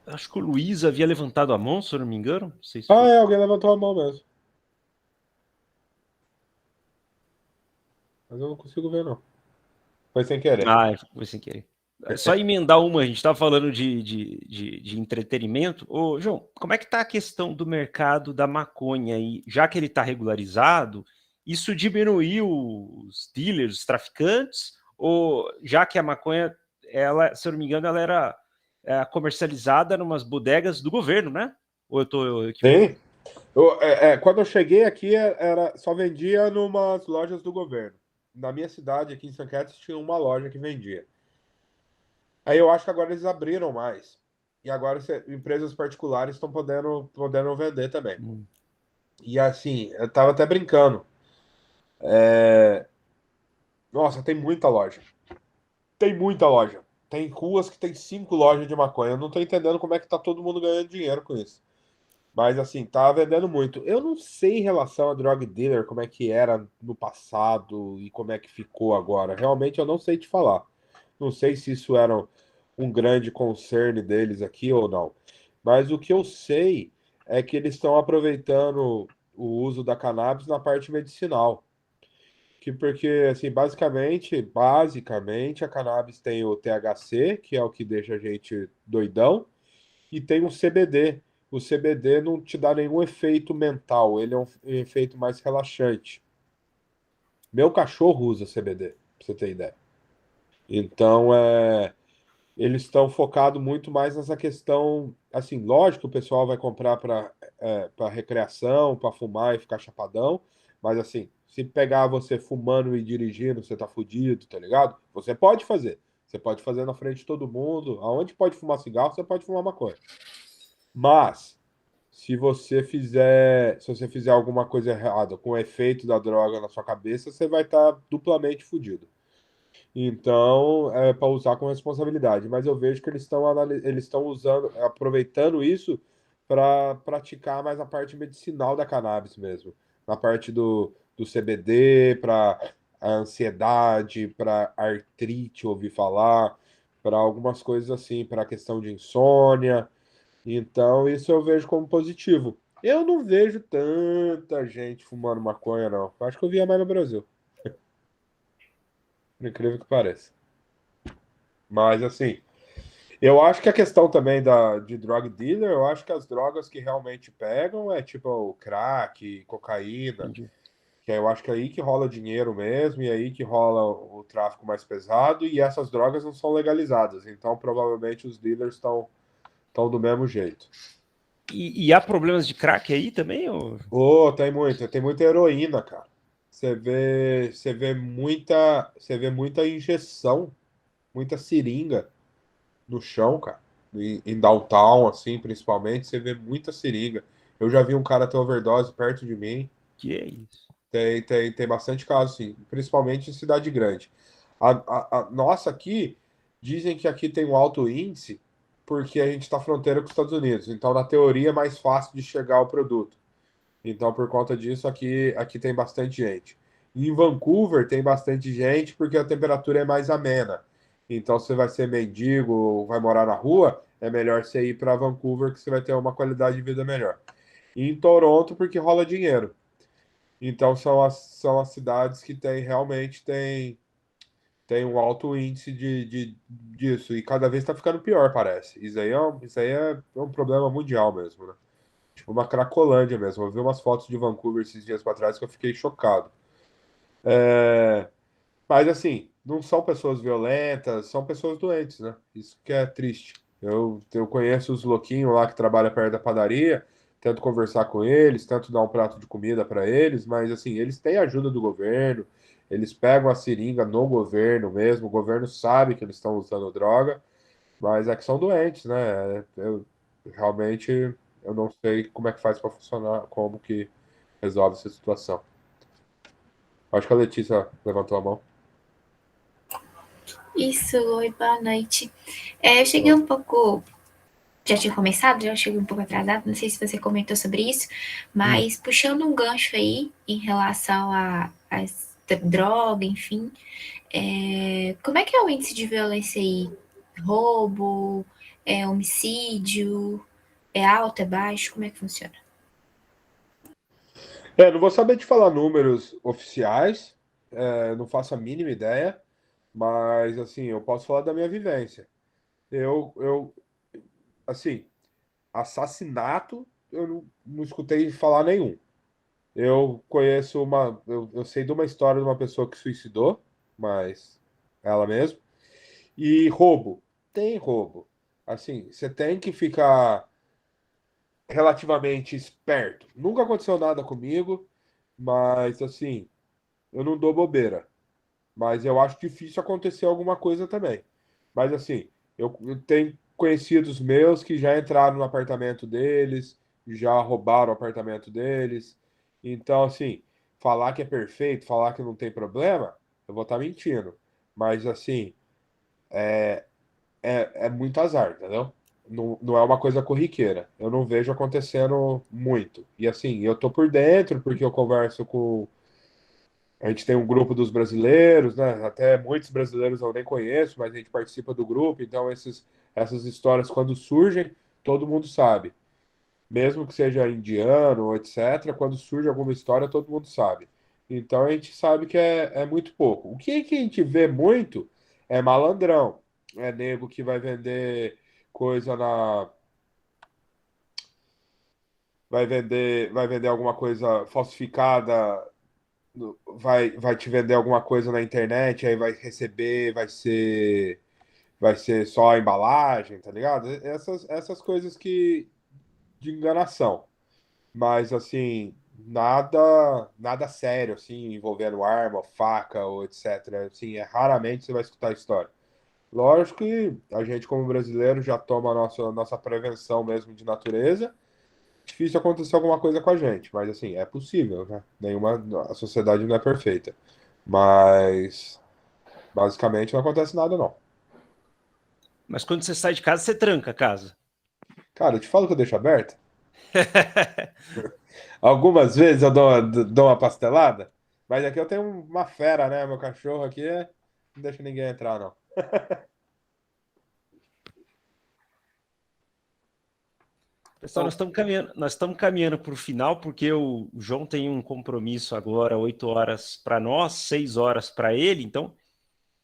Acho que o Luiz havia levantado a mão, se eu não me engano. Não sei se foi. Alguém levantou a mão mesmo. Mas eu não consigo ver, não. Foi sem querer. Foi sem querer. Só emendar uma, a gente estava falando de entretenimento. Ô, João, como é que está a questão do mercado da maconha aí? Já que ele está regularizado, isso diminuiu os dealers, os traficantes? Ou já que a maconha, ela, se eu não me engano, ela era comercializada em umas bodegas do governo, né? Ou eu estou equivocado? Sim. Quando eu cheguei aqui, só vendia numas lojas do governo. Na minha cidade, aqui em São Carlos, tinha uma loja que vendia. Aí eu acho que agora eles abriram mais. E agora empresas particulares estão podendo vender também. E assim, eu tava até brincando. Nossa, tem muita loja. Tem muita loja. Tem ruas que tem 5 lojas de maconha. Eu não tô entendendo como é que tá todo mundo ganhando dinheiro com isso. Mas assim, tá vendendo muito. Eu não sei em relação a drug dealer, como é que era no passado e como é que ficou agora. Realmente eu não sei te falar. Não sei se isso era um grande concern deles aqui ou não. Mas o que eu sei é que eles estão aproveitando o uso da cannabis na parte medicinal. Porque, assim, basicamente, a cannabis tem o THC, que é o que deixa a gente doidão, e tem o CBD. O CBD não te dá nenhum efeito mental, ele é um efeito mais relaxante. Meu cachorro usa CBD, pra você ter ideia. Então, eles estão focados muito mais nessa questão. Assim, lógico que o pessoal vai comprar para recreação, para fumar e ficar chapadão, mas assim, se pegar você fumando e dirigindo, você tá fudido, tá ligado? Você pode fazer. Você pode fazer na frente de todo mundo. Aonde pode fumar cigarro, você pode fumar maconha. Mas se você fizer alguma coisa errada com o efeito da droga na sua cabeça, você vai estar duplamente fudido. Então, é para usar com responsabilidade. Mas eu vejo que eles estão usando, aproveitando isso para praticar mais a parte medicinal da cannabis mesmo. Na parte do CBD, para a ansiedade, para artrite, ouvi falar, para algumas coisas assim, para a questão de insônia. Então, isso eu vejo como positivo. Eu não vejo tanta gente fumando maconha, não. Acho que eu via mais no Brasil, por incrível que pareça. Mas, assim, eu acho que a questão também de drug dealer, eu acho que as drogas que realmente pegam é tipo o crack, cocaína, Entendi. que eu acho que é aí que rola dinheiro mesmo, e é aí que rola o tráfico mais pesado, e essas drogas não são legalizadas. Então, provavelmente, os dealers estão do mesmo jeito. E há problemas de crack aí também? Ou... Ô, tem muita heroína, cara. Você vê muita injeção, muita seringa no chão, cara. Em downtown, assim, principalmente, você vê muita seringa. Eu já vi um cara ter overdose perto de mim. Que é isso? Tem bastante caso, sim, principalmente em cidade grande. A nossa aqui, dizem que aqui tem um alto índice porque a gente está fronteira com os Estados Unidos. Então, na teoria, é mais fácil de chegar ao produto. Então, por conta disso, aqui tem bastante gente. Em Vancouver tem bastante gente porque a temperatura é mais amena. Então, se você vai ser mendigo ou vai morar na rua, é melhor você ir para Vancouver que você vai ter uma qualidade de vida melhor. E em Toronto, porque rola dinheiro. Então, são as cidades que realmente tem um alto índice disso. E cada vez está ficando pior, parece. Isso aí é um problema mundial mesmo, né? Tipo uma Cracolândia mesmo. Eu vi umas fotos de Vancouver esses dias para trás que eu fiquei chocado. Mas assim, não são pessoas violentas, são pessoas doentes, né? Isso que é triste. Eu conheço os louquinhos lá que trabalham perto da padaria, tento conversar com eles, tento dar um prato de comida para eles, mas assim, eles têm ajuda do governo, eles pegam a seringa no governo mesmo, o governo sabe que eles estão usando droga, mas é que são doentes, né? Realmente eu não sei como é que faz para funcionar, como que resolve essa situação. Acho que a Letícia levantou a mão. Isso, oi, boa noite. Eu cheguei um pouco. Já tinha começado, já cheguei um pouco atrasado, não sei se você comentou sobre isso, mas puxando um gancho aí em relação a droga, enfim, como é que é o índice de violência aí? Roubo, homicídio, é alto, é baixo? Como é que funciona? Não vou saber te falar números oficiais, não faço a mínima ideia, mas assim, eu posso falar da minha vivência. Assim, assassinato, eu não escutei falar nenhum. Eu sei de uma história de uma pessoa que suicidou, mas ela mesma. E roubo, tem roubo. Assim, você tem que ficar relativamente esperto. Nunca aconteceu nada comigo, mas assim, eu não dou bobeira. Mas eu acho difícil acontecer alguma coisa também. Mas assim, eu tenho conhecidos meus que já entraram no apartamento deles, já roubaram o apartamento deles. Então, assim, falar que é perfeito, falar que não tem problema, eu vou estar mentindo. Mas assim, é muito azar, entendeu? Não é uma coisa corriqueira. Eu não vejo acontecendo muito. E assim, eu tô por dentro porque eu converso com. A gente tem um grupo dos brasileiros, né? Até muitos brasileiros eu nem conheço, mas a gente participa do grupo, então essas histórias, quando surgem, todo mundo sabe. Mesmo que seja indiano, ou etc., quando surge alguma história, todo mundo sabe. Então a gente sabe que é muito pouco. O que a gente vê muito é malandrão. É nego que vai vender coisa na. Vai vender alguma coisa falsificada, vai te vender alguma coisa na internet, aí vai receber, vai ser só a embalagem, tá ligado? Essas coisas de enganação. Mas assim, nada sério assim, envolvendo arma, faca ou etc. Assim, raramente você vai escutar a história. Lógico que a gente como brasileiro já toma a nossa prevenção mesmo de natureza. difícil acontecer alguma coisa com a gente, mas assim, é possível, né? A sociedade não é perfeita. Mas basicamente não acontece nada, não. Mas quando você sai de casa, você tranca a casa. Cara, eu te falo que eu deixo aberto. Algumas vezes eu dou uma pastelada, mas aqui eu tenho uma fera, né? Meu cachorro aqui não deixa ninguém entrar, não. Pessoal, nós estamos caminhando para o final, porque o João tem um compromisso agora, 8 horas para nós, 6 horas para ele, então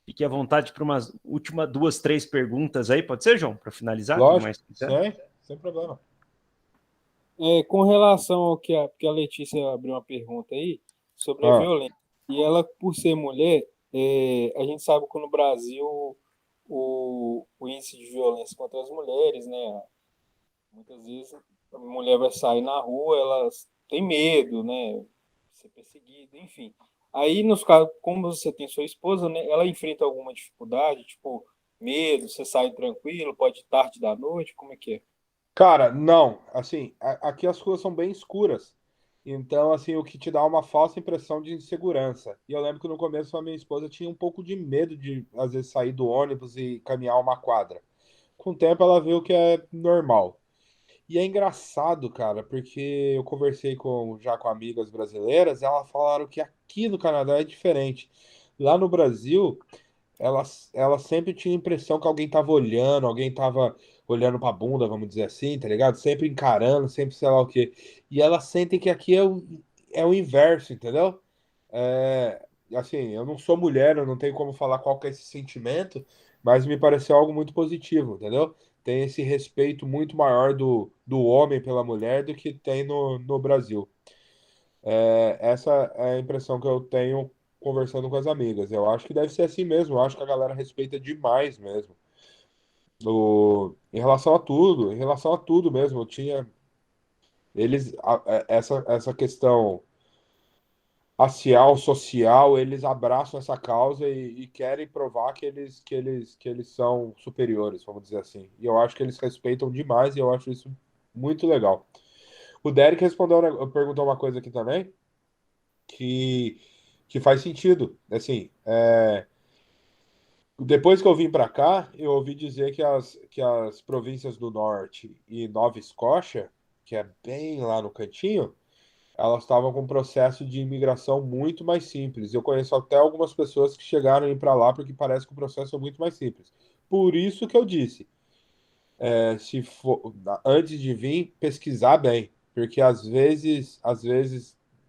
fique à vontade para umas últimas 2, 3 perguntas aí, pode ser, João? Para finalizar, quem Lógico, mais quiser. sem problema. Com relação ao que a Letícia abriu uma pergunta aí sobre a Ah, violência, e ela, por ser mulher, a gente sabe que no Brasil o índice de violência contra as mulheres, né? Muitas vezes a mulher vai sair na rua, elas têm medo, né? De ser perseguida, enfim. Aí, nos casos, como você tem sua esposa, né? Ela enfrenta alguma dificuldade, tipo, medo, você sai tranquilo, pode ir tarde da noite, como é que é? cara, não. Assim, aqui as ruas são bem escuras. Então, assim, o que te dá uma falsa impressão de insegurança. E eu lembro que no começo a minha esposa tinha um pouco de medo de, às vezes, sair do ônibus e caminhar uma quadra. Com o tempo ela viu que é normal. E é engraçado, cara, porque eu conversei já com amigas brasileiras, e elas falaram que aqui no Canadá é diferente. Lá no Brasil, ela sempre tinha a impressão que alguém tava olhando, alguém tava olhando pra bunda, vamos dizer assim, tá ligado? Sempre encarando, sempre sei lá o quê. E elas sentem que aqui é o inverso, entendeu? Assim, eu não sou mulher, eu não tenho como falar qual que é esse sentimento, mas me pareceu algo muito positivo, entendeu? Tem esse respeito muito maior do homem pela mulher do que tem no Brasil. Essa é a impressão que eu tenho conversando com as amigas. Eu acho que deve ser assim mesmo, eu acho que a galera respeita demais mesmo. Em relação a tudo mesmo, eu tinha essa questão racial, social, eles abraçam essa causa e querem provar que eles são superiores, vamos dizer assim. E eu acho que eles respeitam demais e eu acho isso muito legal. O Derek perguntou uma coisa aqui também que, que faz sentido. Assim, depois que eu vim para cá, eu ouvi dizer que as províncias do norte e Nova Escócia, que é bem lá no cantinho, elas estavam com um processo de imigração muito mais simples. Eu conheço até algumas pessoas que chegaram a ir para lá porque parece que o processo é muito mais simples. Por isso que eu disse, se for, antes de vir, pesquisar bem, porque às vezes,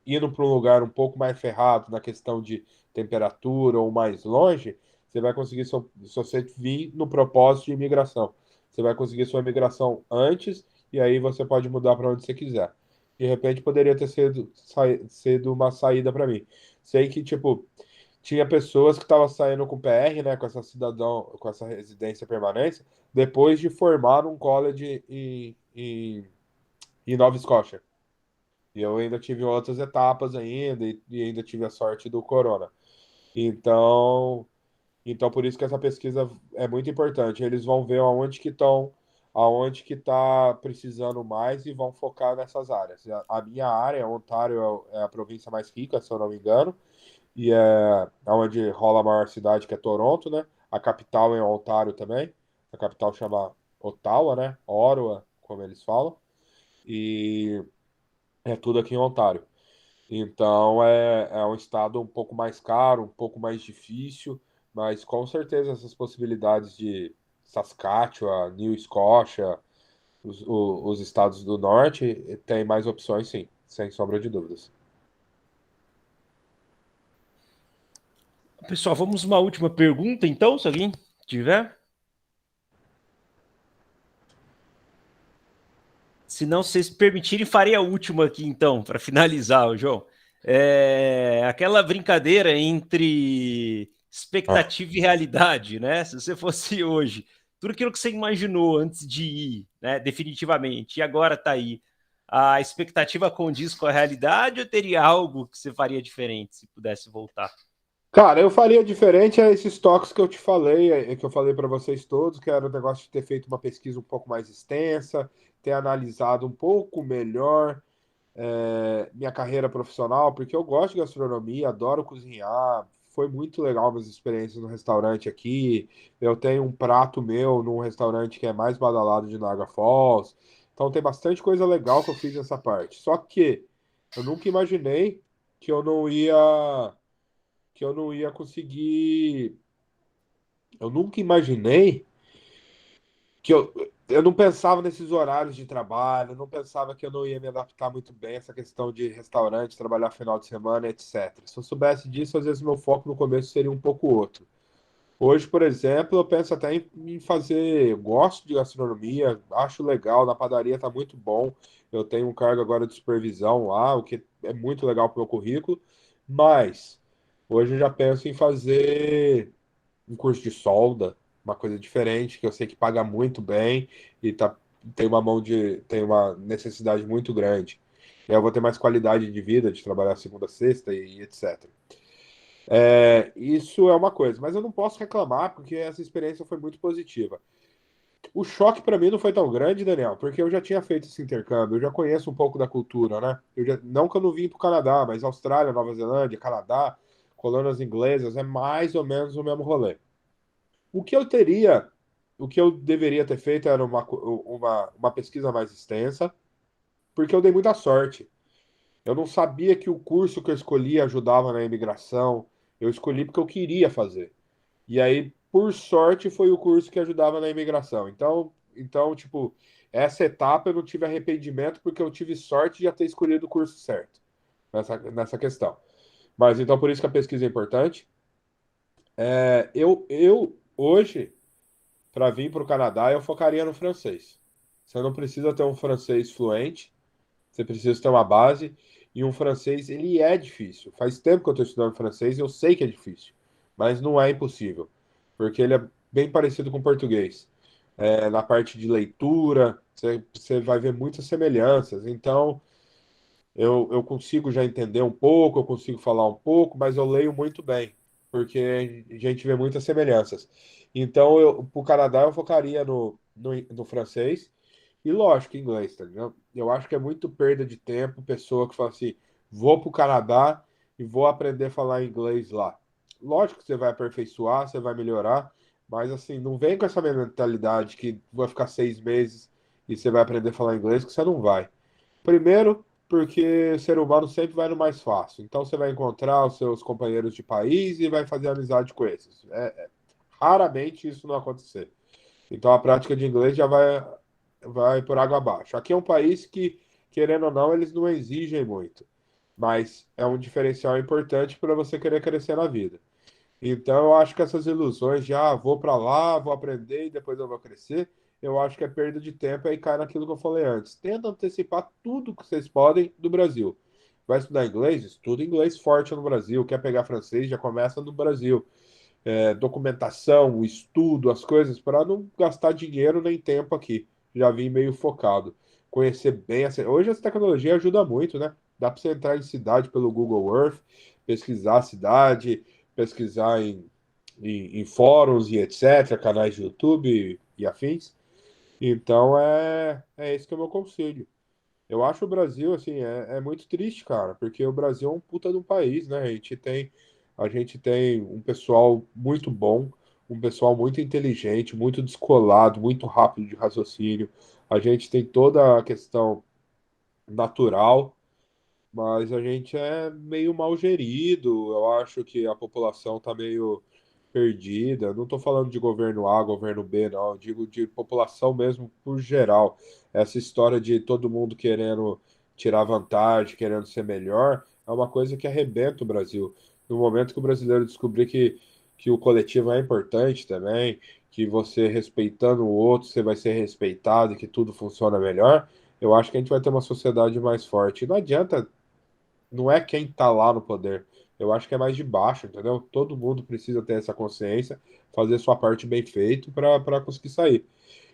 indo para um lugar um pouco mais ferrado na questão de temperatura ou mais longe, você vai conseguir, se você vir no propósito de imigração, você vai conseguir sua imigração antes e aí você pode mudar para onde você quiser. De repente poderia ter sido uma saída para mim. Sei que, tipo, tinha pessoas que estavam saindo com PR, né, com essa residência permanente, depois de formar um college em Nova Escócia. E eu ainda tive outras etapas ainda, e ainda tive a sorte do corona. Então, por isso que essa pesquisa é muito importante. Eles vão ver aonde que está precisando mais e vão focar nessas áreas. A minha área, Ontário, é a província mais rica, se eu não me engano, e é onde rola a maior cidade, que é Toronto, né? A capital é Ontário também. A capital chama Ottawa, né? Ottawa, como eles falam. E é tudo aqui em Ontário. Então é um estado um pouco mais caro, um pouco mais difícil, mas com certeza essas possibilidades de Saskatchewan, New Scotia, os estados do norte, tem mais opções, sim, sem sombra de dúvidas. Pessoal, vamos uma última pergunta, então, se alguém tiver. Se não vocês permitirem, farei a última aqui, então, para finalizar, João. Aquela brincadeira entre Ah. expectativa e realidade, né? Se você fosse hoje, tudo aquilo que você imaginou antes de ir, né, definitivamente, e agora está aí, a expectativa condiz com a realidade ou teria algo que você faria diferente se pudesse voltar? Cara, eu faria diferente a esses toques que eu te falei, que eu falei para vocês todos, que era o negócio de ter feito uma pesquisa um pouco mais extensa, ter analisado um pouco melhor minha carreira profissional, porque eu gosto de gastronomia, adoro cozinhar. Foi muito legal minhas experiências no restaurante aqui. Eu tenho um prato meu num restaurante que é mais badalado de Niagara Falls. Então tem bastante coisa legal que eu fiz nessa parte. Só que eu nunca imaginei que eu não ia conseguir. Eu nunca imaginei que eu não pensava nesses horários de trabalho, eu não pensava que eu não ia me adaptar muito bem a essa questão de restaurante, trabalhar final de semana, etc. Se eu soubesse disso, às vezes meu foco no começo seria um pouco outro. Hoje, por exemplo, eu penso até em fazer, eu gosto de gastronomia, acho legal, na padaria tá muito bom. Eu tenho um cargo agora de supervisão lá, o que é muito legal para o meu currículo, mas hoje eu já penso em fazer um curso de solda, uma coisa diferente, que eu sei que paga muito bem e tem uma necessidade muito grande. E aí eu vou ter mais qualidade de vida, de trabalhar segunda a sexta e etc. Isso é uma coisa, mas eu não posso reclamar porque essa experiência foi muito positiva. O choque para mim não foi tão grande, Daniel, porque eu já tinha feito esse intercâmbio, eu já conheço um pouco da cultura, né? Não que eu não vim para o Canadá, mas Austrália, Nova Zelândia, Canadá, colônias inglesas, é mais ou menos o mesmo rolê. O que eu teria, o que eu deveria ter feito era uma pesquisa mais extensa, porque eu dei muita sorte. Eu não sabia que o curso que eu escolhi ajudava na imigração. Eu escolhi porque eu queria fazer. E aí, por sorte, foi o curso que ajudava na imigração. Então, tipo, essa etapa eu não tive arrependimento porque eu tive sorte de já ter escolhido o curso certo nessa questão. Mas então, por isso que a pesquisa é importante. Eu hoje para vir para o Canadá, eu focaria no francês. Você não precisa ter um francês fluente, você precisa ter uma base. E um francês, ele é difícil. Faz tempo que eu estou estudando francês e eu sei que é difícil, mas não é impossível, porque ele é bem parecido com o português. Na parte de leitura, você vai ver muitas semelhanças. Então, eu consigo já entender um pouco, eu consigo falar um pouco, mas eu leio muito bem, porque a gente vê muitas semelhanças. Então, para o Canadá, eu focaria no francês e, lógico, inglês, tá ligado? Eu acho que é muito perda de tempo, pessoa que fala assim, vou para o Canadá e vou aprender a falar inglês lá. Lógico que você vai aperfeiçoar, você vai melhorar, mas assim, não vem com essa mentalidade que vai ficar 6 meses e você vai aprender a falar inglês, que você não vai. Primeiro, porque o ser humano sempre vai no mais fácil. Então você vai encontrar os seus companheiros de país e vai fazer amizade com esses. Raramente isso não acontecer. Então a prática de inglês já vai por água abaixo. Aqui é um país que, querendo ou não, eles não exigem muito, mas é um diferencial importante para você querer crescer na vida. Então, eu acho que essas ilusões de, vou para lá, vou aprender e depois eu vou crescer, eu acho que é perda de tempo e aí cai naquilo que eu falei antes. Tenta antecipar tudo que vocês podem do Brasil. Vai estudar inglês? Estuda inglês forte no Brasil. Quer pegar francês? Já começa no Brasil. Documentação, o estudo, as coisas, para não gastar dinheiro nem tempo aqui. Já vim meio focado. Conhecer bem. Hoje essa tecnologia ajuda muito, né? Dá para você entrar em cidade pelo Google Earth, pesquisar a cidade, pesquisar em fóruns e etc., canais de YouTube e afins. Então é esse que é o meu conselho. Eu acho o Brasil, assim, é muito triste, cara, porque o Brasil é um puta de um país, né? A gente tem um pessoal muito bom, um pessoal muito inteligente, muito descolado, muito rápido de raciocínio. A gente tem toda a questão natural, mas a gente é meio mal gerido. Eu acho que a população está meio perdida. Não estou falando de governo A, governo B, não. Eu digo de população mesmo por geral. Essa história de todo mundo querendo tirar vantagem, querendo ser melhor, é uma coisa que arrebenta o Brasil. No momento que o brasileiro descobrir que o coletivo é importante também, que você respeitando o outro, você vai ser respeitado e que tudo funciona melhor, eu acho que a gente vai ter uma sociedade mais forte. Não adianta, não é quem tá lá no poder. Eu acho que é mais de baixo, entendeu? Todo mundo precisa ter essa consciência, fazer sua parte bem feito para conseguir sair.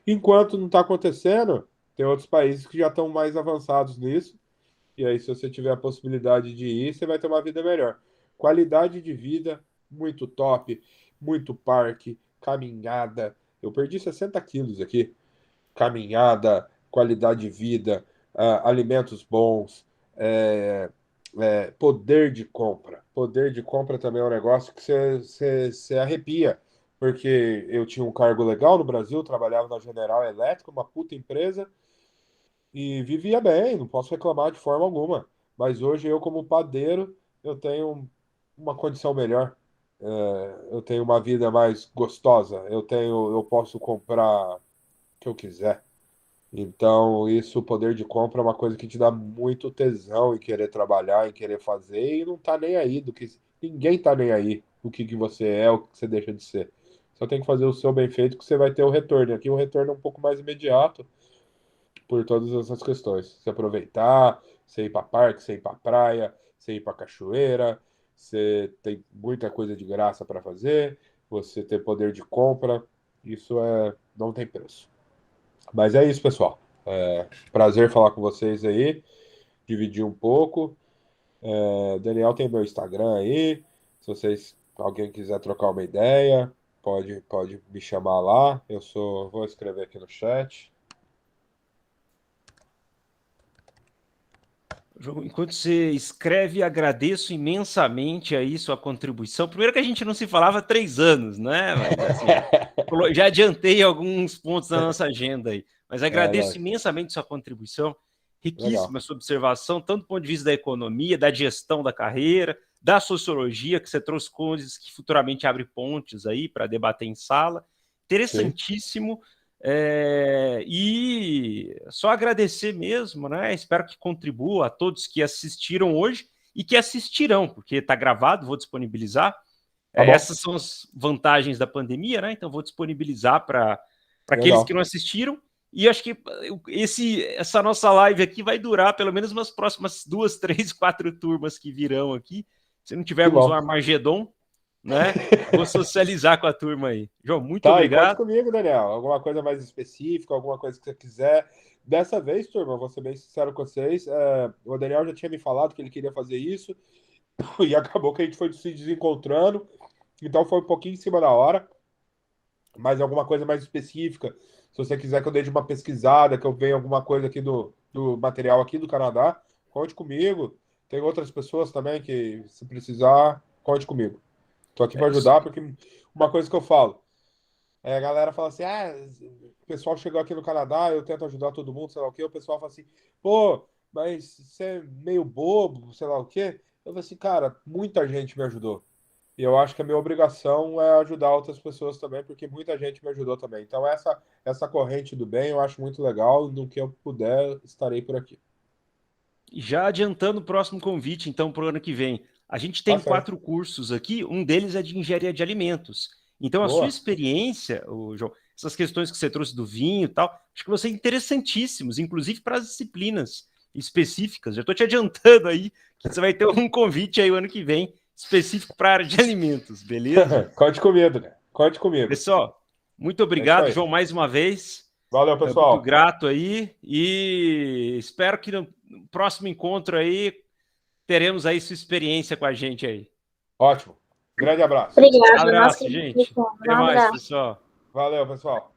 Enquanto não está acontecendo, tem outros países que já estão mais avançados nisso. E aí, se você tiver a possibilidade de ir, você vai ter uma vida melhor. Qualidade de vida, muito top, muito parque, caminhada. Eu perdi 60 quilos aqui. Caminhada, qualidade de vida, alimentos bons, poder de compra. Poder de compra também é um negócio que você arrepia, porque eu tinha um cargo legal no Brasil, trabalhava na General Electric, uma puta empresa, e vivia bem, não posso reclamar de forma alguma. Mas hoje eu, como padeiro, eu tenho uma condição melhor. Eu tenho uma vida mais gostosa. Eu posso comprar o que eu quiser. Então, isso, o poder de compra é uma coisa que te dá muito tesão em querer trabalhar, em querer fazer, e não tá nem aí do que. Ninguém tá nem aí o que você é, o que você deixa de ser. Só tem que fazer o seu bem feito que você vai ter o retorno. Aqui o retorno é um pouco mais imediato por todas essas questões. Você aproveitar, você ir para parque, você ir para praia, você ir para cachoeira, você tem muita coisa de graça para fazer, você ter poder de compra, isso não tem preço. Mas é isso, pessoal. Prazer falar com vocês aí, dividir um pouco. Daniel tem meu Instagram aí, se alguém quiser trocar uma ideia, pode me chamar lá. Vou escrever aqui no chat. João, enquanto você escreve, agradeço imensamente aí sua contribuição. Primeiro que a gente não se falava há 3 anos, né? Mas assim, já adiantei alguns pontos da nossa agenda aí. Mas agradeço imensamente sua contribuição, riquíssima sua observação, tanto do ponto de vista da economia, da gestão da carreira, da sociologia, que você trouxe coisas que futuramente abre pontes aí para debater em sala. Interessantíssimo. E só agradecer mesmo, né? Espero que contribua a todos que assistiram hoje e que assistirão, porque está gravado, vou disponibilizar. Essas são as vantagens da pandemia, né? Então vou disponibilizar para aqueles que não assistiram. E acho que essa nossa live aqui vai durar pelo menos umas próximas 2, 3, 4 turmas que virão aqui. Se não tivermos um Armagedon, né? Vou socializar com a turma aí. João, muito obrigado. E conte comigo, Daniel. Alguma coisa mais específica, alguma coisa que você quiser. Dessa vez, turma, vou ser bem sincero com vocês. O Daniel já tinha me falado que ele queria fazer isso e acabou que a gente foi se desencontrando. Então foi um pouquinho em cima da hora. Mas alguma coisa mais específica. Se você quiser que eu dê uma pesquisada, que eu venha alguma coisa aqui do material aqui do Canadá, conte comigo. Tem outras pessoas também que, se precisar, conte comigo. Estou aqui para ajudar, porque uma coisa que eu falo, a galera fala assim, o pessoal chegou aqui no Canadá, eu tento ajudar todo mundo, sei lá o quê, o pessoal fala assim, pô, mas você é meio bobo, sei lá o quê. Eu falo assim, cara, muita gente me ajudou. E eu acho que a minha obrigação é ajudar outras pessoas também, porque muita gente me ajudou também. Então essa corrente do bem eu acho muito legal, no que eu puder, estarei por aqui. Já adiantando o próximo convite, então, para o ano que vem. A gente tem 4 cursos aqui, um deles é de engenharia de alimentos. Então, a sua experiência, João, essas questões que você trouxe do vinho e tal, acho que vão ser interessantíssimos, inclusive para as disciplinas específicas. Já estou te adiantando aí que você vai ter um convite aí o ano que vem, específico para a área de alimentos, beleza? Conte comigo, né? Conte comigo. Pessoal, muito obrigado, João, mais uma vez. Valeu, pessoal. Muito grato aí e espero que no próximo encontro aí teremos aí sua experiência com a gente aí. Ótimo. Grande abraço. Obrigada. Abraço, gente. Até mais, pessoal. Valeu, pessoal.